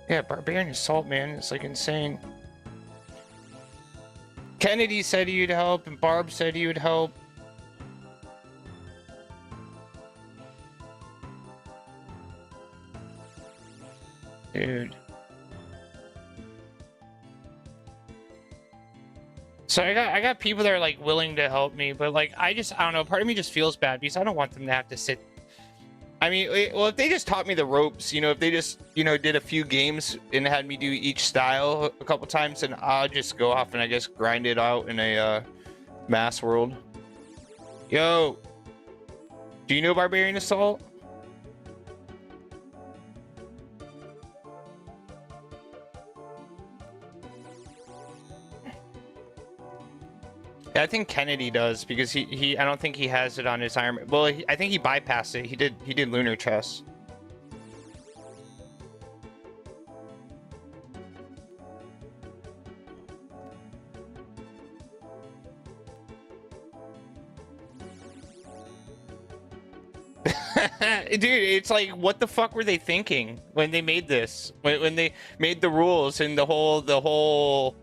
Yeah, Barbarian Assault, man. It's like insane. Kennedy said you'd help, and Barb said you would help. Dude. So I got people that are like willing to help me, but like I don't know, part of me just feels bad because I don't want them to have to sit. I mean, well, if they just taught me the ropes, you know, if they just, you know, did a few games and had me do each style a couple times, and I'll just go off and I guess grind it out in a mass world. Yo, do you know Barbarian Assault? I think Kennedy does because he I don't think he has it on his Ironman. Well, I think he bypassed it. He did lunar chess. Dude, it's like, what the fuck were they thinking when they made this? When they made the rules and the whole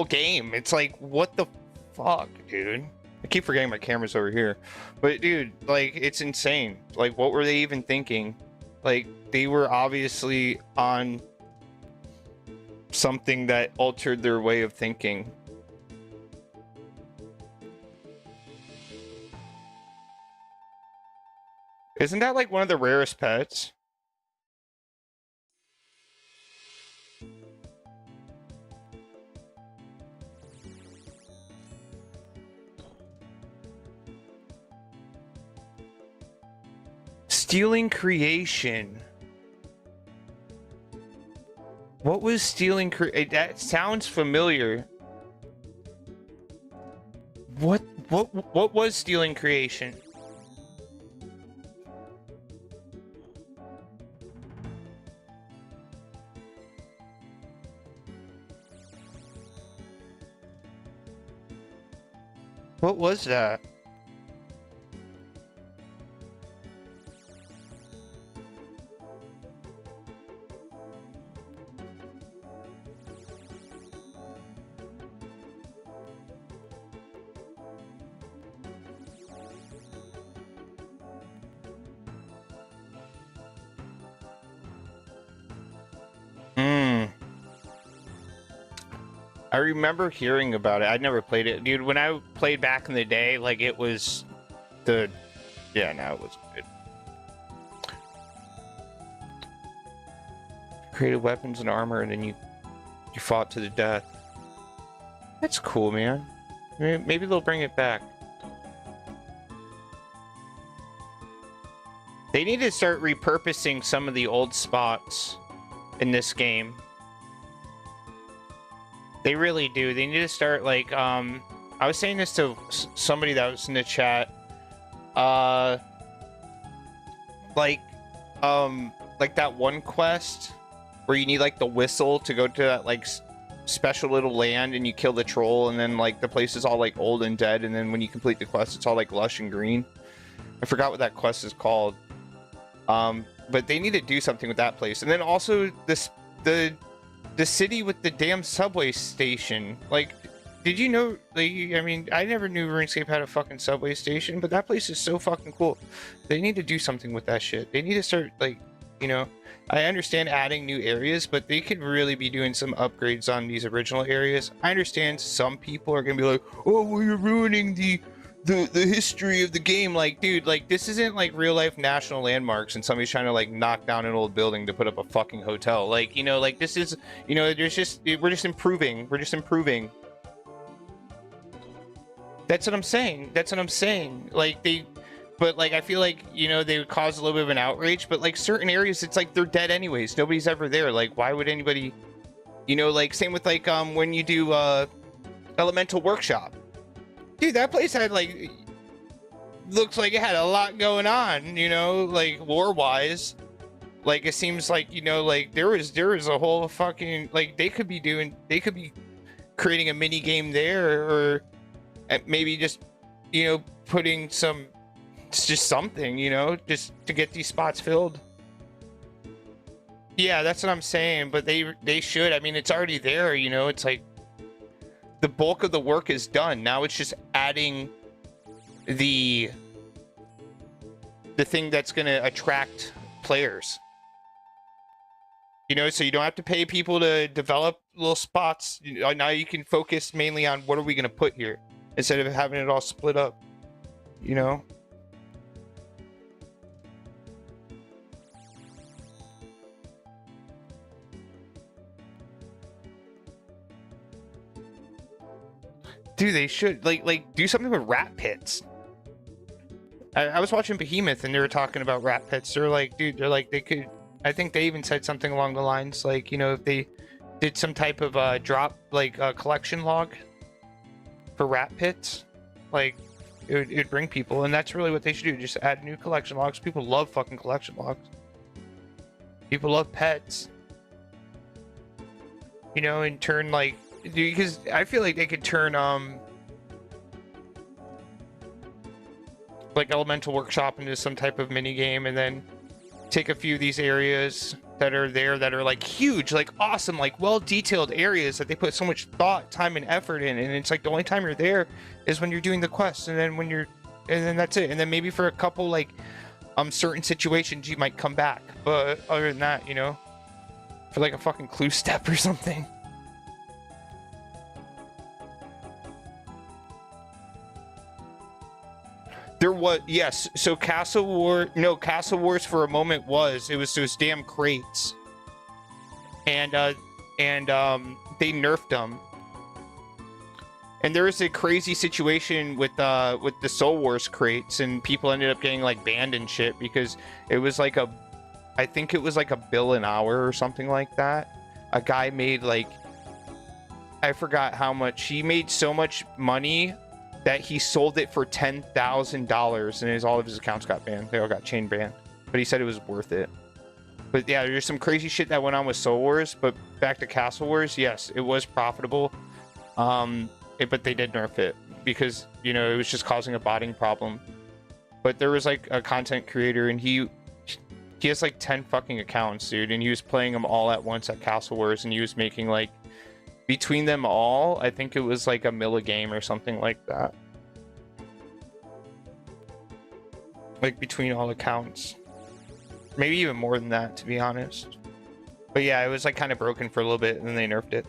game. It's like, what the fuck, dude? I keep forgetting my camera's over here. But dude, like, it's insane. Like, what were they even thinking? Like, they were obviously on something that altered their way of thinking. Isn't that like one of the rarest pets? Stealing creation. What was stealing that sounds familiar. What was stealing creation? What was that? I remember hearing about it. I'd never played it. Dude, when I played back in the day, like, it was the... Yeah, no, it was good. Created weapons and armor, and then you fought to the death. That's cool, man. Maybe they'll bring it back. They need to start repurposing some of the old spots in this game. They really do. They need to start, like, I was saying this to somebody that was in the chat. Like that one quest where you need, like, the whistle to go to that, like, special little land and you kill the troll, and then, like, the place is all, like, old and dead, and then when you complete the quest, it's all, like, lush and green. I forgot what that quest is called. But they need to do something with that place. And then also the city with the damn subway station. Like, did you know, like, I mean, I never knew RuneScape had a fucking subway station, but that place is so fucking cool. They need to do something with that shit. They need to start, like, you know, I understand adding new areas, but they could really be doing some upgrades on these original areas. I understand some people are gonna be like, oh, well, you're ruining the history of the game. Like, dude, like, this isn't like real life national landmarks and somebody's trying to, like, knock down an old building to put up a fucking hotel. Like, you know, like, this is, you know, we're just improving. That's what I'm saying. Like, but, like, I feel like, you know, they would cause a little bit of an outrage, but, like, certain areas, it's like they're dead anyways. Nobody's ever there. Like, why would anybody, you know, like, same with, like, when you do Elemental Workshop. Dude, that place had, like, looks like it had a lot going on, you know, like, lore-wise. Like, it seems like, you know, like, there was a whole fucking, like, they could be creating a mini game there, or maybe just, you know, putting just something, you know, just to get these spots filled. Yeah, that's what I'm saying, but they should. I mean, it's already there, you know, it's like, the bulk of the work is done. Now it's just adding the thing that's going to attract players. You know, so you don't have to pay people to develop little spots. Now you can focus mainly on what are we going to put here instead of having it all split up, you know? Dude, they should like do something with rat pits. I was watching Behemoth and they were talking about rat pits. They're like, dude, they could. I think they even said something along the lines like, you know, if they did some type of drop, like a collection log for rat pits, like it'd bring people, and that's really what they should do. Just add new collection logs. People love fucking collection logs. People love pets. You know, and turn like. Because I feel like they could turn like Elemental Workshop into some type of mini game, and then take a few of these areas that are there that are like huge, like awesome, like well detailed areas that they put so much thought, time, and effort in, and it's like the only time you're there is when you're doing the quest, and then and then that's it, and then maybe for a couple like certain situations you might come back, but other than that, you know, for like a fucking clue step or something. There was, yes. So Castle Wars for a moment was, it was those damn crates. And they nerfed them. And there was a crazy situation with the Soul Wars crates, and people ended up getting like banned and shit because it was like I think it was like $1 bill an hour or something like that. A guy made like, I forgot how much. He made so much money that he sold it for $10,000, and all of his accounts got banned. They all got chain banned. But he said it was worth it. But yeah, there's some crazy shit that went on with Soul Wars. But back to Castle Wars, yes, it was profitable. But they did nerf it because, you know, it was just causing a botting problem. But there was like a content creator, and he has like 10 fucking accounts, dude, and he was playing them all at once at Castle Wars, and he was making like, between them all, I think it was like $1 million a game or something like that. Like between all accounts. Maybe even more than that, to be honest. But yeah, it was like kind of broken for a little bit, and then they nerfed it.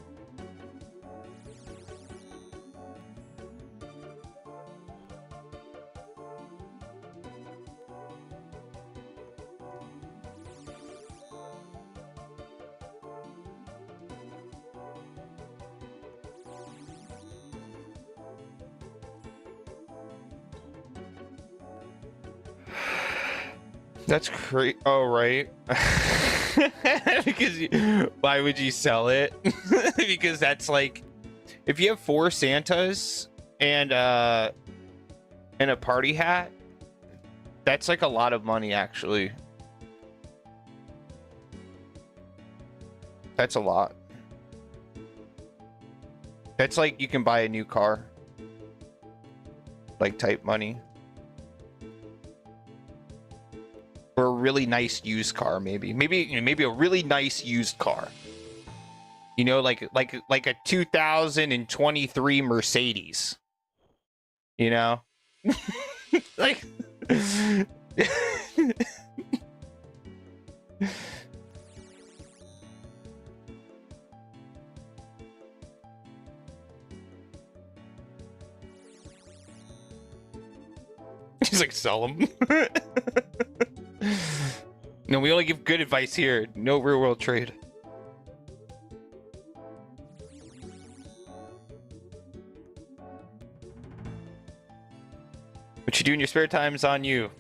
That's crazy. Oh, right. Because why would you sell it? Because that's like, if you have 4 Santas and a party hat, that's like a lot of money, actually. That's a lot. That's like you can buy a new car. Like type money. Or a really nice used car, maybe a really nice used car, you know, like a 2023 Mercedes, you know. Like he's like, sell them. No, we only give good advice here. No real world trade. What you do in your spare time is on you.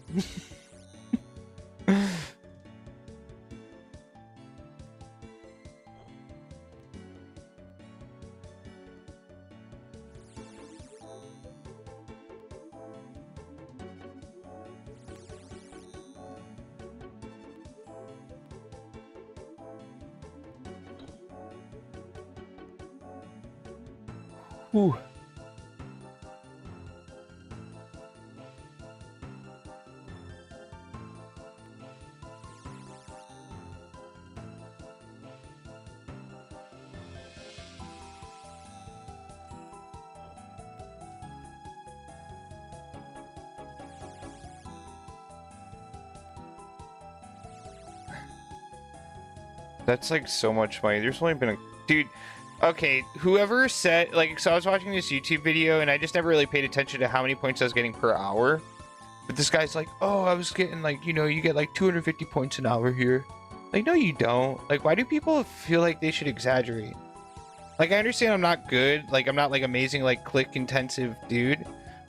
Ooh. That's like so much money. There's only been a dude. Okay, whoever said, like, so I was watching this YouTube video and I just never really paid attention to how many points I was getting per hour. But this guy's like, oh, I was getting like, you know, you get like 250 points an hour here. Like, no, you don't. Like, why do people feel like they should exaggerate? Like, I understand I'm not good. Like, I'm not like amazing, like click intensive dude.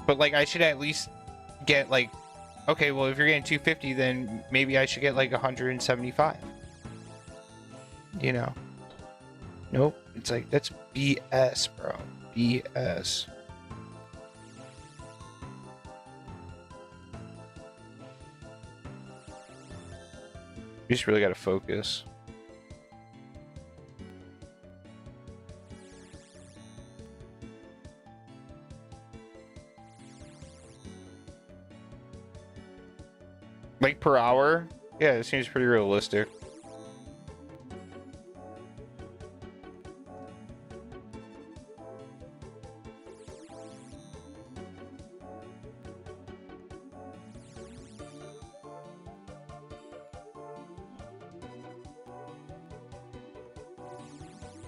But like, I should at least get like, okay, well, if you're getting 250, then maybe I should get like 175. You know? Nope. It's like, that's BS, bro. BS. You just really gotta focus. Like per hour? Yeah, it seems pretty realistic.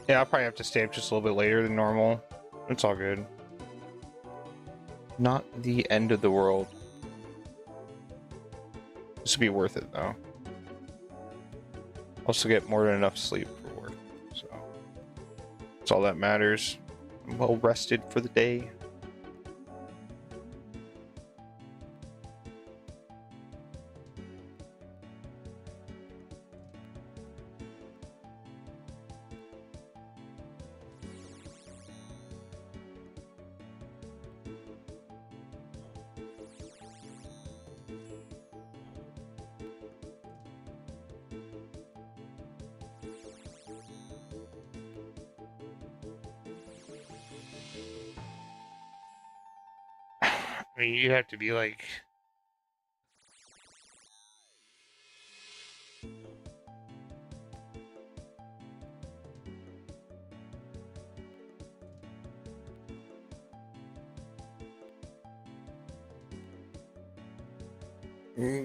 Yeah, I'll probably have to stay up just a little bit later than normal. It's all good. Not the end of the world. This would be worth it though. Also get more than enough sleep for work, so that's all that matters. I'm well rested for the day. I mean, you have to be like...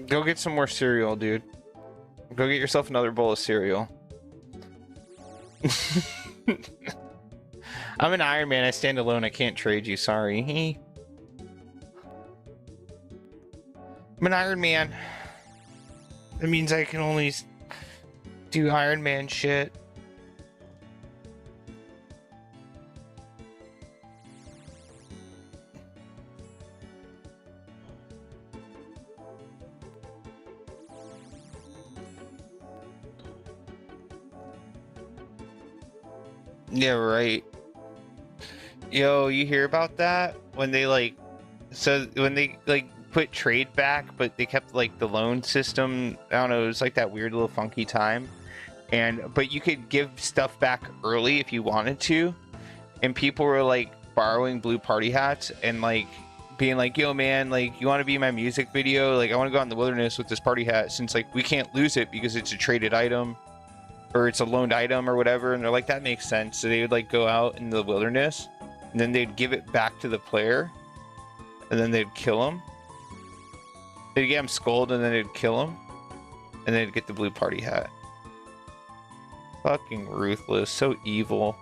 Go get some more cereal, dude. Go get yourself another bowl of cereal. I'm an Iron Man. I stand alone. I can't trade you. Sorry. I'm an Iron Man. That means I can only do Iron Man shit. Yeah, right. Yo, you hear about that? When they like, so when they like put trade back, but they kept like the loan system. I don't know. It was like that weird little funky time, but you could give stuff back early if you wanted to, and people were like borrowing blue party hats and like being like, "Yo, man, like you want to be in my music video? Like I want to go out in the wilderness with this party hat since like we can't lose it because it's a traded item." Or it's a loaned item or whatever, and they're like, that makes sense. So they would like go out in the wilderness and then they'd give it back to the player and then they'd kill him. They'd get him skulled and then they'd kill him and they'd get the blue party hat. Fucking ruthless, so evil.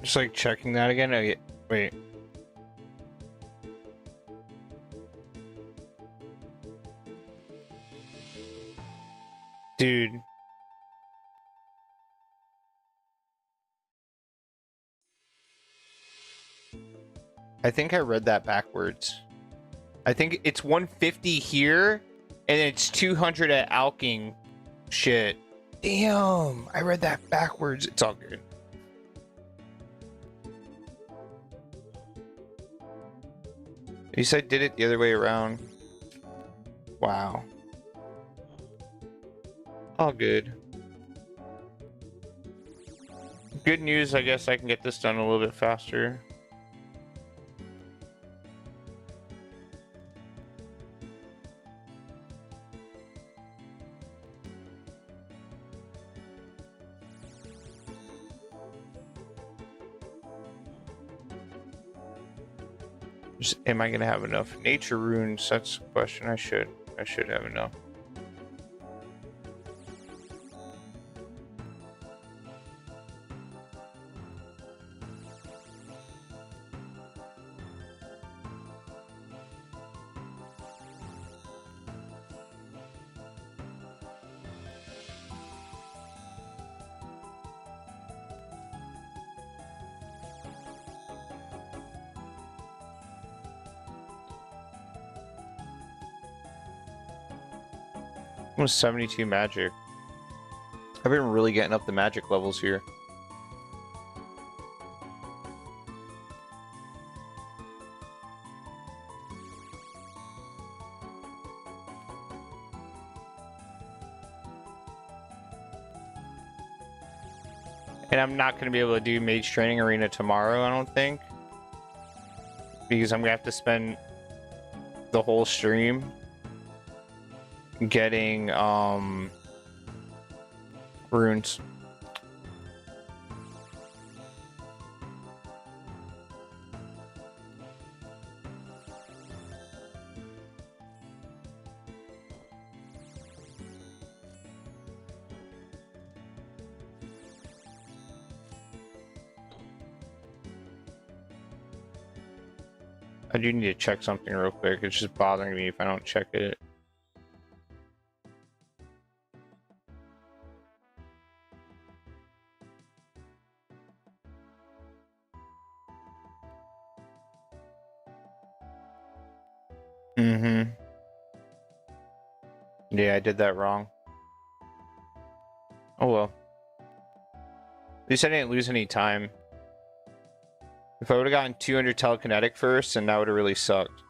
Just like checking that again. Oh, wait. Dude. I think I read that backwards. I think it's 150 here and it's 200 at Alking. Shit. Damn. I read that backwards. It's all good. At least I did it the other way around. Wow. All good. Good news, I guess I can get this done a little bit faster. Am I gonna have enough nature runes? That's the question. I should have enough. Almost 72 magic. I've been really getting up the magic levels here. And I'm not going to be able to do Mage Training Arena tomorrow, I don't think. Because I'm going to have to spend the whole stream getting runes. I do need to check something real quick. It's just bothering me if I don't check it. Mm-hmm. Yeah, I did that wrong. Oh well. At least I didn't lose any time. If I would have gotten 200 telekinetic first, then that would have really sucked.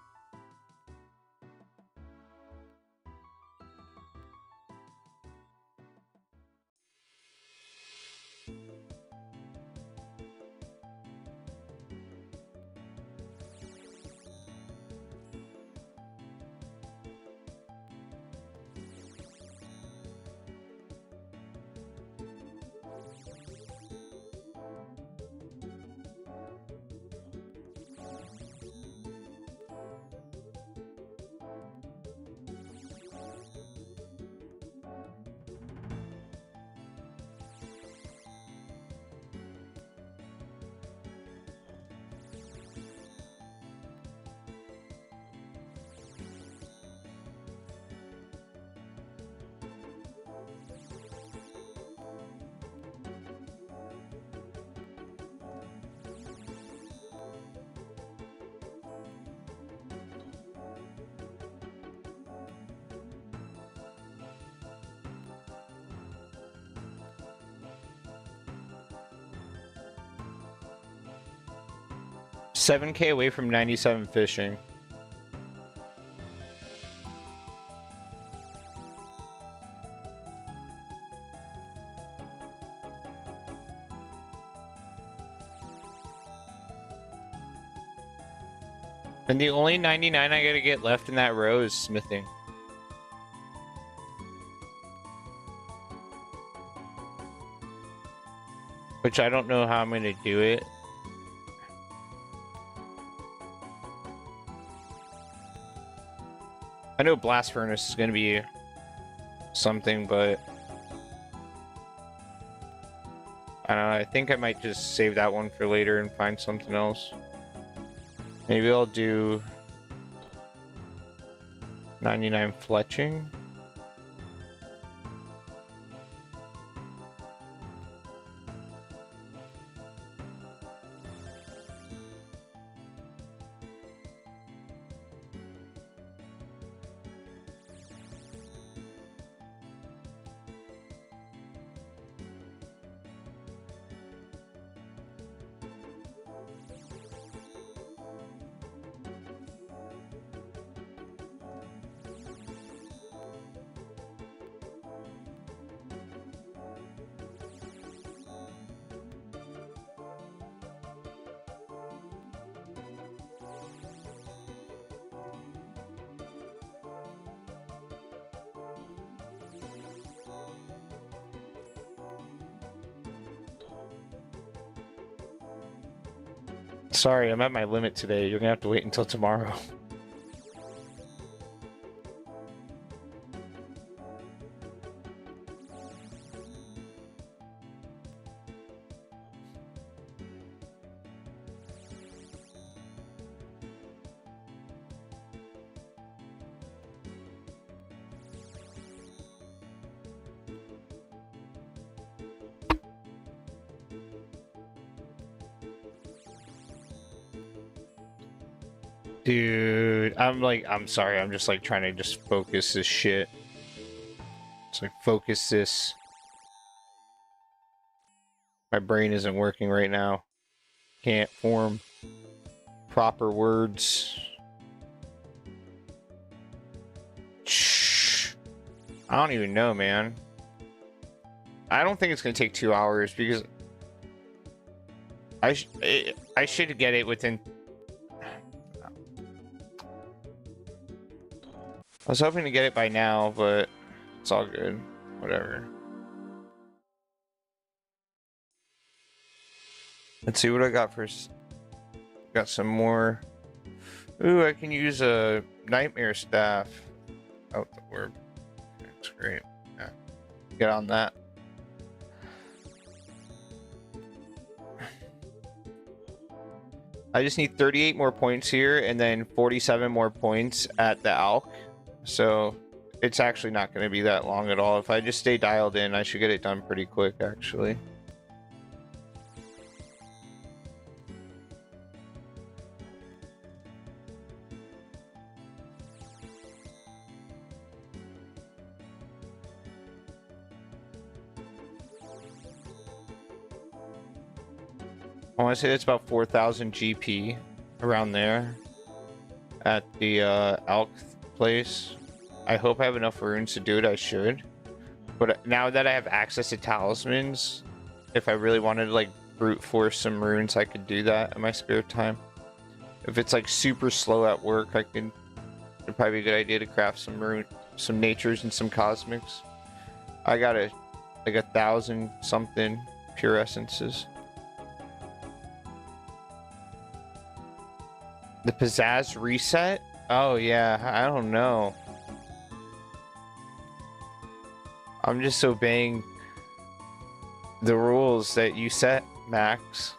$7K away from 97 fishing. And the only 99 I gotta get left in that row is smithing. Which I don't know how I'm gonna do it. I know Blast Furnace is gonna be something, but I don't know, I think I might just save that one for later and find something else. Maybe I'll do 99 fletching. Sorry, I'm at my limit today. You're gonna have to wait until tomorrow. Dude, I'm sorry. I'm just like trying to just focus this shit. It's like focus this. My brain isn't working right now. Can't form proper words. Shh. I don't even know, man. I don't think it's gonna take 2 hours because I should get it within. I was hoping to get it by now, but it's all good. Whatever. Let's see what I got first. Got some more. Ooh, I can use a nightmare staff. Oh, the orb. That's great. Yeah. Get on that. I just need 38 more points here and then 47 more points at the Alk. So it's actually not going to be that long at all. If I just stay dialed in, I should get it done pretty quick, actually. I want to say it's about 4,000 GP around there at the Alk place. I hope I have enough runes to do it. I should. But now that I have access to talismans, if I really wanted to like brute force some runes, I could do that in my spare time. If it's like super slow at work, it'd probably be a good idea to craft some natures and some cosmics. I got like 1,000 something pure essences. The pizzazz reset? Oh yeah, I don't know. I'm just obeying the rules that you set, Max.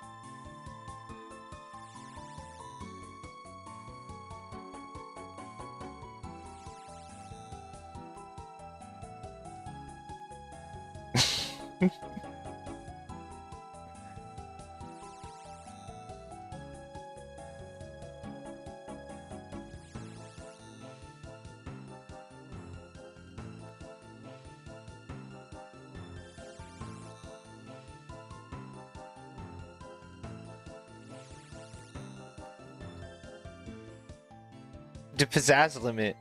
The pizzazz limit.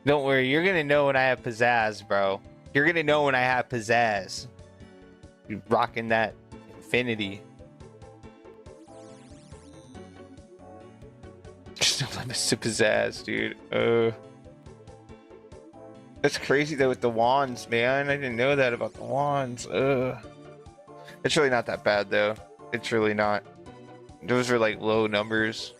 Don't worry, you're gonna know when I have pizzazz, bro. You're gonna know when I have pizzazz. You rocking that infinity. Just no limits to pizzazz, dude. That's crazy though with the wands, man. I didn't know that about the wands. It's really not that bad though. It's really not. Those are like low numbers.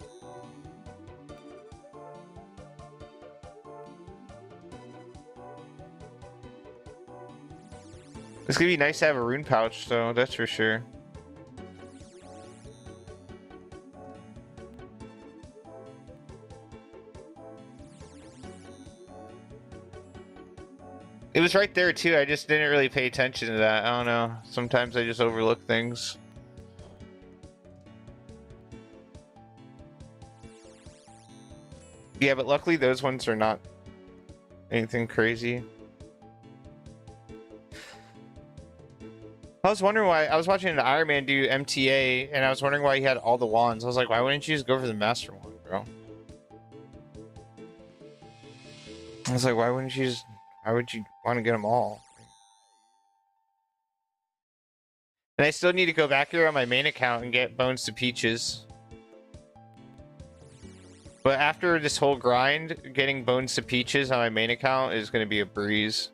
It's gonna be nice to have a rune pouch though, that's for sure. It was right there too, I just didn't really pay attention to that. I don't know. Sometimes I just overlook things. Yeah, but luckily those ones are not anything crazy. I was wondering why. I was watching an Ironman do MTA, and I was wondering why he had all the wands. I was like, why wouldn't you just go for the Master Wand, bro? I was like, why wouldn't you just... Why would you want to get them all? And I still need to go back here on my main account and get Bones to Peaches. But after this whole grind, getting Bones to Peaches on my main account is going to be a breeze.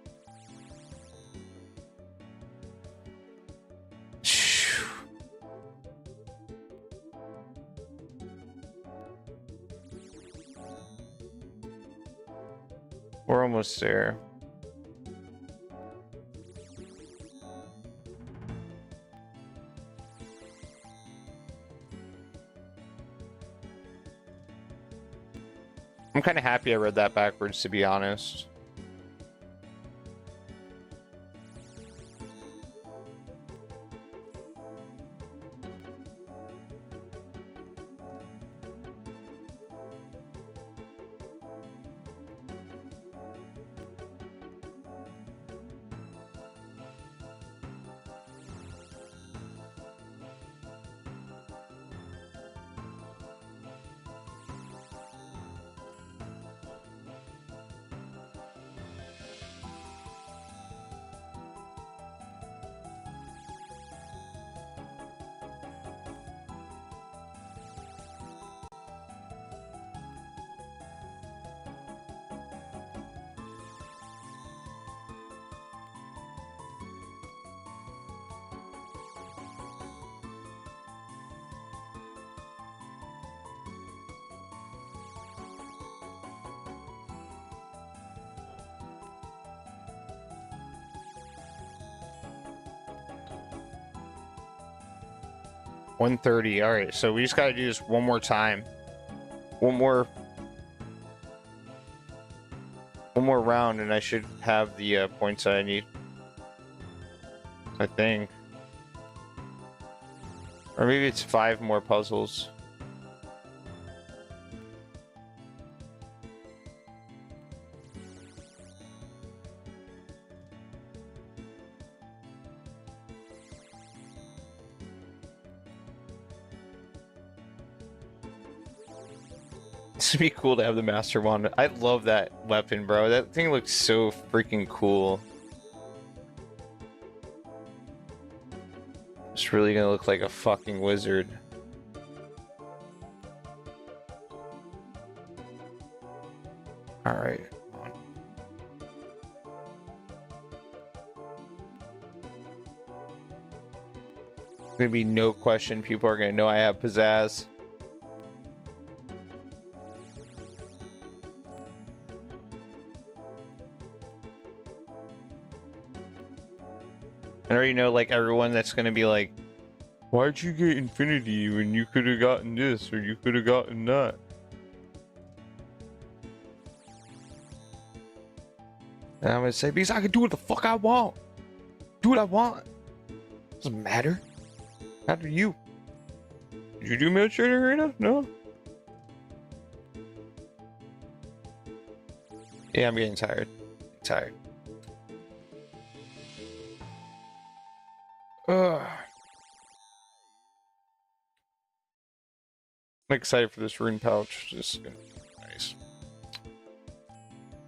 We're almost there. I'm kind of happy I read that backwards, to be honest. $130. All right, so we just got to do this one more time. One more round, and I should have the points that I need. I think. Or maybe it's 5 more puzzles. This would be cool to have the Master Wand. I love that weapon, bro. That thing looks so freaking cool. It's really gonna look like a fucking wizard. Alright. Gonna be no question. People are gonna know I have pizzazz. I already know, like, everyone that's gonna be like, why'd you get infinity when you could have gotten this or you could have gotten that? And I'm gonna say, because I can do what the fuck I want. Do what I want. Doesn't matter. How do you? Did you do Military Arena? No? Yeah, I'm getting tired. Tired. Ugh. I'm excited for this rune pouch. Just nice.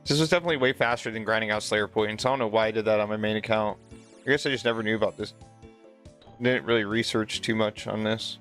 This was definitely way faster than grinding out Slayer points. I don't know why I did that on my main account. I guess I just never knew about this. Didn't really research too much on this.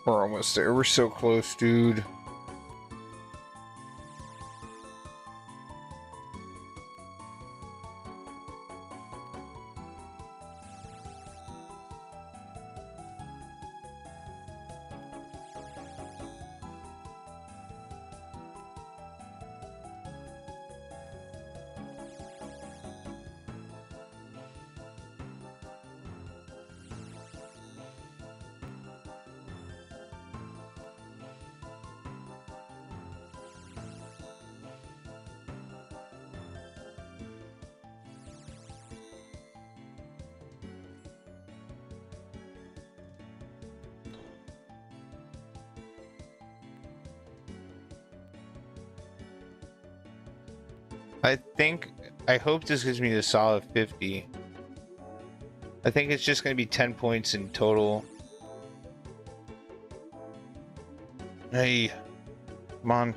We're almost there. We're so close, dude. I hope this gives me a solid 50. I think it's just going to be 10 points in total. Hey, come on.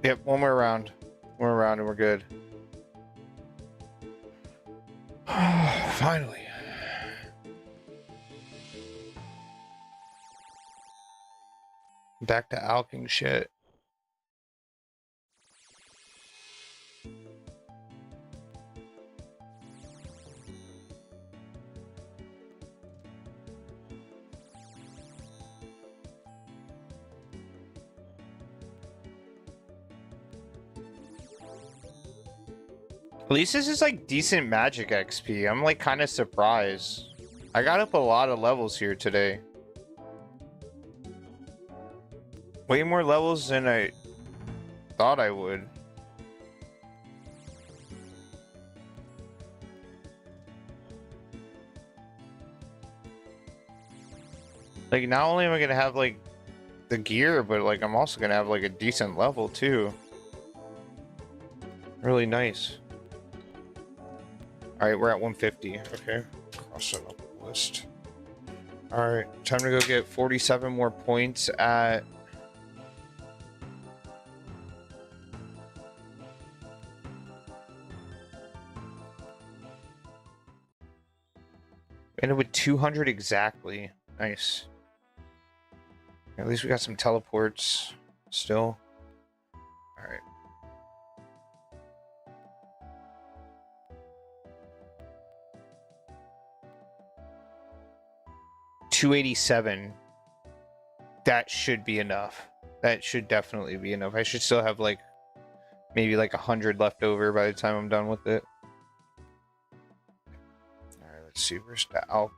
Yep, one more round. One more round and we're good. Finally. Back to alking shit. At least this is like decent magic XP. I'm like kind of surprised. I got up a lot of levels here today. Way more levels than I thought I would. Like, not only am I gonna have like the gear, but like I'm also gonna have like a decent level too. Really nice. Alright, we're at 150. Okay. Cross it up the list. Alright, time to go get 47 more points at ended with 200 exactly. Nice. At least we got some teleports still. Alright. $287. That should be enough. That should definitely be enough. I should still have like maybe like 100 left over by the time I'm done with it. Alright, let's see. Where's the Alp?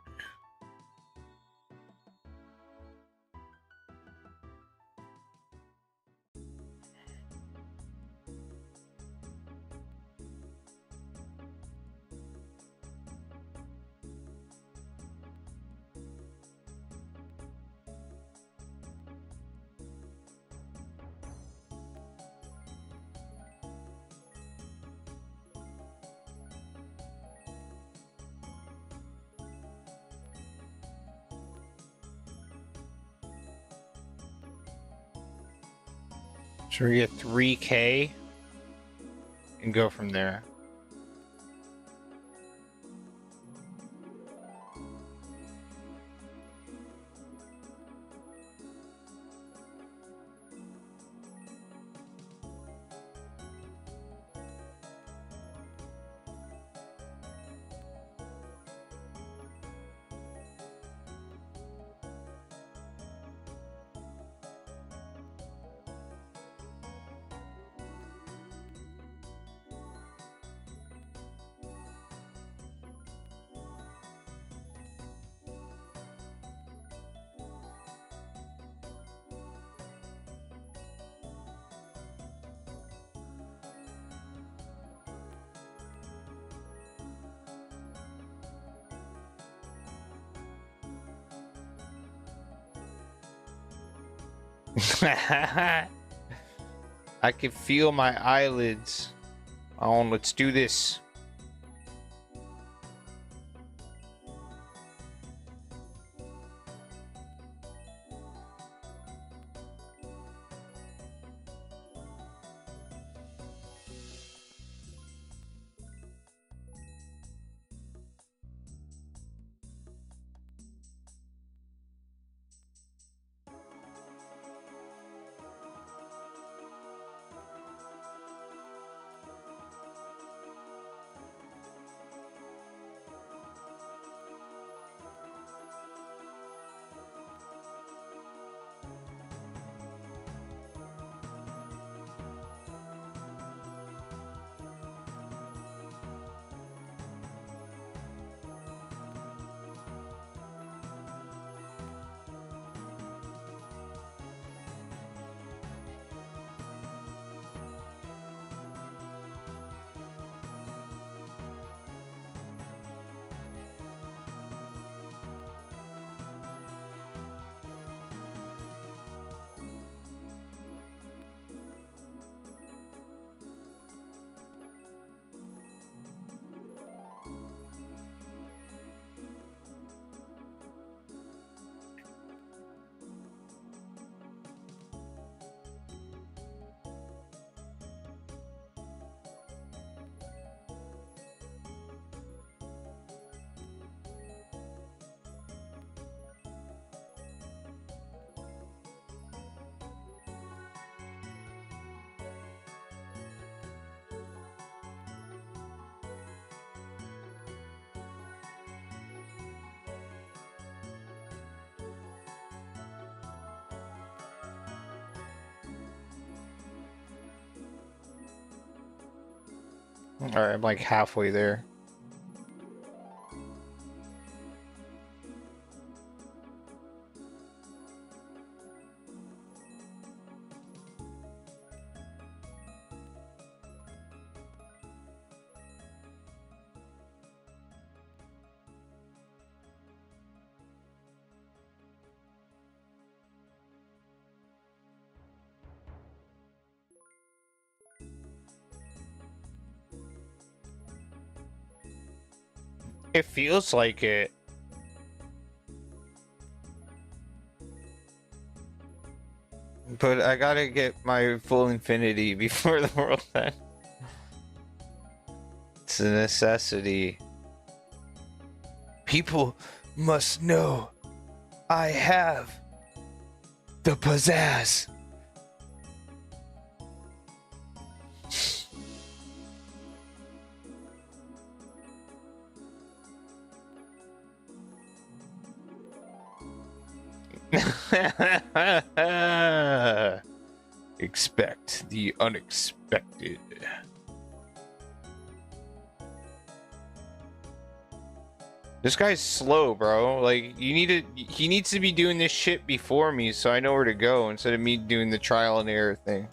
Should we get 3K and go from there? I can feel my eyelids. On, let's do this. Alright, I'm like halfway there. It feels like it. But I gotta get my full infinity before the world ends. It's a necessity. People must know I have the pizzazz. Expect the unexpected. This guy's slow, bro. Like, he needs to be doing this shit before me so I know where to go instead of me doing the trial and error thing.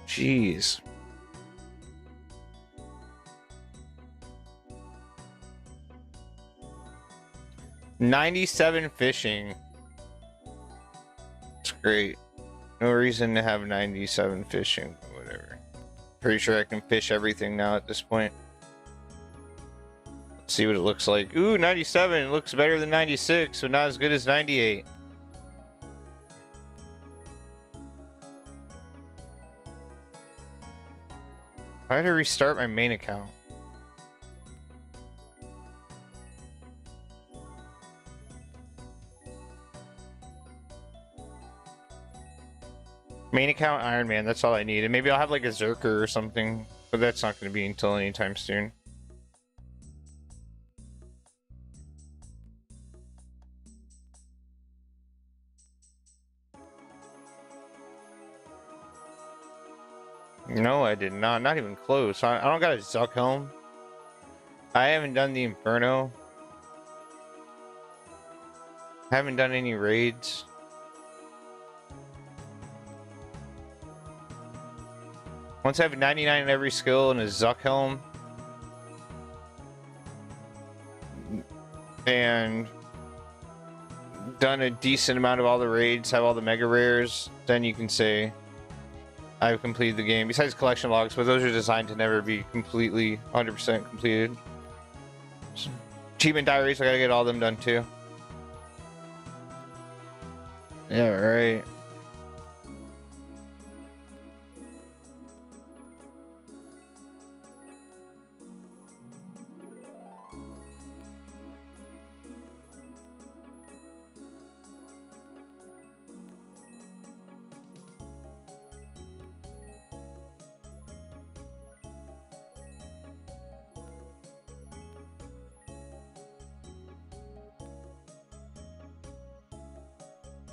Jeez. $97 fishing. It's great. No reason to have 97 fishing, whatever. Pretty sure I can fish everything now at this point. Let's see what it looks like. Ooh, 97. It looks better than 96, so not as good as 98. I had to restart my main account. Main account Ironman, that's all I need. And maybe I'll have like a Zerker or something, but that's not going to be until anytime soon. No, I did not. Not even close. I don't got a Zuck helm. I haven't done the Inferno. Haven't done any raids. Once I have 99 in every skill and a Zuck helm, and done a decent amount of all the raids, have all the mega rares, then you can say I've completed the game. Besides collection logs, but those are designed to never be completely 100% completed. Achievement diaries, I gotta get all them done too. Yeah, right.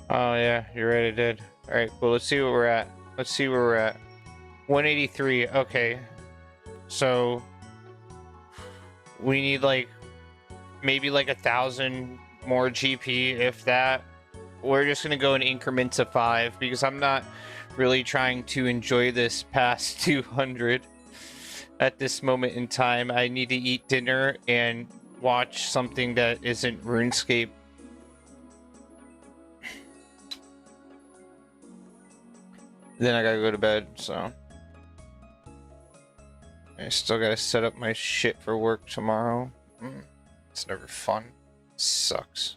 Oh yeah, you're right, I did. Alright, cool, let's see what we're at. Let's see where we're at. 183, okay. So we need like maybe like 1,000 more GP, if that. We're just gonna go in increments of 5 because I'm not really trying to enjoy this past 200 at this moment in time. I need to eat dinner and watch something that isn't RuneScape. Then I gotta go to bed, so I still gotta set up my shit for work tomorrow. It's never fun. Sucks.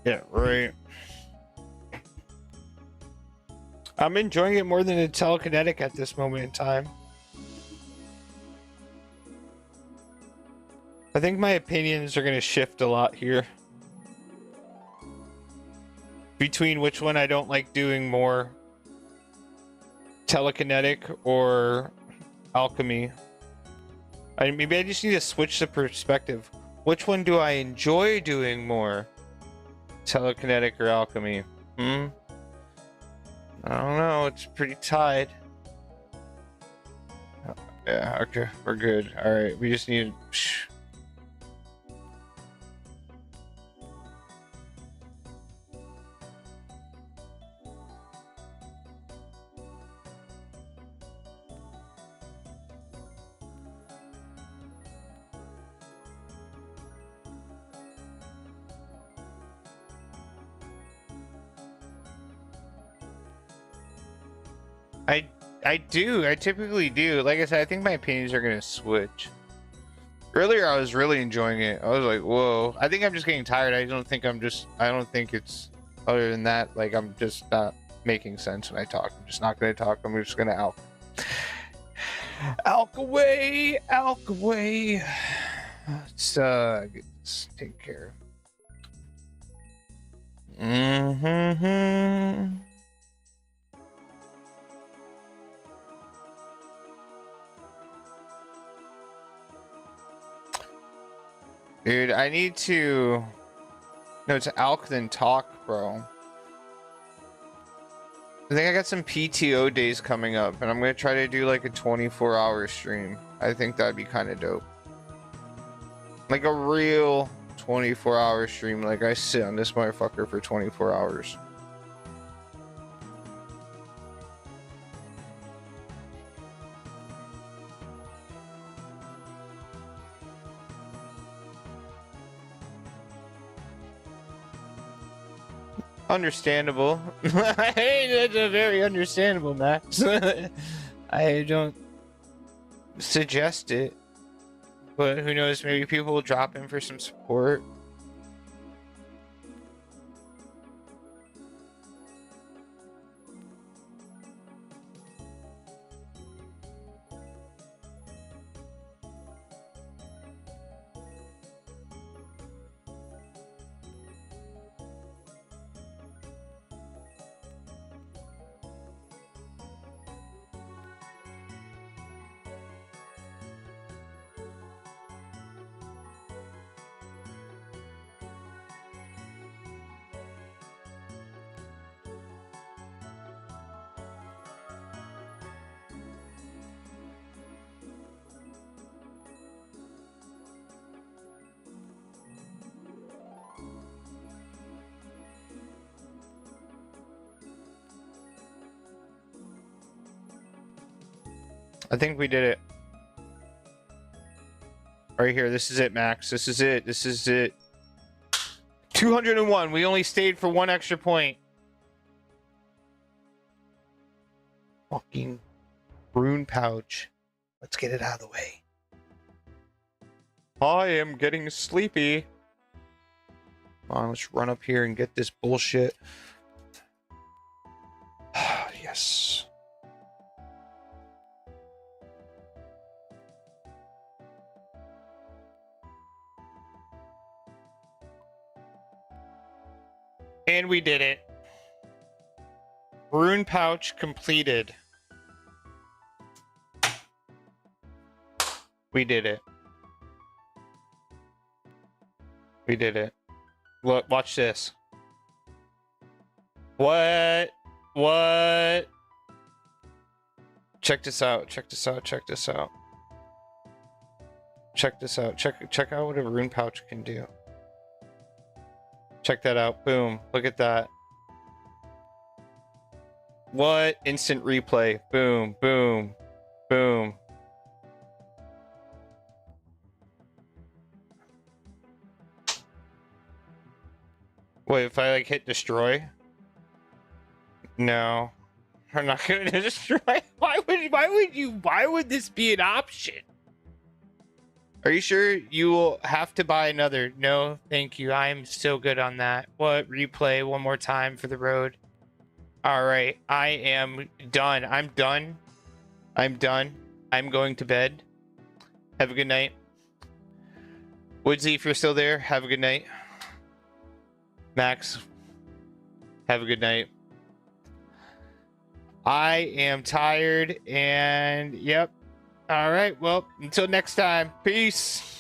Yeah, right. I'm enjoying it more than the telekinetic at this moment in time. I think my opinions are going to shift a lot here. Between which one I don't like doing more. Telekinetic or alchemy. Maybe I just need to switch the perspective. Which one do I enjoy doing more? Telekinetic or alchemy? I don't know. It's pretty tied. Yeah, okay. We're good. Alright, we just need... I do. I typically do. Like I said, I think my opinions are gonna switch. Earlier, I was really enjoying it. I was like, whoa. I think I'm just getting tired. I don't think it's... Other than that, like, I'm just not making sense when I talk. I'm just not gonna talk. I'm just gonna alk. Alk away! Alk away! Let's, take care. Dude, I need to... No, it's alk then talk, bro. I think I got some PTO days coming up, and I'm gonna try to do like a 24-hour stream. I think that'd be kind of dope. Like a real 24-hour stream. Like I sit on this motherfucker for 24 hours. Understandable. Hey, that's a very understandable, Max. I don't suggest it, but who knows? Maybe people will drop in for some support. I think we did it. Right here. This is it, Max. This is it. This is it. 201. We only stayed for one extra point. Fucking rune pouch. Let's get it out of the way. I am getting sleepy. Come on, let's run up here and get this bullshit. Yes. And we did it. Rune pouch completed. We did it. We did it. Look, watch this. What? What? Check this out. Check this out. Check this out. Check this out. Check out what a rune pouch can do. Check that out. Boom. Look at that. What? Instant replay. Boom. Boom. Boom. Wait, if I like hit destroy? No. I'm not gonna destroy. Why would this be an option? Are you sure you will have to buy another? No, thank you. I am so good on that. What? Replay one more time for the road. All right, I am done. I'm done. I'm done. I'm going to bed. Have a good night. Woodsy, if you're still there, have a good night. Max, have a good night. I am tired and yep. All right, well, until next time. Peace.